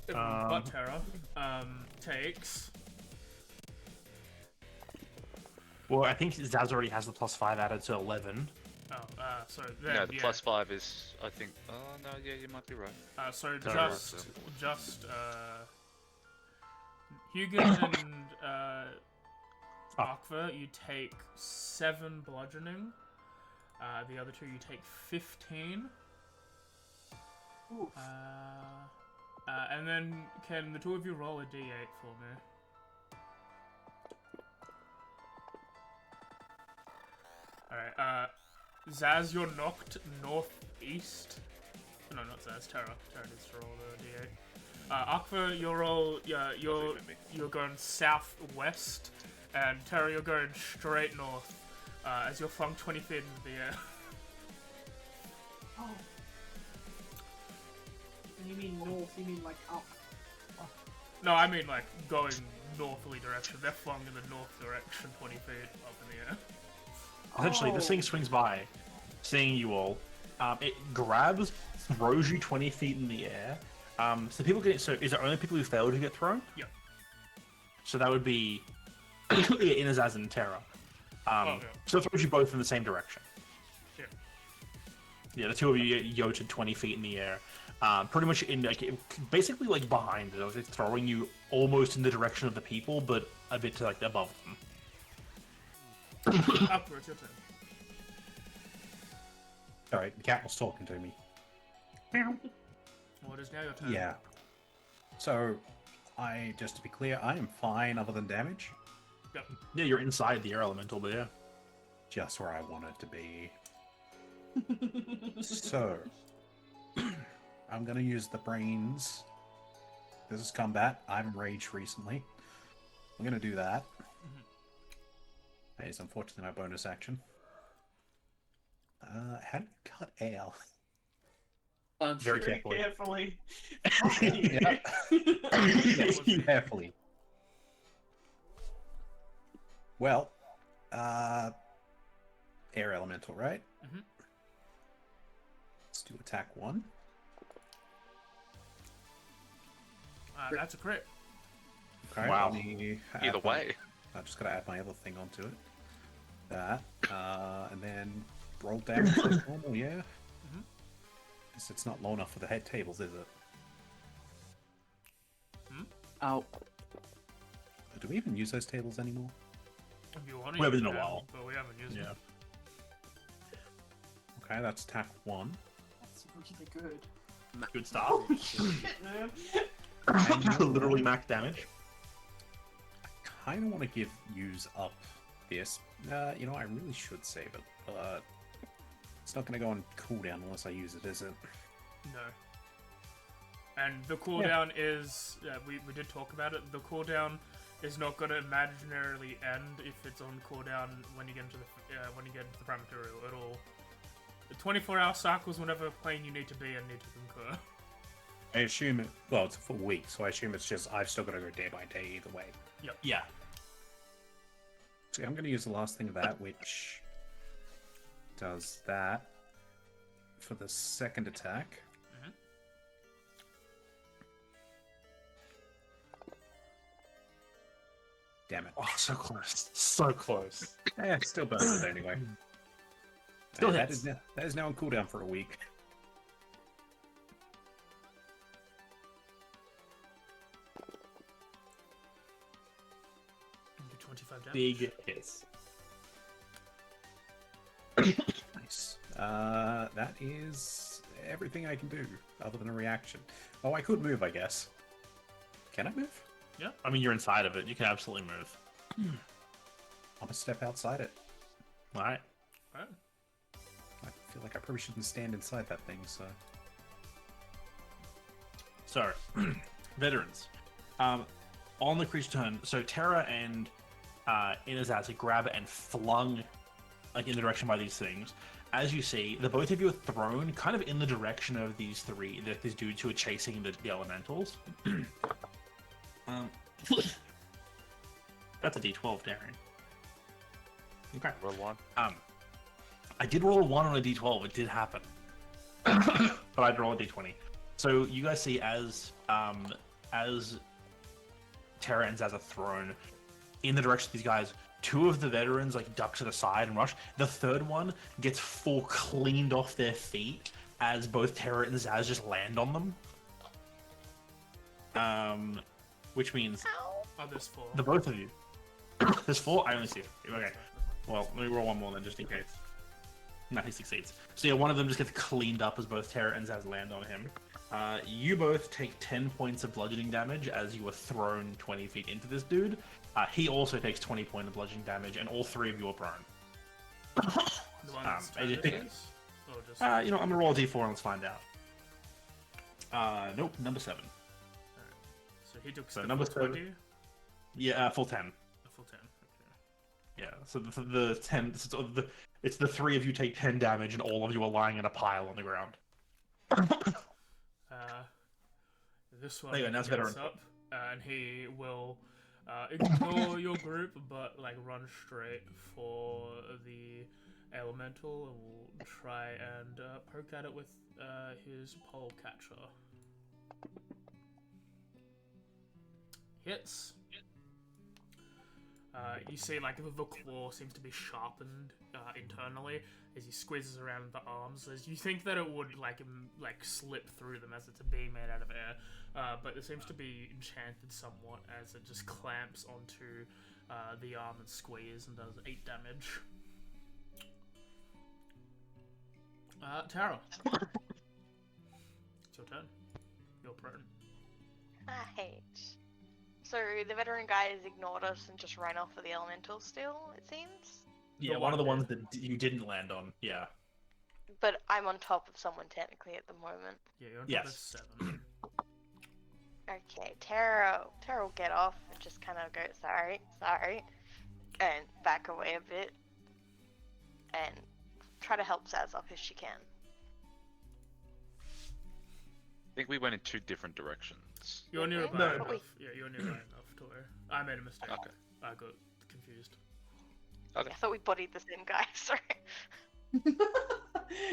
Everyone but Terra takes. Well, I think Zaz already has the +5 added to 11. Oh, so then No, the yeah. +5 is, I think. Oh, no, yeah, you might be right. So Sorry. just Hugo and Akva, you take 7 bludgeoning. The other 2 you take 15. Oof. And then can the 2 of you roll a d8 for me? Alright, Zaz, you're knocked northeast. No, not Zaz, Terra. Terra needs to roll the d8. Akva, you're going southwest, and Terra, you're going straight north. as you're flung 20 feet into the air. Oh. You mean north, you mean like up. No, I mean like going northerly direction. They're flung in the north direction 20 feet up in the air. Essentially, this thing swings by, seeing you all. It grabs, throws you 20 feet in the air. So people get. So is it only people who fail who get thrown? Yeah. So that would be Inazaz and Terra. Yeah. So it throws you both in the same direction. Yeah. Yeah, the two of you get yoted 20 feet in the air. Pretty much in basically like behind it. It's throwing you almost in the direction of the people, but a bit to like above them. Upwards, your turn. Sorry, the cat was talking to me. Well, it is now your turn. Yeah. So, just to be clear, I am fine other than damage. Yep. Yeah, you're inside the air elemental, but yeah. Just where I want it to be. So, I'm gonna use the brains. This is combat. I've enraged recently. I'm gonna do that. That is unfortunately my bonus action. How do you cut ale? Very Sure. carefully. Carefully. Yes, carefully. Well, air elemental, right? Mhm. Let's do attack 1. That's a crit. Okay, Wow. let me add Either my- way. I just gotta add my other thing onto it. That, and then roll damage as normal, yeah? Mhm. Guess it's not low enough for the head tables, is it? Oh, Do we even use those tables anymore? If you want We haven't in a use while. them, but we haven't used Yeah. them. Okay, that's attack 1. That's really good. Good start. Man. Literally max damage. Kind of want to use up this. You know, I really should save it, but it's not going to go on cooldown unless I use it, is it? No. And the cooldown is, we did talk about it, the cooldown is not going to imaginarily end if it's on cooldown when you get into the prime material. It'll... The 24-hour cycles whenever plane you need to be and need to concur. I assume well, it's a full week, so I assume it's just I've still got to go day by day either way. Yeah. So I'm going to use the last thing of that, which does that for the second attack. Mhm. Damn it. Oh, so close. So close. Still burns it anyway. Still that hits. that is now on cooldown for a week. Do 25 damage. Big hits. Nice. That is everything I can do other than a reaction. Oh, I could move, I guess. Can I move? Yeah. I mean, you're inside of it. You can absolutely move. I'm gonna step outside it. All right. Oh. I feel like I probably shouldn't stand inside that thing, so... So, veterans. On the creature turn, so Terra and Inazaz grab and flung like in the direction by these things. As you see, the both of you are thrown kind of in the direction of these these dudes who are chasing the elementals. That's a D12, Darren. Okay. Roll one. I did roll a 1 on a D12. It did happen. But I'd roll a D20. So you guys see as Terra and Zaz are thrown in the direction of these guys, two of the veterans like duck to the side and rush. The third one gets full cleaned off their feet as both Terra and Zaz just land on them. Which means Ow. Oh, there's 4. the both of you. There's 4? I only see 3. Okay. Well, let me roll one more then, just in case. No, he succeeds. So yeah, one of them just gets cleaned up as both Terra and Zaz land on him. You both take 10 points of bludgeoning damage as you were thrown 20 feet into this dude. He also takes 20 points of bludgeoning damage, and all 3 of you are prone. The one that's I just think- is? Or just... You know, I'm gonna roll a d4 and let's find out. Nope, number 7. So he took so the number full 20? Yeah, full 10. A full 10. Okay. Yeah, so the 10, it's the three of you take 10 damage, and all of you are lying in a pile on the ground. This one There you go, now it's gets veteran. up, and he will ignore your group, but like run straight for the elemental, and will try and poke at it with his pole catcher. Hits. You see, like, the claw seems to be sharpened internally as he squeezes around the arms. As you think that it would, like slip through them as it's a beam made out of air, but it seems to be enchanted somewhat as it just clamps onto the arm and squeeze and does 8 damage. Tara. It's your turn. You're prone. Right. So the veteran guy has ignored us and just ran off for the elemental still, it seems. Yeah, one of the ones that you didn't land on. Yeah. But I'm on top of someone technically at the moment. Yeah, you're on top Yes. of 7. Okay, Tara will get off and just kind of go, sorry, and back away a bit. And try to help Zaz up if she can. I think we went in 2 different directions. You're nearby No. enough. Wait. Yeah, you're nearby enough to where I made a mistake. Okay. I got confused. Okay. I thought we bodied the same guy, sorry.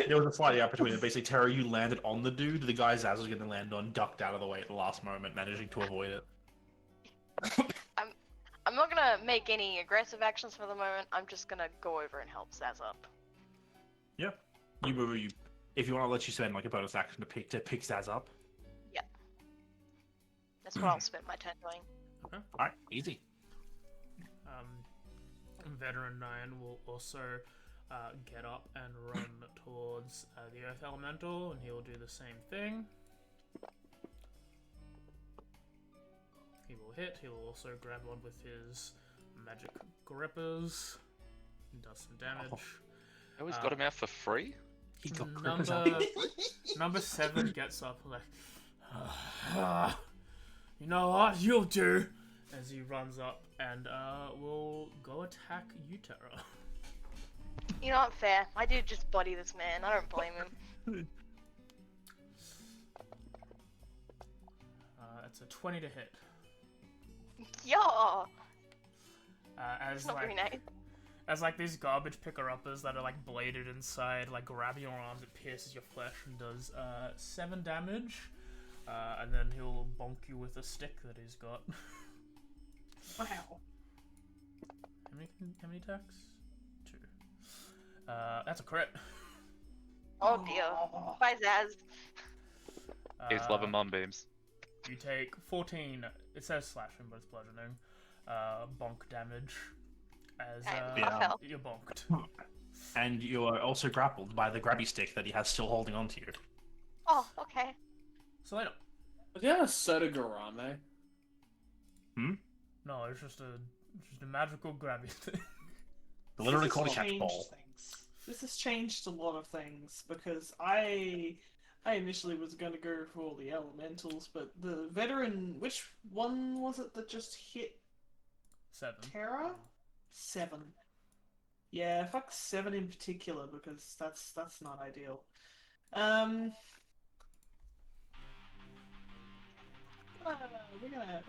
There was a slight gap between it. Basically, Tara, you landed on the dude. The guy Zaz was going to land on ducked out of the way at the last moment, managing to avoid it. I'm not gonna make any aggressive actions for the moment. I'm just gonna go over and help Zaz up. Yeah. You move. If you want to let you spend like a bonus action to pick Zaz up. That's what I'll spend my turn doing. Okay. All right. Easy. Veteran 9 will also get up and run towards the Earth Elemental, and he will do the same thing. He will hit. He will also grab one with his magic grippers. He does some damage. I always got him out for free? He got grippers out. Number 7 gets up like, you know what, you'll do, as he runs up and will go attack you, Tara. You know what, fair. I did just body this man. I don't blame him. It's a 20 to hit. Yeah. As It's not very like nice. as like these garbage picker-uppers that are like bladed inside, like grab your arms, it pierces your flesh and does 7 damage. And then he'll bonk you with a stick that he's got. Wow. How many attacks? 2. That's a crit. Oh dear. Bye, Zaz. He's loving Moonbeams. You take 14. It says slashing, but it's bludgeoning. Bonk damage. As I fell. you're bonked. And you are also grappled by the grabby stick that he has still holding onto you. Oh, okay. So later. Was that a Sotogarame? No, it's just a magical grabby thing. Literally This called a has catch changed ball. things. This has changed a lot of things because I initially was going to go for all the elementals, but the veteran, which one was it that just hit 7. Terra? 7. Yeah, fuck 7 in particular because that's not ideal. We're gonna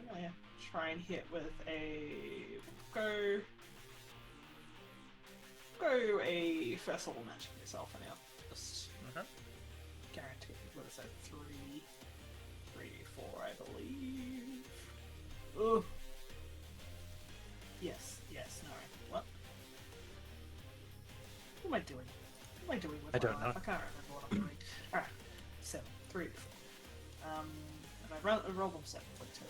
try and hit with a go a first level magic missile for now. Just Okay. guaranteed. What is that? 3d4, I believe. Oh. Yes. No. What? What am I doing? What am I doing with I my don't life? know. I can't remember what I'm doing. Alright. 7. 3d4. And I rolled them separately too.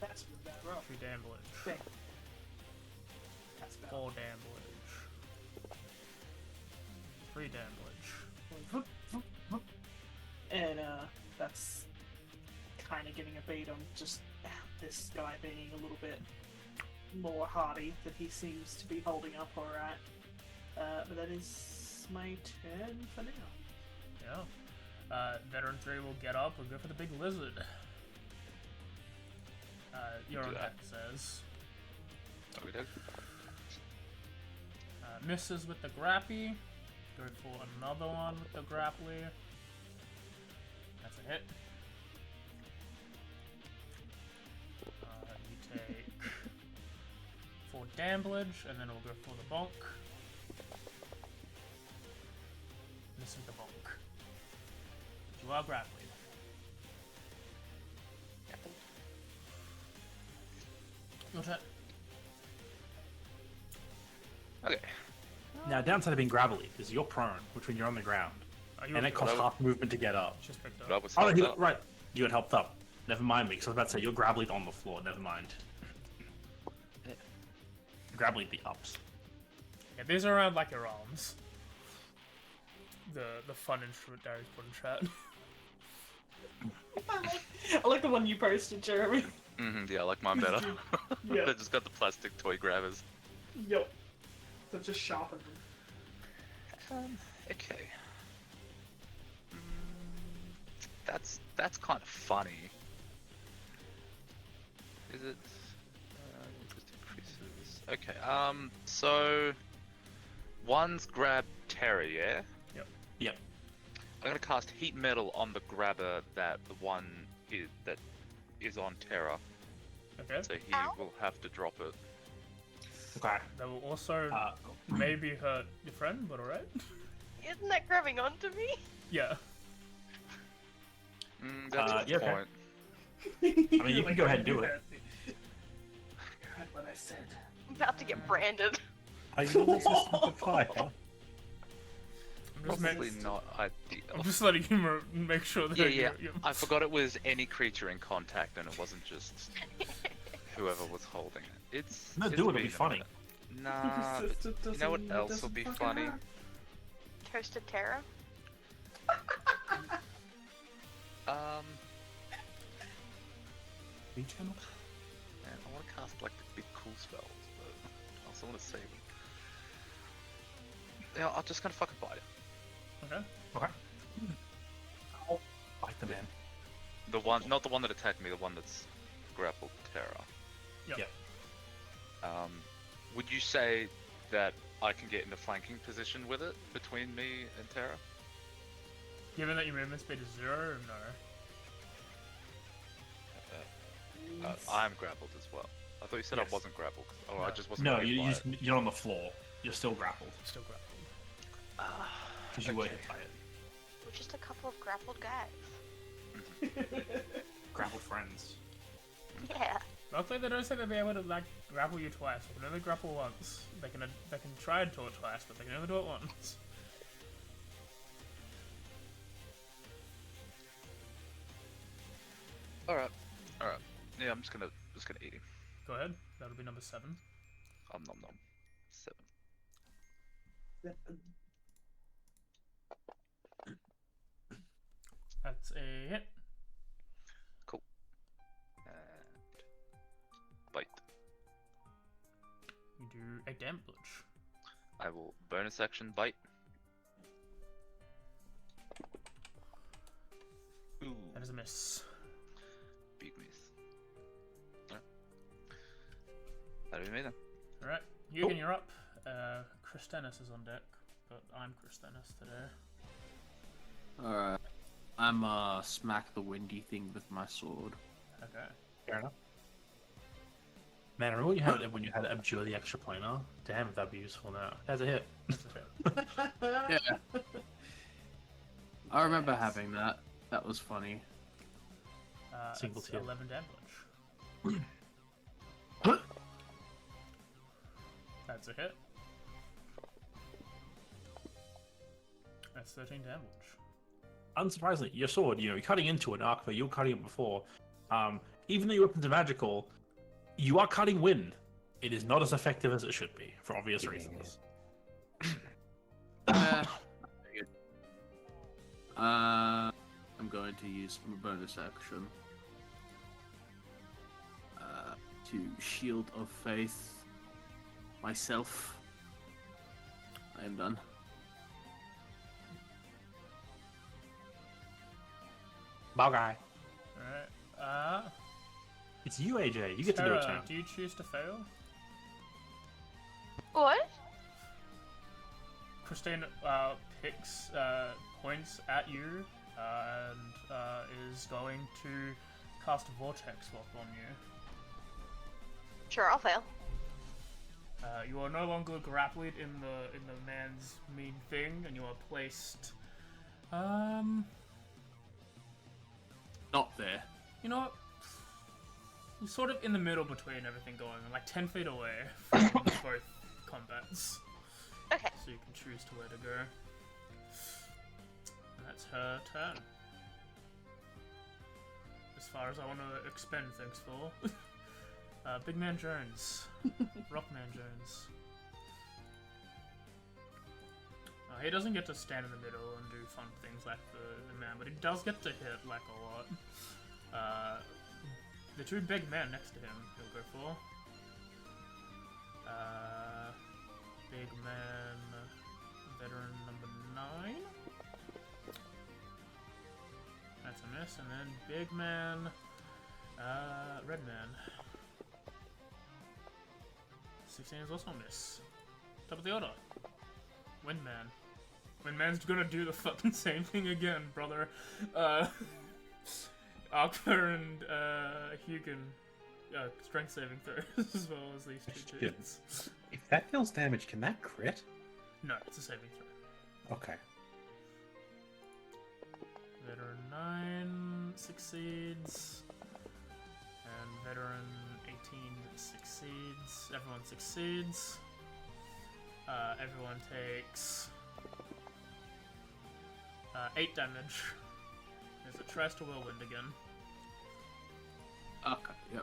That's a bad roll. 3 damage. Bang. That's bad. 4 damage. 3 damage. And that's kind of getting a beat on just this guy being a little bit more hardy than he seems to be holding up alright. But that is my turn for now. Yeah. Veteran 3 will get up and go for the big lizard. Your Do own that. head says. Okay. Misses with the grappy. Go for another one with the grapply. That's a hit. You take 4 damage, and then we'll go for the bonk. Missing the bonk. You are grappling. Your turn. Okay. Now, downside of being gravelly is you're prone, which when you're on the ground, and it costs half movement to get up. Just picked But I up. was Oh, helped no, up. right. You had helped up. Never mind me, because I was about to say you're gravelly on the floor. Never mind. Gravelly the ups. Yeah, these are around like your arms. The fun instrument Darius put in chat. I like the one you posted, Jeremy. Yeah, I like mine better. Yeah. They just got the plastic toy grabbers. Yep. So just sharpen them. Okay. That's kind of funny. Is it? Just increases. Okay. So one's grab Terra, yeah. Yep. I'm gonna cast heat metal on the grabber that the one that is on Terra, Okay. so he Ow. will have to drop it. Okay. That will also Uh, maybe hurt your friend, but alright. Isn't that grabbing onto me? Yeah. That's a yeah, good okay. point. I mean, you can go ahead and do it. You heard what I said. I'm about to get branded. Are you resistant to fire? I'm just, Probably not ideal. I'm just letting you make sure that Yeah, you're- I forgot it was any creature in contact, and it wasn't just whoever was holding it. It's No, it's do it, it'll be been a funny. minute. Nah, but you know what else will be funny? Toasted Terra. Regen? Man, I want to cast like the big cool spells, but I also want to save them. Yeah, I'm just gonna fucking bite it. Okay. Okay. Bite the man. The one, not the one that attacked me, the one that's grappled Terra. Yep. Yep. Would you say that I can get in a flanking position with it between me and Terra? Given that your movement speed is 0, or no? I'm grappled as well. I thought you said Yes. I wasn't grappled. Oh, I No. just wasn't. No, hit by it. you're on the floor. You're still grappled Still grappled. because you were Okay. hit by it. We're just a couple of grappled guys. Grappled friends. Yeah. Luckily, they don't say they'll be able to like grapple you twice. They can only grapple once. They can try and do it twice, but they can only do it once. All right. Yeah, I'm just gonna eat him. Go ahead. That'll be number 7. Nom nom. 7. That's a hit. Cool. And bite. You do a damage. I will bonus action bite. Ooh, That is a miss. big miss. Alright. That'll be me then. Alright, Eugen, you're up. Chris Dennis is on deck, but I'm Chris Dennis today. Alright. I'm smack the windy thing with my sword. Okay. Fair enough. Man, I remember when you had Abjure the extra planar? Damn, if that'd be useful now. That's a hit. That's a hit. Yeah. I remember having that. That was funny. Single That's tier. 11 damage. That's a hit. That's 13 damage. Unsurprisingly, your sword, you're cutting into an arc, but you were cutting it before. Even though your weapons are magical, you are cutting wind. It is not as effective as it should be, for obvious Yeah. reasons. I'm going to use my bonus action to Shield of Faith myself. I am done. Bye, guy. Alright. It's you, AJ. You get to do it, Tara, Sam. do you choose to fail? What? Christine picks points at you and is going to cast a vortex lock on you. Sure, I'll fail. You are no longer grappled in the man's mean thing, and you are placed. Not there. You know what? You're sort of in the middle between everything going on, like 10 feet away from both combats. Okay. So you can choose to where to go. And that's her turn. As far as I want to expend things for. Big Man Jones. Rockman Jones. He doesn't get to stand in the middle and do fun things like the man, but he does get to hit like a lot. The two big men next to him he'll go for. Big man, veteran number 9. That's a miss, and then big man, red man. 16 is also a miss. Top of the order. Windman. Windman's gonna do the fucking same thing again, brother. Arkver and Hugin, strength saving throws as well as these two dudes. If that deals damage, can that crit? No, it's a saving throw. Okay. Veteran 9 succeeds, and veteran 18 succeeds. Everyone succeeds. Everyone takes 8 damage. As it tries to whirlwind again. Okay, yeah.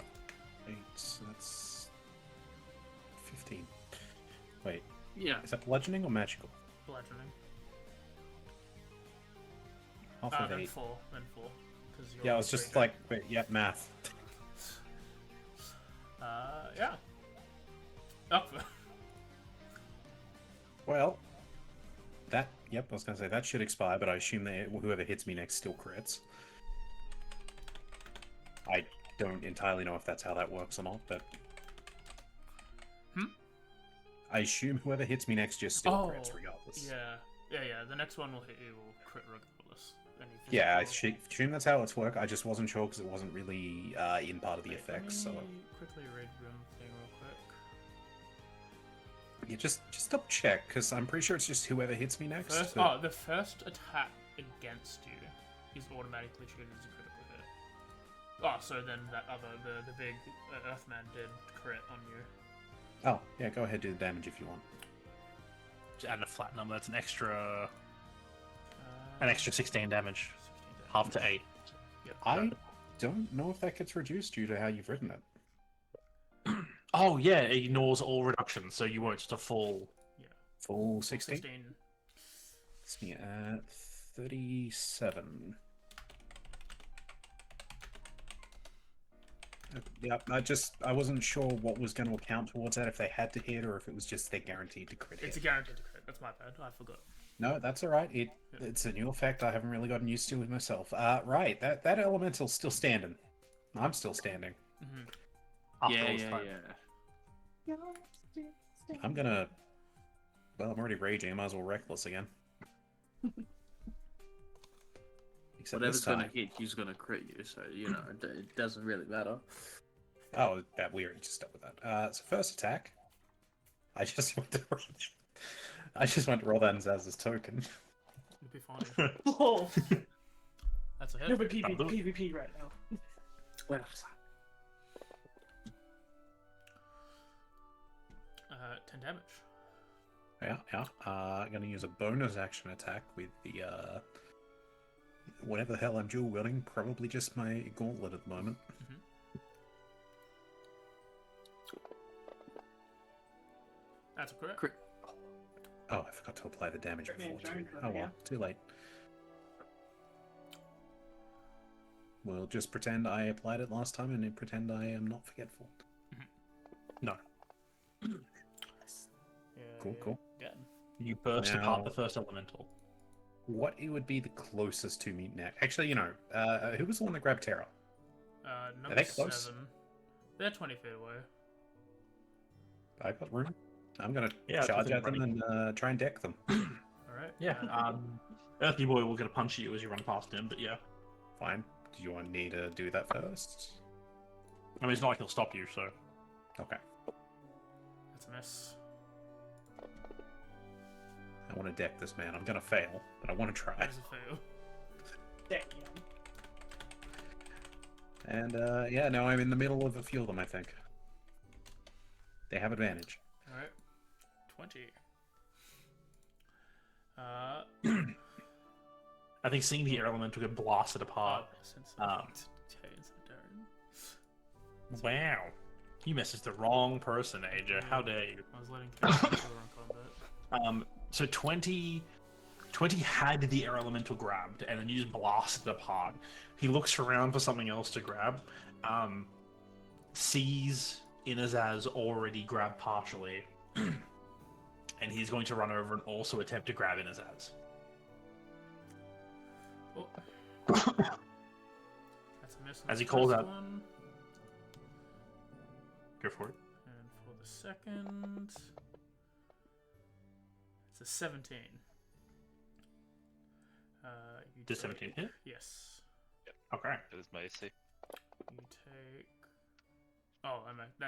8, so that's 15. Wait, Yeah. is that bludgeoning or magical? Bludgeoning. Half of Then 8. 4. Then 4. Yeah, I was just like, wait, yeah, math. Yeah. Up. Well, that, yep, I was gonna say that should expire, but I assume that whoever hits me next still crits. I don't entirely know if that's how that works or not, but... I assume whoever hits me next just still crits regardless. Yeah. The next one will hit you, will crit regardless. Yeah, I assume that's how it's work. I just wasn't sure because it wasn't really in part of the effects, so... Quickly read room thing real quick. Yeah, just double check, because I'm pretty sure it's just whoever hits me next. First, but- the first attack against you is automatically treated as a critical hit. Oh, so then that other, the big Earthman did crit on you. Oh, yeah, go ahead, do the damage if you want. Just add a flat number. That's an extra 16 damage. 16 Half to 8. Yep. I don't know if that gets reduced due to how you've written it. Oh yeah, it ignores all reductions, so you won't just a full. Full 16? 16. Let's see, 37. Yeah, I wasn't sure what was going to account towards that, if they had to hit or if it was just they're guaranteed to crit It's a hit. guaranteed to crit. That's my bad. I forgot. No, that's alright. It's a new effect I haven't really gotten used to with myself. Right, that elemental's still standing. I'm still standing. After Yeah, all this yeah, time. yeah. I'm gonna... Well, I'm already raging. I might as well reckless again. Except Whatever's this time... gonna hit you's gonna crit you, so you know it doesn't really matter. Oh, that we already just stuck with that. So first attack. I just went to roll that as his token. It'll be fine. Oh, That's a hit. no, but PvP right now. Well, 10 damage. Yeah. I'm gonna use a bonus action attack with the whatever the hell I'm dual wielding. Probably just my gauntlet at the moment. That's a crit. crit. Oh, I forgot to apply the damage before too. Damage, Oh well, yeah. too late. We'll just pretend I applied it last time and then pretend I am not forgetful. No. Yeah, Cool. Yeah. You burst Now- apart the first elemental. What it would be the closest to me next? Actually, who was the one that grabbed Terra? Number they close? 7. They're 20 feet away. I got room. I'm gonna Yeah, it's charge within at them range. and try and deck them. Alright. Yeah. Earthy Boy will get a punch at you as you run past him, but yeah. Fine. Do you want me to do that first? I mean, it's not like he'll stop you, so. Okay. That's a miss. I want to deck this man. I'm gonna fail, but I want to try. There's a fail. Deck him. And yeah, now I'm in the middle of a few of them, I think. They have advantage. Alright. 20. I think seeing the air elemental get blasted apart. Since Wow. You messaged the wrong person, AJ. How dare you? I was letting Karen run combat. So 20 had the air elemental grabbed, and then you just blasted it apart. He looks around for something else to grab, sees Inazaz already grabbed partially, and he's going to run over and also attempt to grab Inazaz. Oh. That's a miss on As the he calls first out- one. Go for it. And for the second, it's a 17. You Does take- 17 hit? Yes. Okay. It is my AC. You take. Oh,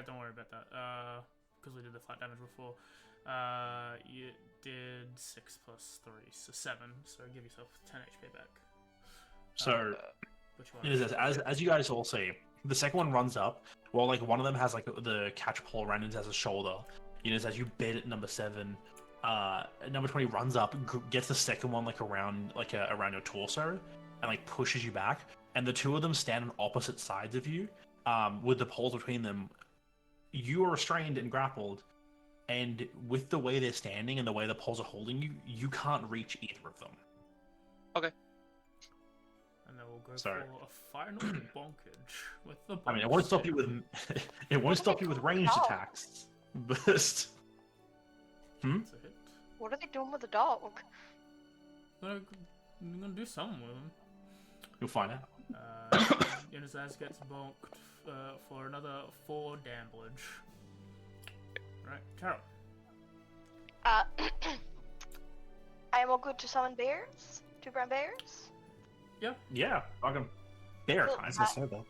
don't worry about that. Because we did the flat damage before. You did 6 plus 3, so 7. So give yourself 10 HP back. So, Which as you guys all see, the second one runs up, while like one of them has like the catch pole around Inazaz's shoulder. As you bed at number 7, number 20 runs up, gets the second one like around your torso, and like pushes you back. And the two of them stand on opposite sides of you, with the poles between them. You are restrained and grappled, and with the way they're standing and the way the poles are holding you, you can't reach either of them. And then we'll go Sorry. for a final bonkage with the. I mean, it won't stop you with ranged attacks, but That's a hit. What are they doing with the dog? I'm gonna do something with him. you'll find out. Inazaz gets bonked for another 4 damage. Right, Carol. I am all good to summon bears? 2 brown bears? Yeah, fucking bear Cool. time. So though.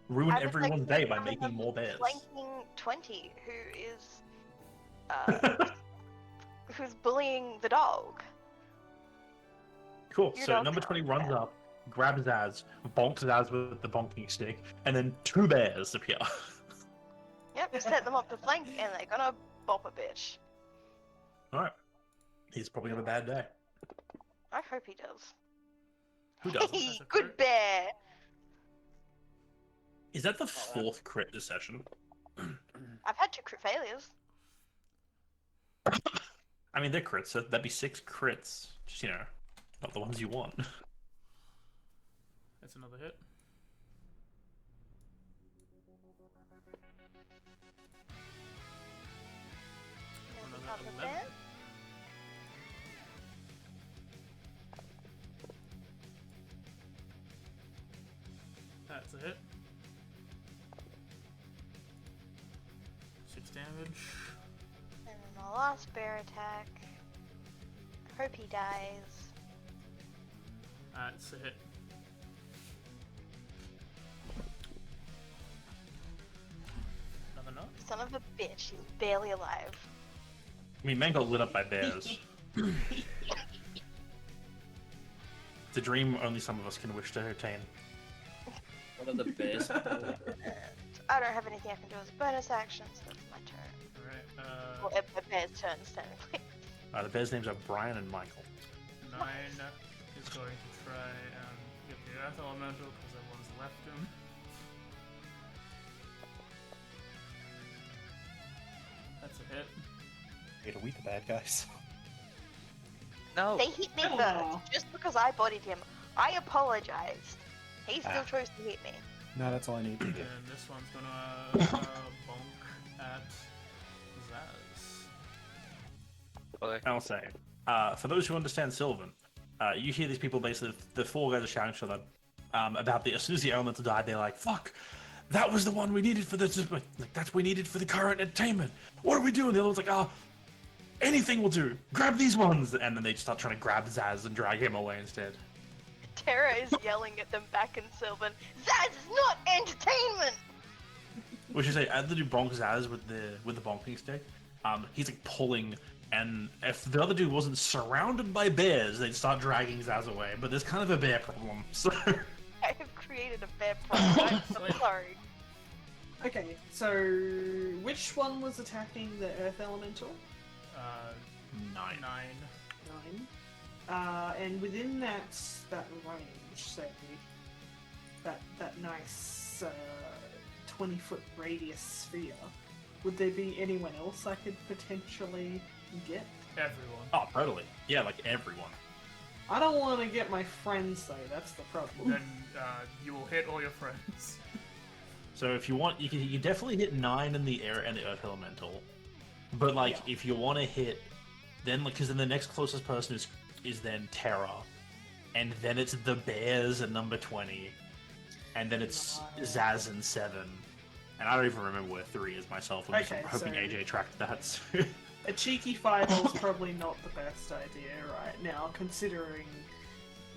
Ruin I would everyone's like to day by summon making more bears. Flanking 20, who is who's bullying the dog. Cool. You So don't number count 20 runs that. up, grabs Zaz, bonks Zaz with the bonking stick, and then 2 bears appear. Yep, set them up to flank, and they're gonna bop a bitch. Alright. He's probably having a bad day. I hope he does. Who doesn't? Hey, That's a good crit. bear! Is that the 4th crit this session? I've had 2 crit failures. I mean, they're crits, so that'd be 6 crits. Just, not the ones you want. That's another hit. Another Up a 11. bit. That's a hit. 6 damage. And then my last bear attack. Hope he dies. That's a hit. Another knock. Son of a bitch, he's barely alive. I mean, man got lit up by bears. It's a dream only some of us can wish to attain. What are the bears? I don't have anything I can do as a bonus action, so that's my turn. Alright, Well, it's my bear's turn, technically. The bears' names are Brian and Michael. 9 is going to try and get the Earth Elemental because everyone's left him. That's a hit. Wait, are we the bad guys? No. They hit me Aw. first, just because I bodied him. I apologized. He still Ah. chose to hit me. No, that's all I need to do. And this one's gonna bonk at Zaz. Okay. I'll say, for those who understand Sylvan, you hear these people basically, the 4 guys are shouting to them about as soon as the elemental died, they're like, fuck, that was the one we needed for this, like, that's what we needed for the current entertainment. What are we doing? The other one's like, anything will do. Grab these ones, and then they start trying to grab Zaz and drag him away instead. Tara is yelling at them back in Sylvan. Zaz is not entertainment! Which is as they do bonk Zaz with the bonking stick, he's like pulling, and if the other dude wasn't surrounded by bears, they'd start dragging Zaz away. But there's kind of a bear problem, so. I have created a bad problem. I'm sorry. Okay, so which one was attacking the Earth Elemental? 9. 9. And within that range, say that nice 20-foot radius sphere, would there be anyone else I could potentially get? Everyone. Oh, totally. Yeah, like everyone. I don't want to get my friends though. That's the problem. Then you will hit all your friends. So if you want, you can definitely hit 9 in the air and the Earth Elemental. But like, if you want to hit, then because then the next closest person is then Terra, and then it's the Bears at number 20, and then it's Zaz and 7, and I don't even remember where 3 is myself. I'm just hoping so- AJ tracked that. A cheeky fireball is probably not the best idea right now, considering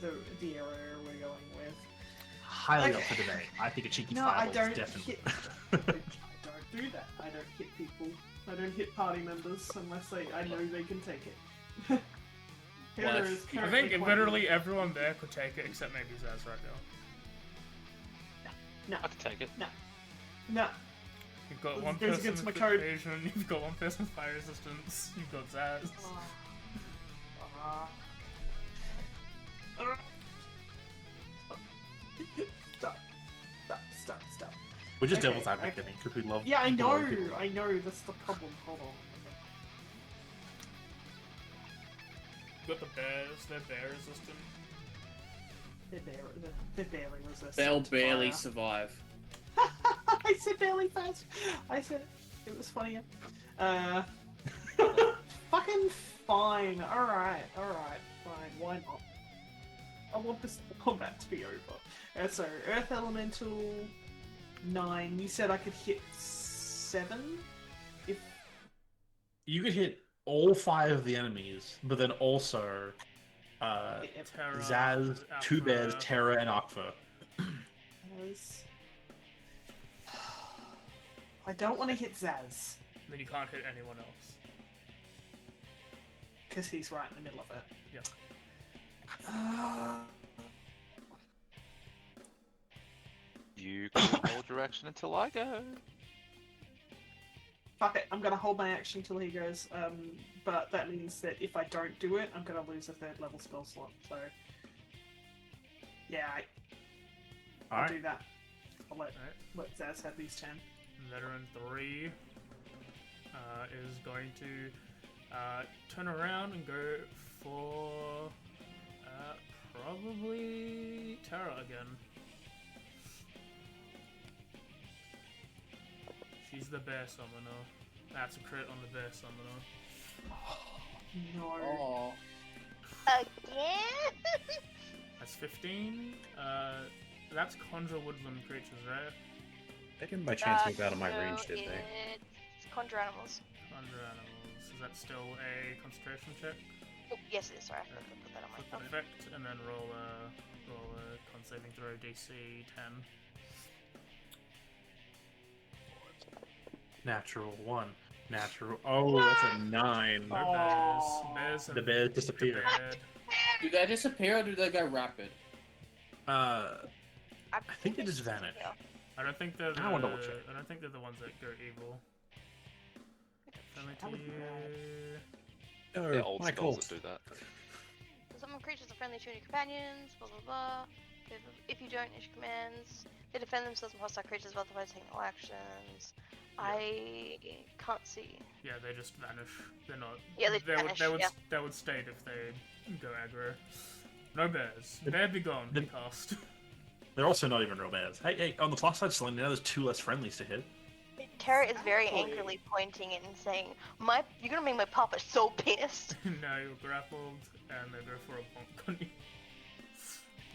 the area we're going with. Highly up for debate. I think a cheeky No, I fireball don't is definitely. I don't do that. I don't hit people. I don't hit party members unless I know they can take it. Hera is I currently think literally everyone there could take it except maybe Zaz right now. No, I can take it. no. You've got This one goes person against with my code. evasion, you've got one person with fire resistance, you've got Zaz. Stop. We're just Okay, devil's advocating because we love. Yeah, I we know, love people. that's the problem. Hold on. You've got the bears, they're bear resistant. They're barely resistant. They'll to barely fire. survive. I said barely fast. I said it was funnier. Fucking fine. Alright, fine. Why not? I want this combat to be over. So, Earth Elemental 9. You said I could hit 7? If You could hit all 5 of the enemies, but then also Terra, Zaz, 2 bears, Akra. Terra, and Akfa. Zaz. I don't want to hit Zaz, Then you can't hit anyone else. because he's right in the middle of it. Yeah. You can hold direction until I go. Fuck it, I'm gonna hold my action until he goes, but that means that if I don't do it, I'm gonna lose a 3rd level spell slot, so... Yeah, I'll Alright. do that. I'll let Alright. Zaz have these 10. Veteran 3 is going to turn around and go for probably Terra again. She's the bear summoner. That's a crit on the bear summoner. No. Oh. Again? That's 15. That's conjure woodland creatures, right? They didn't by chance move out of my range, did they? It's conjure animals. Conjure animals. Is that still a concentration check? Oh, yes, it is. Sorry, I forgot to put that on my Flip phone. an effect, and then roll a con saving throw DC 10. Natural 1. Natural. Oh, that's a 9. No bears. Bears have The bears disappear. disappeared. Do they disappear or do they go rapid? I think they just vanish. Yeah. I don't think they're the. I wanna double check. I don't think they're the ones that go evil. That would be Oh, They're old Michael. spells that do that. Some creatures are friendly to your companions, blah blah blah. If you don't issue commands, they defend themselves from hostile creatures while otherwise taking all actions. I can't see. Yeah, they just vanish. They're not. Yeah, they would. vanish, They yeah. would state if they go aggro. No bears. Bear be gone. Be cast. They're also not even real bears. Hey, on the plus side, Selene, now there's 2 less friendlies to hit. Tara is very angrily pointing it and saying, you're gonna make my papa so pissed." Now you're grappled, and they go for a bonk on you.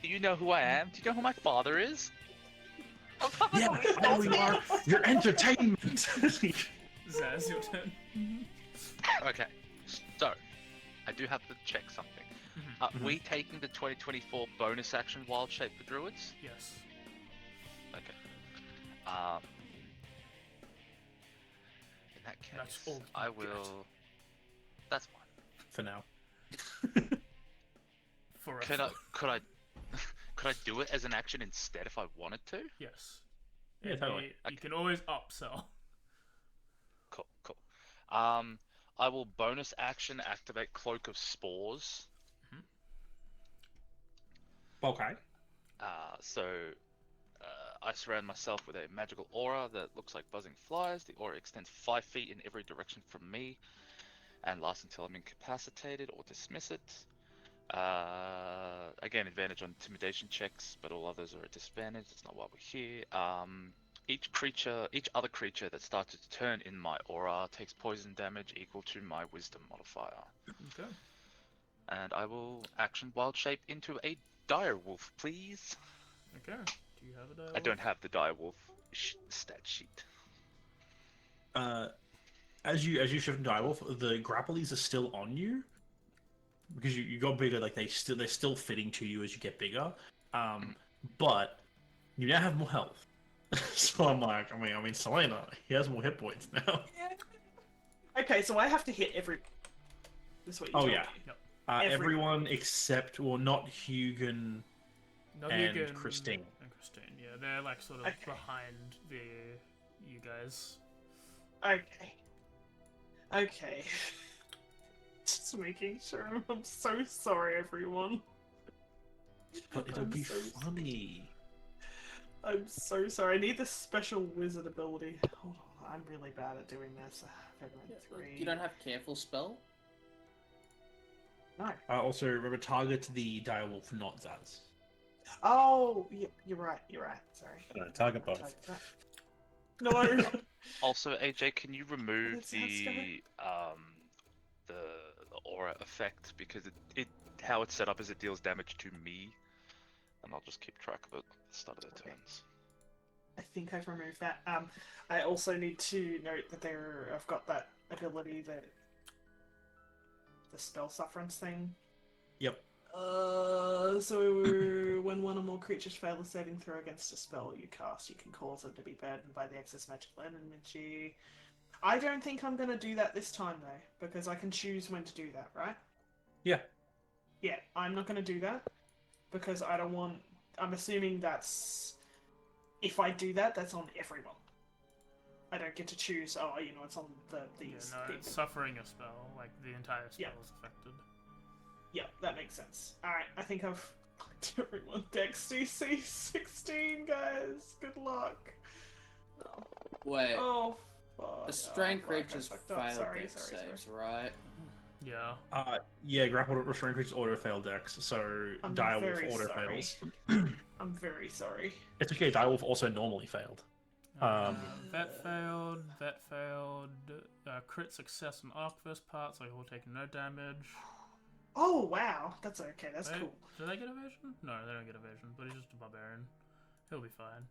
Do you know who I am? Do you know who my father is? My papa's Yeah, gonna be I know so you are. pissed. You're entertainment. Zaz, your turn. Okay. So, I do have to check something. We taking the 2024 bonus action Wild Shape for Druids? Yes. Okay. In that case, That's all I you get. will. That's fine. For now. For Could I do it as an action instead if I wanted to? Yes. Yeah, totally. You can always upsell. Cool. I will bonus action activate Cloak of Spores. Okay. I surround myself with a magical aura that looks like buzzing flies. The aura extends 5 feet in every direction from me, and lasts until I'm incapacitated or dismiss it. Again, advantage on intimidation checks, but all others are at disadvantage. That's not why we're here. Each other creature that starts its turn in my aura takes poison damage equal to my wisdom modifier. Okay. And I will action wild shape into a dire wolf, please. Okay. Do you have a die? I don't have the dire wolf stat sheet. As you shift into Direwolf, the grapplies are still on you because you got bigger. Like they're still fitting to you as you get bigger. But you now have more health. So I'm like, I mean, Selena, he has more hit points now. Okay, so I have to hit every. This is what you told me. Yep. Everyone except, well, not Hugin No, and Hugin Christine. And Christine, yeah, they're like sort of Okay. behind you guys. Okay. Just making sure. I'm so sorry, everyone. But it'll I'm be so funny. I'm so sorry. I need this special wizard ability. Hold on, I'm really bad at doing this. Veteran 3. You don't have careful spell? No. Also, remember, target the Direwolf, not Zaz. Oh, you're right. Sorry. No, target both. Target that. No. Also, AJ, can you remove That's scary. the aura effect, because it how it's set up is it deals damage to me, and I'll just keep track of it at the start of their Okay. turns. I think I've removed that. I also need to note that I've got that ability, that the spell sufferance thing. Yep. So when one or more creatures fail a saving throw against a spell you cast, you can cause them to be burdened by the excess magical energy. I don't think I'm gonna do that this time though, because I can choose when to do that, right? Yeah. Yeah, I'm not gonna do that because I don't want. I'm assuming that's if I do that, that's on everyone. I don't get to choose. Oh, it's on these. Yeah, no, people. it's suffering a spell. Like the entire spell Yeah. is affected. Yeah, that makes sense. Alright, I think I've clicked everyone. Dex DC 16, guys. Good luck. Wait, Oh, fuck. the strain Oh, fuck, I creatures fucked up. fail Sorry, dex sorry. saves, right? Yeah. Yeah, grapple restrained creatures auto fail Dex, so I'm Direwolf very auto sorry. fails. I'm very sorry. It's okay, Direwolf also normally failed. Vet failed. Crit success on Arcvist part, so he'll take no damage. Oh, wow. That's okay. That's They- cool. Do they get evasion? No, they don't get evasion, but he's just a barbarian. He'll be fine.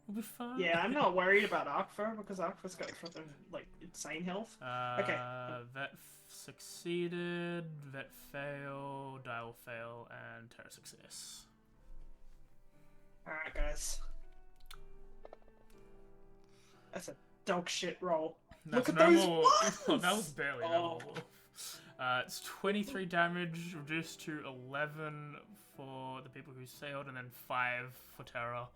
He'll be fine. Yeah, I'm not worried about Arkfur because Arkfur's got fucking, insane health. Okay. Vet succeeded, Vet fail, Dial fail, and Terror success. Alright, guys. That's a dog shit roll. That's Look at those normal. ones! Oh, that was barely Oh. normal. It's 23 damage, reduced to 11 for the people who sailed, and then 5 for Terra.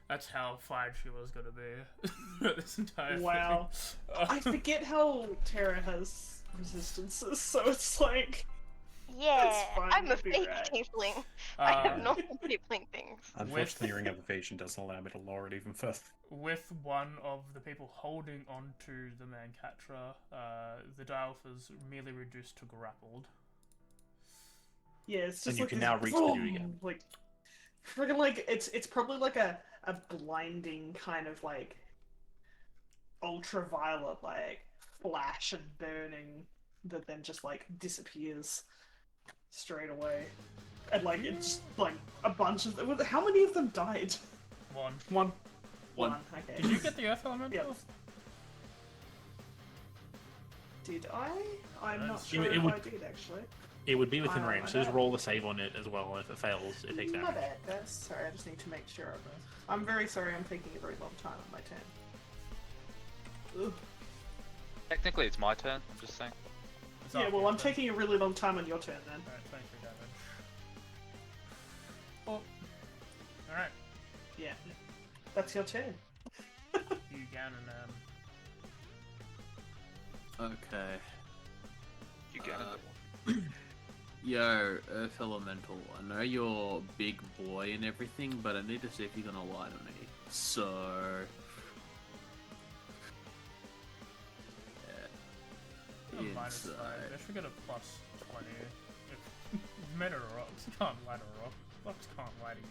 That's how fine she was gonna be this entire Wow. thing. I forget how Terra has resistances, so it's like... Yeah, fine, I'm a you'll be fake right. tiefling. I have Uh, normal tiefling things. Unfortunately, Ring of Evasion doesn't allow me to lower it even further. With one of the people holding onto the Mancatra, the Dialf is merely reduced to grappled. Yeah, it's just And you like can this now reach the dude boom, again. Like, friggin' it's probably like a blinding kind of ultraviolet flash and burning that then just disappears straight away, and it's a bunch of how many of them died? One. One. Okay. Did you get the Earth Elemental? Yep. Did I? I'm not It- sure it if would- I did actually. It would be within my range, so just bad. roll a save on it as well, and if it fails, it takes My damage. bad, guys. Sorry, I just need to make sure. I'm very sorry. I'm taking a very long time on my turn. Ugh. Technically, it's my turn. I'm just saying. It's Yeah, after well, your I'm turn. taking a really long time on your turn then. Alright, 23 damage. Oh. Alright, Yeah, that's your turn. you can and Okay. You get Uh, it. Yo, Earth Elemental, I know you're big boy and everything, but I need to see if you're gonna lie to me. So... oh, minus 5. Inside. They should get a plus 20. If men are rocks, can't lie to a rock. Rocks can't lie to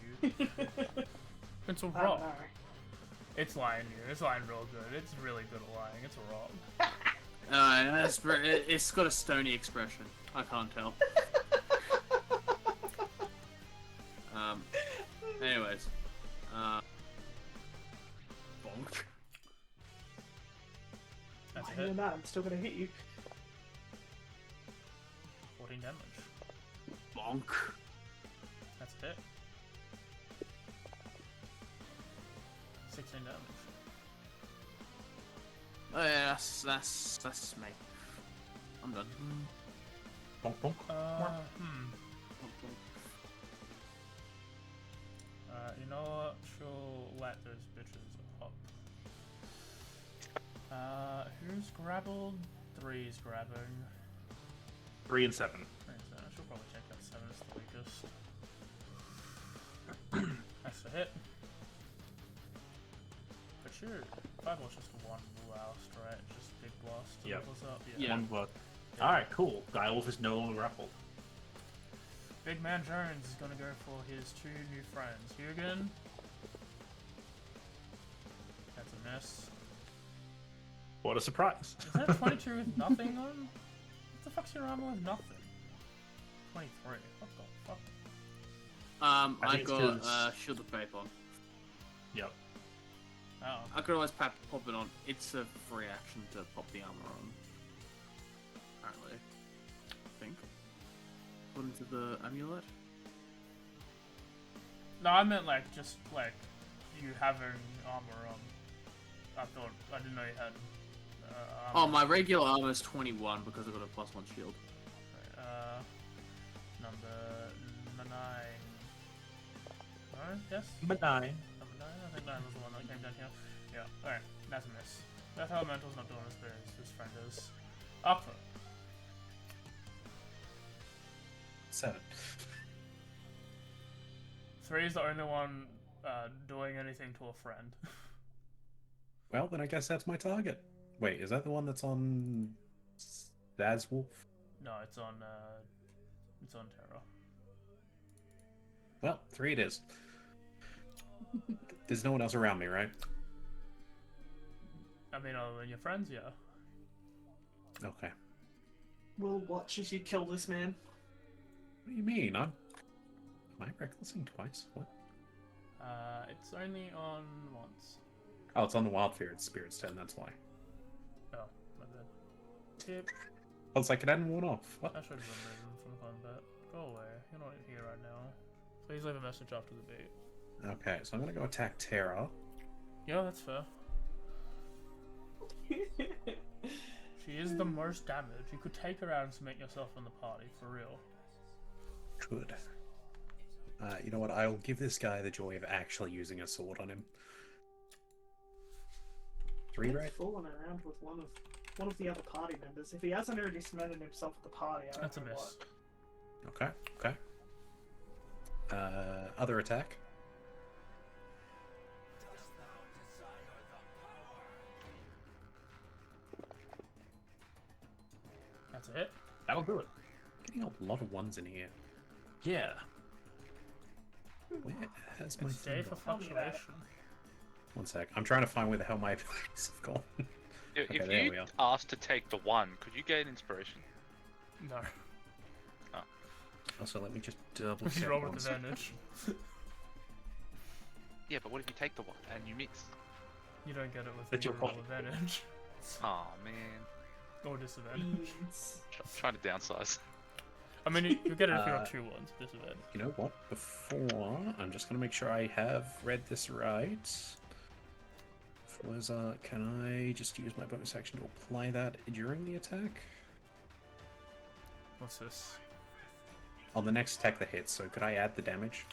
you. It's a I don't rock. know. It's lying to you. It's lying real good. It's really good at lying. It's a rock. It's got a stony expression. I can't tell. Anyways. Bonk. That's a Other than hit. that, I'm still gonna hit you. 14 damage. Bonk. That's a hit. 16 damage. Oh yeah, that's me. I'm done. Bonk, bonk. You know what? She'll let those bitches up. Who's grappled? 3's grabbing. 3 and 7. She'll probably take that 7 as the weakest. That's a hit. But sure, 5 was just one blast, right? Just big blast. Yep. What's up? Yeah. One blood. Alright, cool. Direwolf is no longer grappled. Big Man Jones is gonna go for his 2 new friends. Hugin. That's a miss. What a surprise. Is that 22 with nothing on? What the fuck's your armor with nothing? 23. What the fuck? I think it's got 'cause- Shield of Faith on. Yep. Oh. I could always pop it on. It's a free action to pop the armor on. Apparently. I think. According to the amulet. No, I meant like just like you having armor on. I didn't know you had. Oh, Armor. my regular armor is 21 because I got a +1 shield. Number 9. Alright, yes. But 9. Number 9. I think 9 was the one that came down here. Yeah. Alright, that's a miss. Death Elemental's not doing as good as his friend is. Aqua. 7. 3 is the only one doing anything to a friend. Well, then I guess that's my target. Wait, is that the one that's on Wolf? No, it's on Terra. Well, 3 it is. There's no one else around me, right? I mean, other than your friends, yeah. Okay. We'll watch as you kill this man. What do you mean? Am I recklessing twice? What? It's only on once. Oh, it's on the Wild Spirit's 10, that's why. Oh, my bad. Tip. I was like, it hadn't worn off. What? I should have removed him from combat. Go away. You're not here right now. Please leave a message after the beat. Okay, so I'm gonna go attack Terra. Yeah, that's fair. She is the most damage. You could take her out and submit yourself in the party, for real. Good. You know what? I'll give this guy the joy of actually using a sword on him. 3, right? Fooling around with one of the other party members. If he hasn't already cemented himself at the party, I don't That's a know miss. what. Okay. Other attack. That's a hit. That'll do it. Getting a lot of 1s in here. Yeah. Where has my It's thing day for gone? fluctuation. One sec. I'm trying to find where the hell my abilities have gone. If Okay, there we you are. asked to take the 1, could you gain inspiration? No. Also, let me just double You check. roll one with sec. advantage. Yeah, but what if you take the 1 and you miss? You don't get it with That's your the roll point. advantage. Oh man. Or disadvantage. Trying to downsize. I mean, you get it if you have 2 ones. Disadvantage. You know what? Before, I'm just gonna make sure I have read this right. Can I just use my bonus action to apply that during the attack? What's this? On the next attack that hits, so could I add the damage?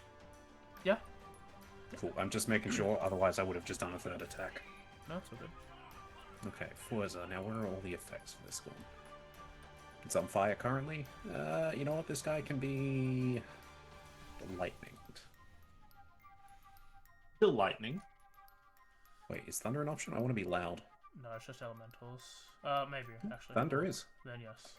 Yeah. Cool, I'm just making sure, otherwise I would have just done a third attack. No, it's all good. Okay, Forza, now where are all the effects for this one? It's on fire currently. You know what, this guy can be... lightning. Still lightning. Wait, is thunder an option? I want to be loud. No, it's just elementals. Maybe, actually. Thunder is. Then yes.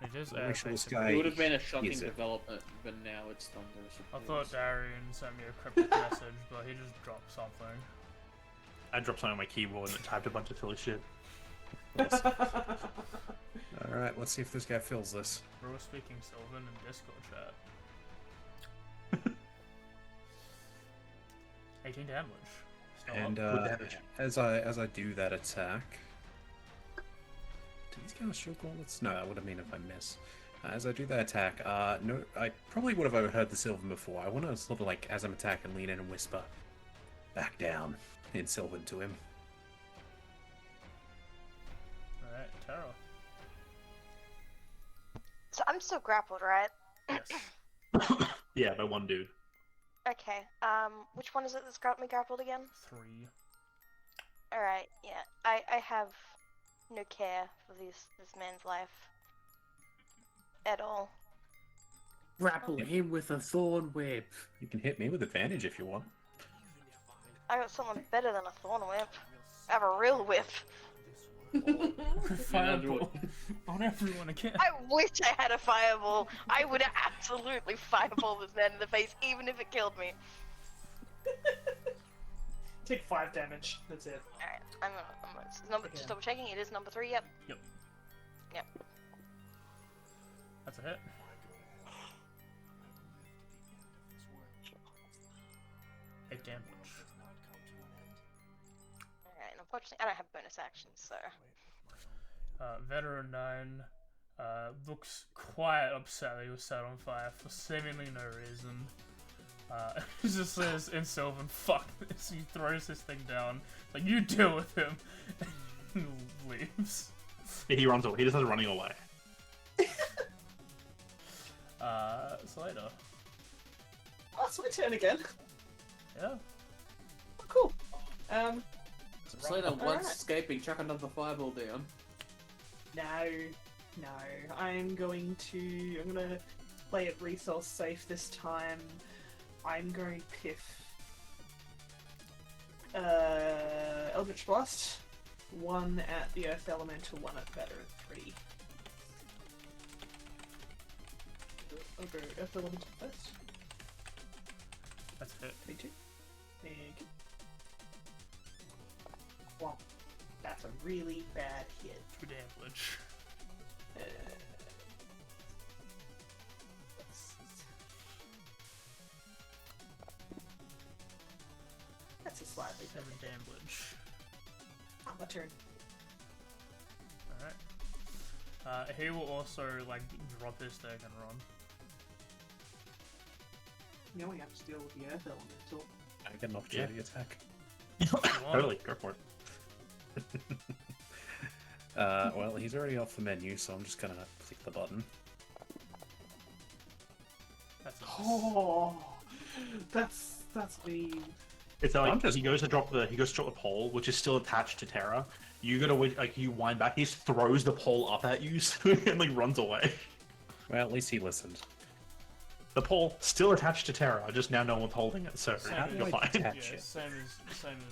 It is Make sure this basically. guy... It would have been a shocking is it. development, but now it's thunder. I thought Darian sent me a cryptic message, but he just dropped something. I dropped something on my keyboard and it typed a bunch of silly shit. Alright, let's see if this guy fills this. We were speaking Sylvan in Discord chat. 18 damage. Still And up. Good damage. as I do that attack... Do these guys shield gauntlets? No, that would have mean if I miss. As I do that attack, no, I probably would have overheard the Sylvan before. I want to sort of like, as I'm attacking, lean in and whisper, "Back down," in Sylvan to him. Alright, Tara. So I'm still grappled, right? Yes. Yeah, by one dude. Okay. Which one is it that's got me grappled again? 3. Alright, yeah. I have no care for this man's life. At all. Grapple him with a thorn whip. You can hit me with advantage if you want. I got someone better than a thorn whip. I have a real whip. Fireball on everyone again. I wish I had a fireball. I would absolutely fireball this man in the face, even if it killed me. Take 5 damage. That's it. Alright, just double checking. It is number 3. Yep. Yep. That's a hit. Eight damage. Alright, unfortunately, I don't have bonus actions, so. Veteran 9 looks quite upset that he was set on fire for seemingly no reason. He just says in Sylvan, "Fuck this." He throws this thing down. Like, you deal with him. And leaves. He runs away. He just starts running away. Slater. Oh, it's my turn again. Yeah. Oh, cool. Slater, once Alright. escaping, chuck another fireball down. No. I'm gonna play it resource safe this time. I'm going to piff Eldritch Blast. 1 at the Earth Elemental, 1 at Veteran 3. I'll go Earth Elemental first. That's a hit. 22. Big. Wow. That's a really bad hit. 2 damage. That's a slightly 7 better. damage. My turn. Alright. He will also, like, drop his stick and run. Now we have to deal with the Earth Elemental. I get an opportunity attack. Totally, go for it. Well, he's already off the menu, so I'm just gonna click the button. That's a miss. Oh, that's mean. It's like he goes to drop the pole, which is still attached to Terra. You gotta wait, like you wind back. He just throws the pole up at you and like runs away. Well, at least he listened. The pole still attached to Terra, just now no one's holding it, so How do you're I fine. detach Yeah, it? same as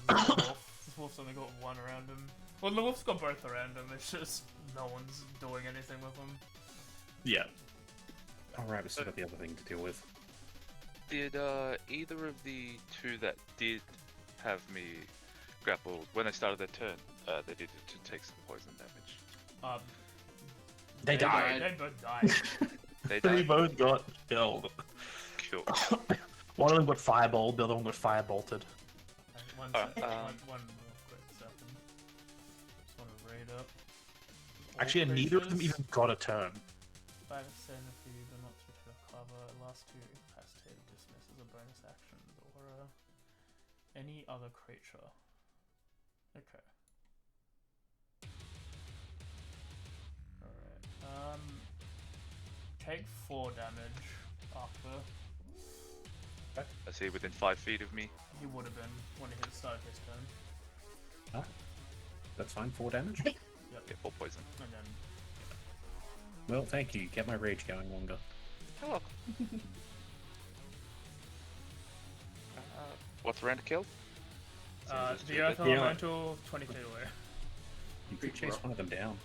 the wolf. The wolf's only got 1 around him. Well, the wolf's got both around him. It's just no one's doing anything with him. Yeah. Alright, we still got the other thing to deal with. Did either of the 2 that did have me grappled, when they started their turn, they did to take some poison damage? They died. They both died. They They died. both got killed. Cool. One of them got fireballed, the other one got firebolted. One Alright, second. One real quick second. Just want to read it. Actually, All neither of them creatures even got a turn. by the same if you do not switch to cover, last two incapacitate or dismiss as a bonus action, or any other creature. Okay. Alright. Take 4 damage after. Is he within 5 feet of me? He would have been when he hit the start of his turn. Ah, that's fine. 4 damage. Yep. Yeah, 4 poison. And then Well, thank you. Kept my rage going longer. Oh. What's the round to kill? the Earth Elemental 20 feet away. You could chase one of them down.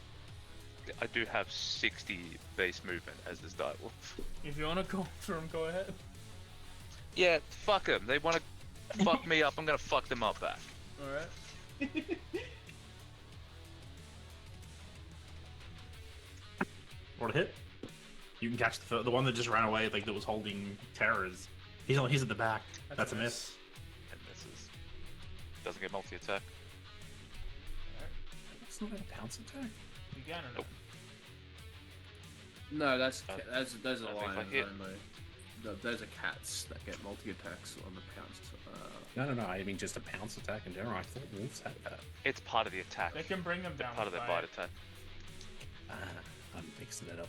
I do have 60 base movement as this die wolf. If you want to go after him, go ahead. Yeah, fuck them. They want to fuck me up. I'm gonna fuck them up back. Alright. Roll a hit. You can catch the one that just ran away, like that was holding terrors. He's at the back. That's a miss. And misses. Doesn't get multi attack. It's not a pounce attack. You can or no? Nope. No, those are I think if I lions hit- only. Those are cats that get multi attacks on the pounce. No. I mean just a pounce attack in general. I thought wolves had that. It's part of the attack. They can bring them down. Part of their with bite attack. I'm mixing it up.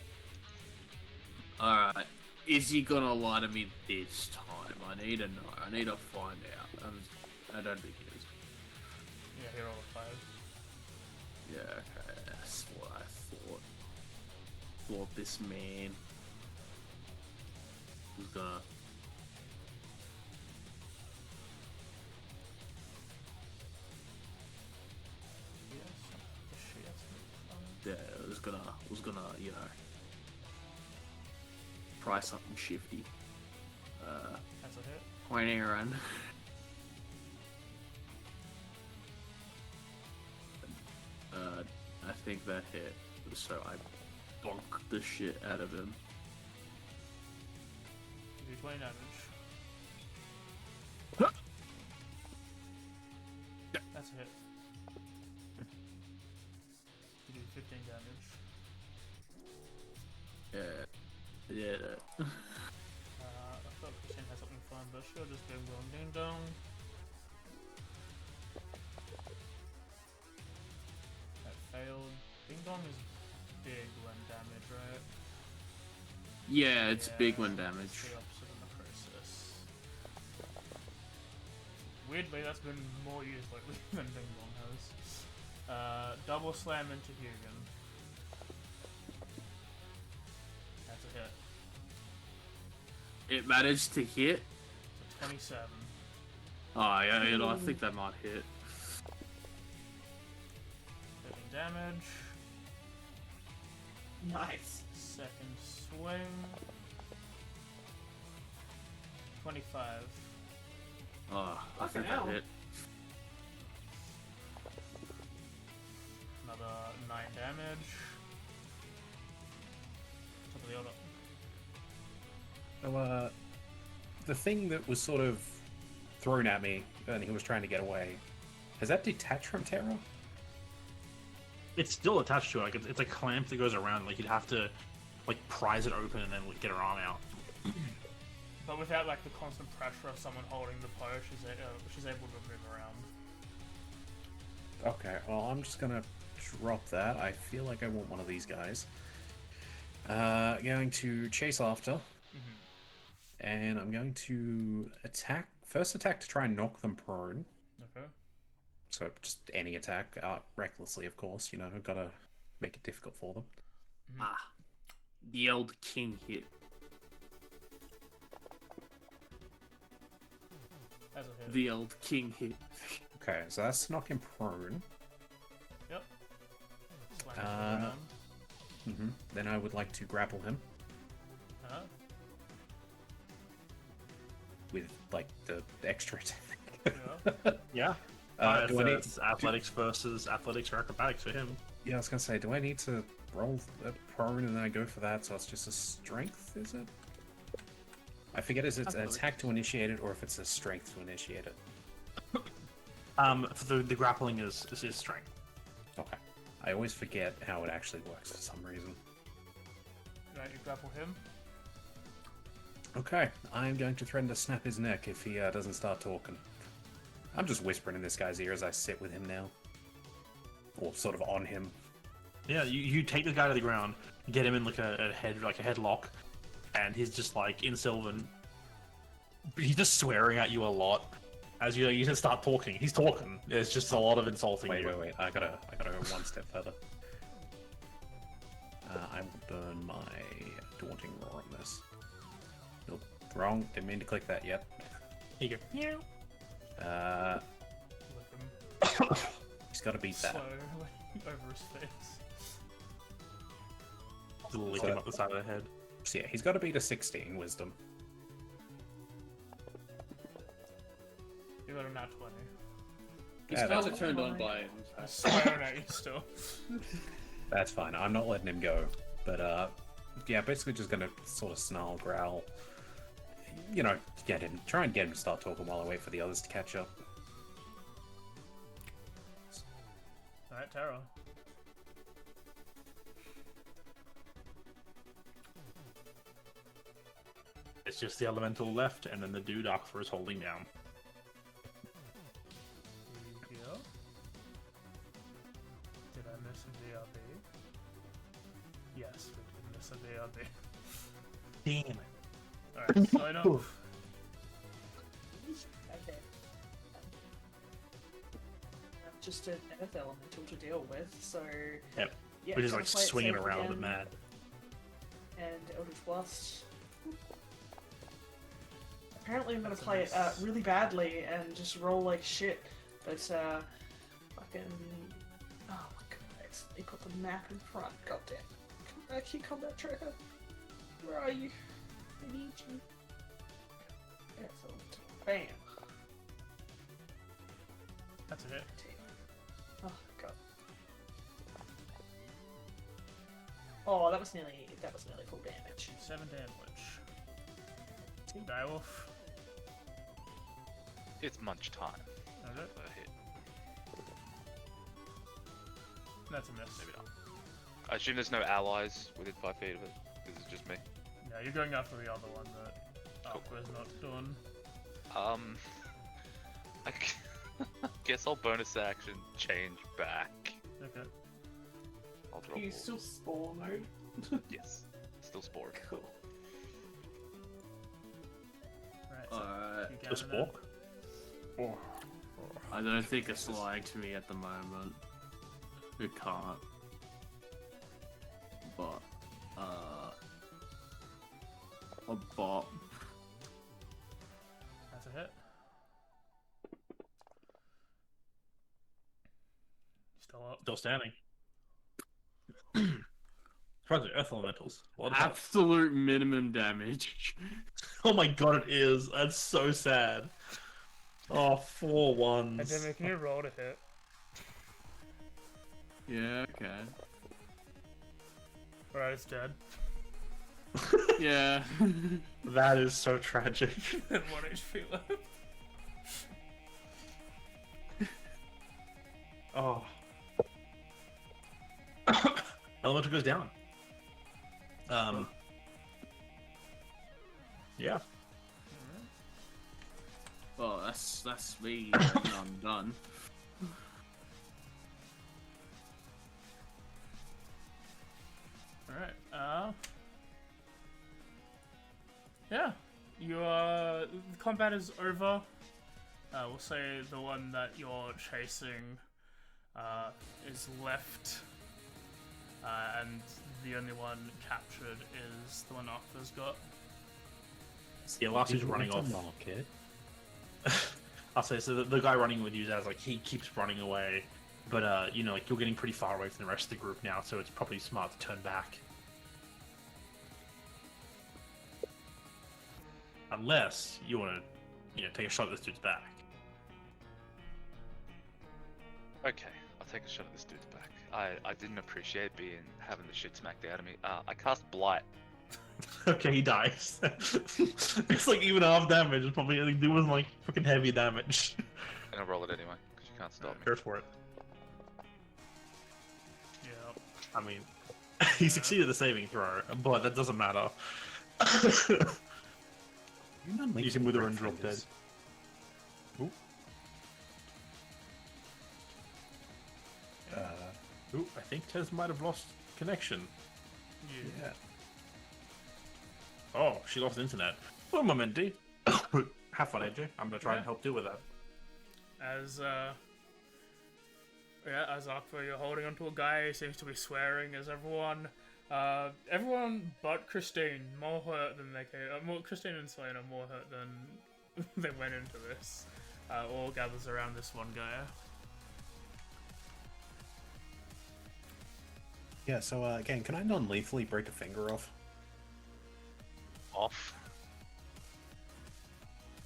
Alright, is he gonna lie to me this time? I need to know. I need to find out. I don't think he is. Yeah, he rolled a 5. Yeah, okay, that's what I thought. Thought this man was gonna. Yeah, was gonna, you know, try something shifty. That's a hit. Point Aaron. I think that hit, so I bonked the shit out of him. You do 20 damage. That's a hit. You do 15 damage. Yeah. I thought Christine had something fun, but she'll just go ding dong. That failed. Ding dong is big when damage, right? Yeah, it's big when It's damage. the opposite of necrosis. Weirdly, that's been more used lately than Ding Dong has. Double slam into Hugin. That's a hit. It managed to hit. So 27. Oh yeah, you know, I think that might hit. 13 damage. Nice. Second swing. 25. Oh, I Fucking think hell. that hit. Another 9 damage. Top of the order. So, the thing that was sort of thrown at me and he was trying to get away, has that detached from Terra? It's still attached to it. Like it's a clamp that goes around. Like you'd have to like prise it open and then get her arm out. But without like the constant pressure of someone holding the pole, she's able to move around. Okay, well, I'm just gonna drop that. I feel like I want one of these guys. Going to chase after, and I'm going to attack. First attack to try and knock them prone. Okay. So just any attack, recklessly, of course. You know, I've got to make it difficult for them. Ah, the old king hit. As a hit. The old king hit. Okay, so that's to knock him prone. Yep. Slam to the ground. Then I would like to grapple him Uh-huh. with like the extra attack. Yeah. Yeah. Do I need It's athletics versus athletics or acrobatics for him. Yeah, I was gonna say, do I need to roll a prone and then I go for that? So it's just a strength, is it? I forget if it's an attack to initiate it or if it's a strength to initiate it. For the grappling is strength. Okay. I always forget how it actually works for some reason. Right, you grapple him. Okay, I'm going to threaten to snap his neck if he doesn't start talking. I'm just whispering in this guy's ear as I sit with him now. Or sort of on him. Yeah, you take the guy to the ground, get him in like a headlock, and he's just like in Sylvan. He's just swearing at you a lot. As you just start talking. He's talking. There's just a lot of insulting. Wait. I gotta go one step further. I will burn my daunting roar on this. Nope, wrong. Didn't mean to click that yet. Here you go. Meow. Lick him He's got to beat that. slow, like, over his face. Just lick him up the side of the head. So yeah, he's got to beat a 16 wisdom. You got a nat 20. His Yeah, eyes that's, are turned on by him. I'm swearing at you still. that's fine. I'm not letting him go. But yeah, basically just gonna sort of snarl, growl. You know, try and get him to start talking while I wait for the others to catch up. Alright, Tara. It's just the elemental left, and then the dude Akfor is holding down. Here. Did I miss a VRB? Yes, we did miss a VRB. Damn it. Alright, sign up. Okay. Just an earth elemental to deal with, so Yep. yeah, Which is gonna like play it swinging safe around again, and mad. And Eldritch Blast. Apparently, I'm gonna That's a play it nice- really badly and just roll like shit, but fucking. Oh my god! I accidentally put the map in front. God damn! Come back here, combat tracker. Where are you? I need you. Excellent. Bam. That's a hit. Oh god. Oh, that was nearly full damage. 7 damage. Direwolf. It's munch time. Okay. For a hit. That's a miss. Maybe not. I assume there's no allies within 5 feet of it. This is just me. Yeah, you're going after the other one that Cool. Aqua's not doing. I guess I'll bonus action change back. Okay. I'll drop You all. still spore mode? Yes. Still spored. Cool. Right, so Alright. you Just gather walk. I don't think it's lying to me at the moment. It can't. But, a bot. That's a hit. Still up. Still standing. Surprised the earth elementals. What the fuck? Absolute minimum damage. Oh my god, it is. That's so sad. Oh, 4 Hey, ones. Jimmy, can you roll to hit? Yeah, okay. Alright, it's dead. Yeah. That is so tragic. And 1 HP left. Oh. Elemental goes down. Yeah. Well, that's me. I'm done. Alright, yeah. The combat is over. We'll say the one that you're chasing is left, and the only one captured is the one Arthur's got. Yeah, last is running off. Market. I'll say so. The guy running with you, as like he keeps running away, but you know, like you're getting pretty far away from the rest of the group now, so it's probably smart to turn back. Unless you want to, take a shot at this dude's back. Okay, I'll take a shot at this dude's back. I didn't appreciate having the shit smacked out of me. I cast Blight. Okay, he dies. It's like even half damage. It's probably like, doing like freaking heavy damage. I'm gonna roll it anyway, because you can't stop me. Go for it. I mean, he succeeded the saving throw, but that doesn't matter. You can wither and drop dead. Ooh. Ooh, I think Tez might have lost connection. Yeah. Oh, she lost internet. One moment, D. Have fun, AJ. I'm gonna try and help deal with that. As Aqua, you're holding onto a guy who seems to be swearing as everyone but Christine more hurt than they came. Christine and Selena more hurt than they went into this. All gathers around this one guy. Yeah, so again, can I non-lethally break a finger off? Off.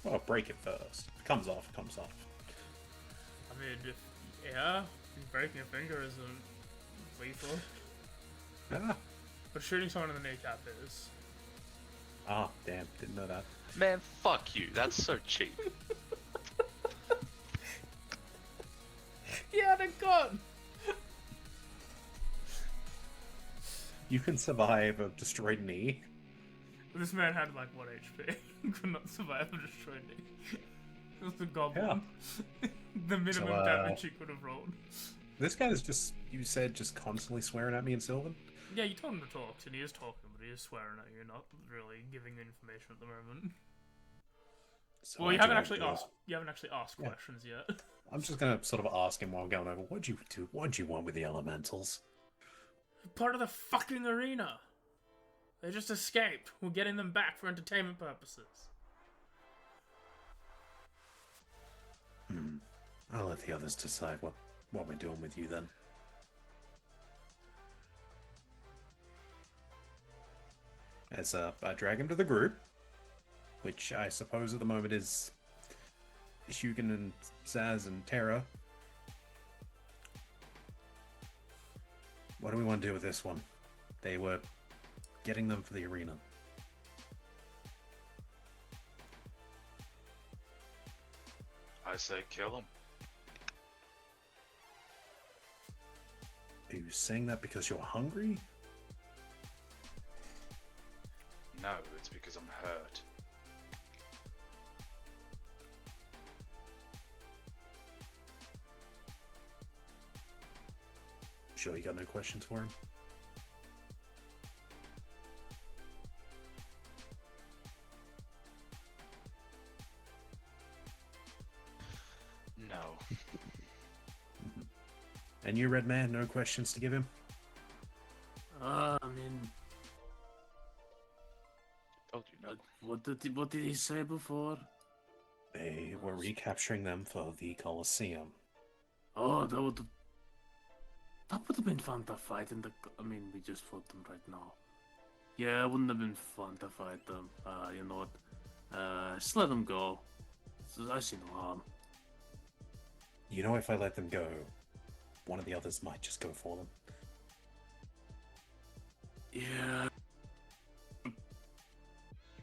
Well, break it first. If it comes off, it comes off. I mean, breaking a finger isn't lethal, Ah, but shooting someone in the kneecap is. Damn, didn't know that. Man, fuck you. That's so cheap. He had a gun! You can survive a destroyed knee. This man had like 1 HP. He could not survive a destroyed knee. It was the goblin. The minimum So, damage he could have rolled. This guy is just, you said, just constantly swearing at me and Sylvan? Yeah, you told him to talk, and he is talking, but he is swearing at you, not really giving information at the moment. So Well, you I haven't do actually have asked. You haven't actually asked Yeah. questions yet. I'm just gonna sort of ask him while I'm going over, what'd you do? What'd you want with the elementals? Part of the fucking arena. They just escaped. We're getting them back for entertainment purposes. I'll let the others decide what we're doing with you then. As I drag him to the group, which I suppose at the moment is Shugen and Zaz and Terra. What do we want to do with this one? They were getting them for the arena. I say kill him. Are you saying that because you're hungry? No, it's because I'm hurt. Sure you got no questions for him? No. And you, Red Man, no questions to give him? I mean, Told you no. what did he say before? They were recapturing them for the Colosseum. Oh, that would have been fun to fight in the. I mean, we just fought them right now. Yeah, it wouldn't have been fun to fight them. You know what? Just let them go. I see no harm. You know, if I let them go, one of the others might just go for them. Yeah.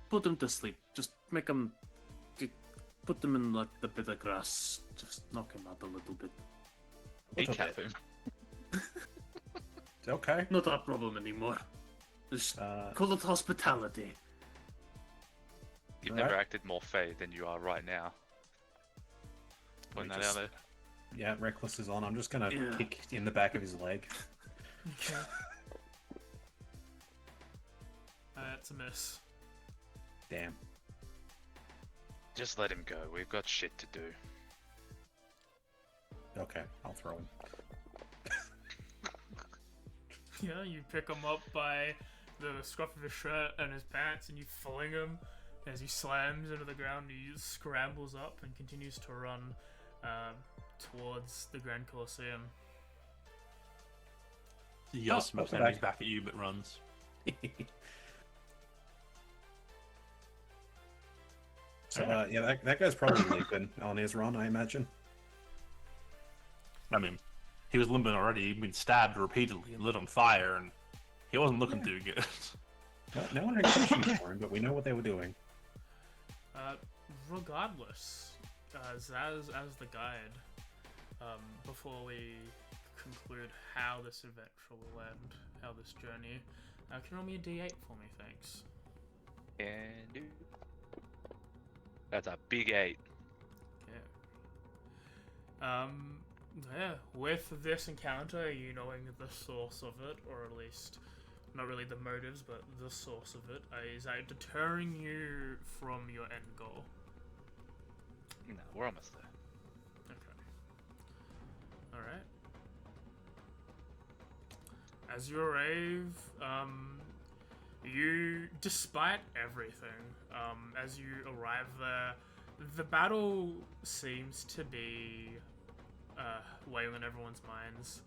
Put them to sleep. Just make them. Put them in like the bit of grass. Just knock him out a little bit. Decap him. It's okay. Not a problem anymore. Just call it hospitality. You've Alright. never acted more fey than you are right now. Putting that out there. Yeah, Reckless is on. I'm just gonna Yeah. kick in the back of his leg. Okay. That's a miss. Damn. Just let him go. We've got shit to do. Okay, I'll throw him. Yeah, you pick him up by the scruff of his shirt and his pants, and you fling him as he slams into the ground. He scrambles up and continues to run towards the Grand Colosseum. He yells some welcome obscenities back. back at you, but runs. So, yeah, that guy's probably been on his run, I imagine. I mean, he was limping already. He'd been stabbed repeatedly and lit on fire, and he wasn't looking too good. Well, no one had questions for him, but we know what they were doing. Regardless, Zaz as the guide, before we conclude how this adventure will end, how this journey. Can you roll me a d8 for me, thanks? And do. That's a big 8. Okay. Yeah, with this encounter, you knowing the source of it, or at least not really the motives, but the source of it, is that deterring you from your end goal? No, we're almost there. Okay. Alright. As you arrive, despite everything, as you arrive there, the battle seems to be weighing on everyone's minds.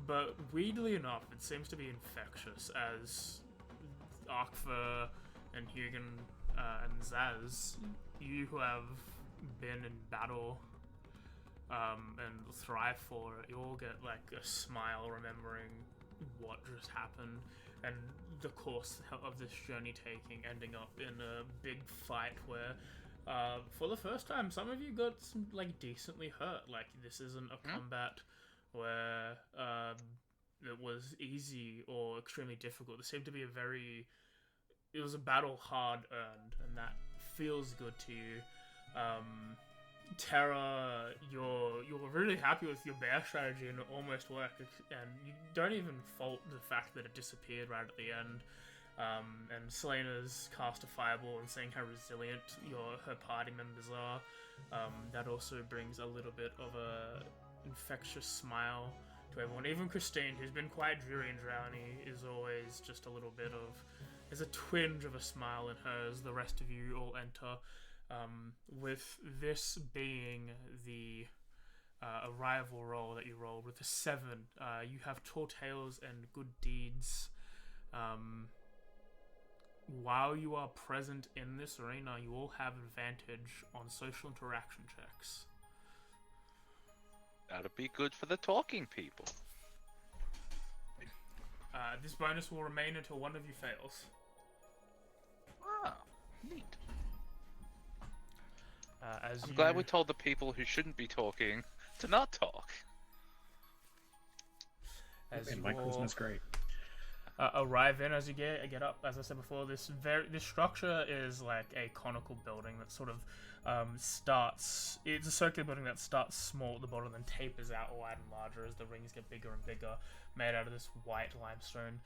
But weirdly enough, it seems to be infectious, as Arkva and Hugin and Zaz, you who have been in battle and thrive for it, you all get like a smile remembering what just happened and the course of this journey ending up in a big fight where for the first time some of you got some like decently hurt. Like, this isn't a combat where it was easy or extremely difficult. It seemed to be it was a battle hard earned, and that feels good to you. Terra, you're really happy with your bear strategy and it almost worked, and you don't even fault the fact that it disappeared right at the end. And Selena's cast a fireball, and seeing how resilient her party members are, that also brings a little bit of a infectious smile to everyone. Even Christine, who's been quite dreary and drowny, is always just a little bit of... There's a twinge of a smile in her as the rest of you all enter. With this being the arrival roll that you rolled, with a 7, you have tall tales and good deeds. While you are present in this arena, you all have advantage on social interaction checks. That'll be good for the talking people. This bonus will remain until one of you fails. Ah, neat. I'm glad we told the people who shouldn't be talking to not talk. My Christmas great. Arrive in as you get up. As I said before, this structure is like a conical building that sort of starts. It's a circular building that starts small at the bottom, then tapers out wide and larger as the rings get bigger and bigger. Made out of this white limestone.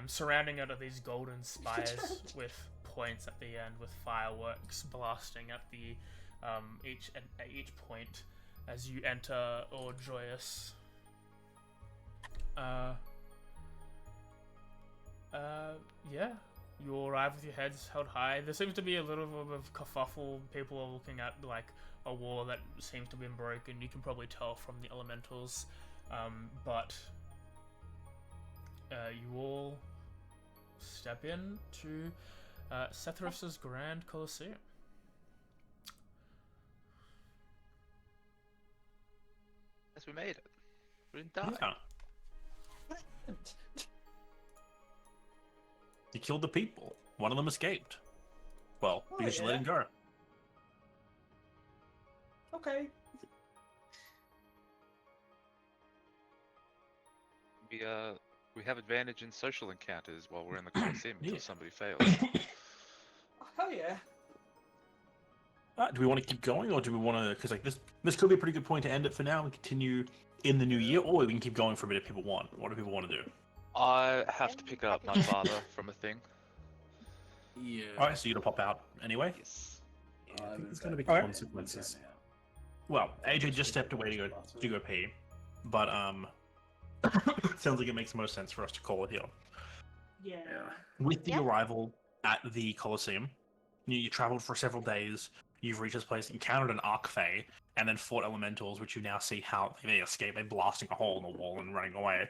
Surrounding it are these golden spires with points at the end, with fireworks blasting at the each point as you enter, all joyous. Yeah, you all arrive with your heads held high. There seems to be a little bit of kerfuffle. People are looking at like a wall that seems to have been broken. You can probably tell from the elementals, but you all step in to Sethrus's Grand Colosseum. Yes, we made it. We didn't die. Yeah. You killed the people. One of them escaped. Well, because you let him go. Okay. We have advantage in social encounters while we're in the Colosseum until somebody fails. Hell yeah. Do we want to keep going, or do we want to? Because like this could be a pretty good point to end it for now and continue in the new year, or we can keep going for a bit if people want. What do people want to do? I have to pick up my father from a thing. Yeah. Alright, so you're gonna pop out anyway? Yes. I think there's going to be Alright. consequences. Well, AJ just stepped away to go pee, but sounds like it makes the most sense for us to call it here. Yeah. With the Yeah. arrival at the Colosseum, you traveled for several days. You've reached this place, encountered an Archfey, and then fought elementals, which you now see how they escape by blasting a hole in the wall and running away.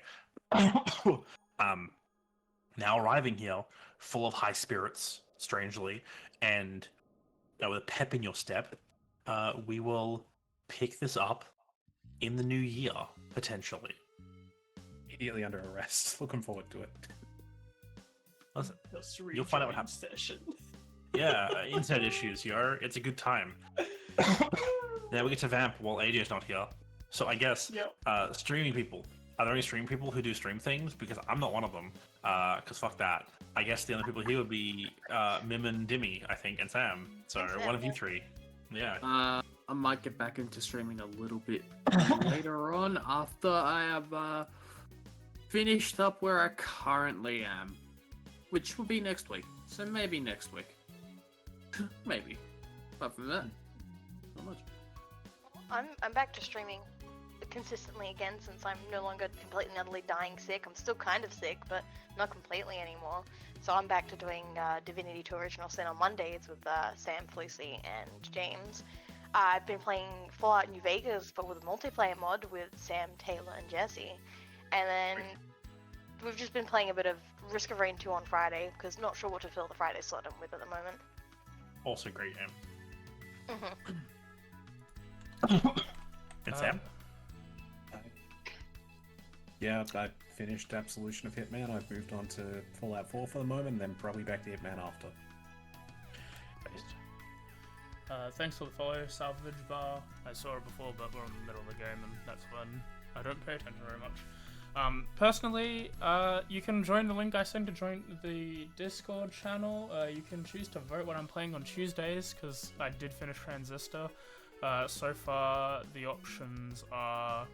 Now arriving here, full of high spirits, strangely, and with a pep in your step, we will pick this up in the new year, potentially. Immediately under arrest. Looking forward to it. Listen, you'll find out what happens. Session. Yeah, internet issues, yo. It's a good time. Now we get to vamp while AJ's not here. So I guess, Yep. streaming people, Are there any stream people who do stream things? Because I'm not one of them. Because fuck that. I guess the only people here would be Mim and Dimmy, I think, and Sam. So And Sam, one of you yeah. three. Yeah. I might get back into streaming a little bit later on after I have finished up where I currently am, which will be next week. So maybe next week. Maybe. Apart from that, not much. I'm back to streaming consistently again since I'm no longer completely and utterly dying sick. I'm still kind of sick, but not completely anymore. So I'm back to doing Divinity 2 Original Sin on Mondays with Sam, Lucy, and James. I've been playing Fallout New Vegas, but with a multiplayer mod with Sam, Taylor, and Jesse. And then we've just been playing a bit of Risk of Rain 2 on Friday, because not sure what to fill the Friday slot in with at the moment. Also great game. Mm-hmm. And Sam? Yeah, I finished Absolution of Hitman. I've moved on to Fallout 4 for the moment, then probably back to Hitman after. Thanks for the follow, Salvage Bar. I saw it before, but we're in the middle of the game, and that's when I don't pay attention very much. Personally, you can join the link I sent to join the Discord channel. You can choose to vote when I'm playing on Tuesdays, because I did finish Transistor. So far, the options are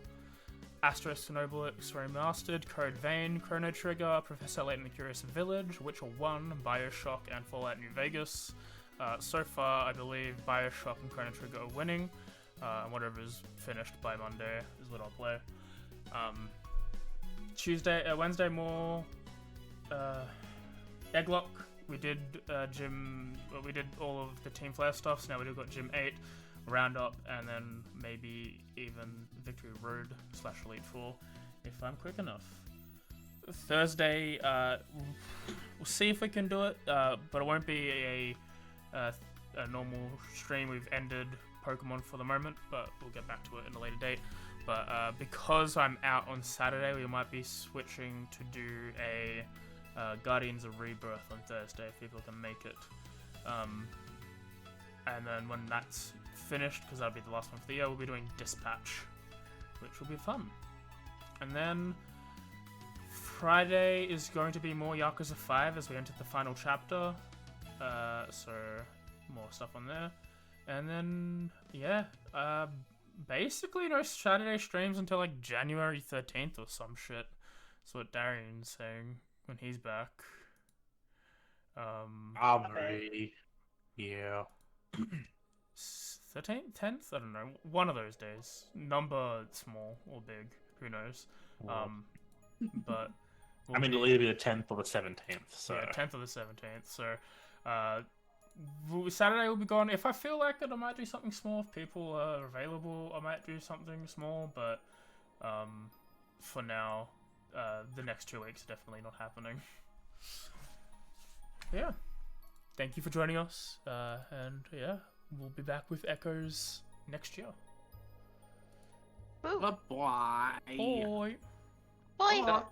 Asterisk and Obelix Remastered, Code Vein, Chrono Trigger, Professor Layton and the Curious Village, Witcher 1, Bioshock, and Fallout New Vegas. So far, I believe Bioshock and Chrono Trigger are winning, and whatever is finished by Monday is what I'll play. Wednesday more Egglock. We did we did all of the Team Flare stuff, so now we've got Gym 8, Roundup, and then maybe even Victory Road / Elite 4, if I'm quick enough. Thursday, we'll see if we can do it, but it won't be a normal stream. We've ended Pokemon for the moment, but we'll get back to it in a later date. But because I'm out on Saturday, we might be switching to do a Guardians of Rebirth on Thursday if people can make it. And then when that's finished, because that'll be the last one for the year, we'll be doing Dispatch, which will be fun. And then Friday is going to be more Yakuza 5 as we enter the final chapter. So more stuff on there. And then, yeah, basically no Saturday streams until like January 13th or some shit. That's what Darian's saying when he's back. Probably. Yeah. 13th? 10th? I don't know. One of those days. Number small or big. Who knows? But I mean, it'll either be the 10th or the 17th. So yeah, 10th or the 17th. So Saturday will be gone. If I feel like it, I might do something small. If people are available, I might do something small. But for now, the next 2 weeks are definitely not happening. Yeah. Thank you for joining us. And yeah, we'll be back with Echoes next year. Bye-bye. Bye. Bye.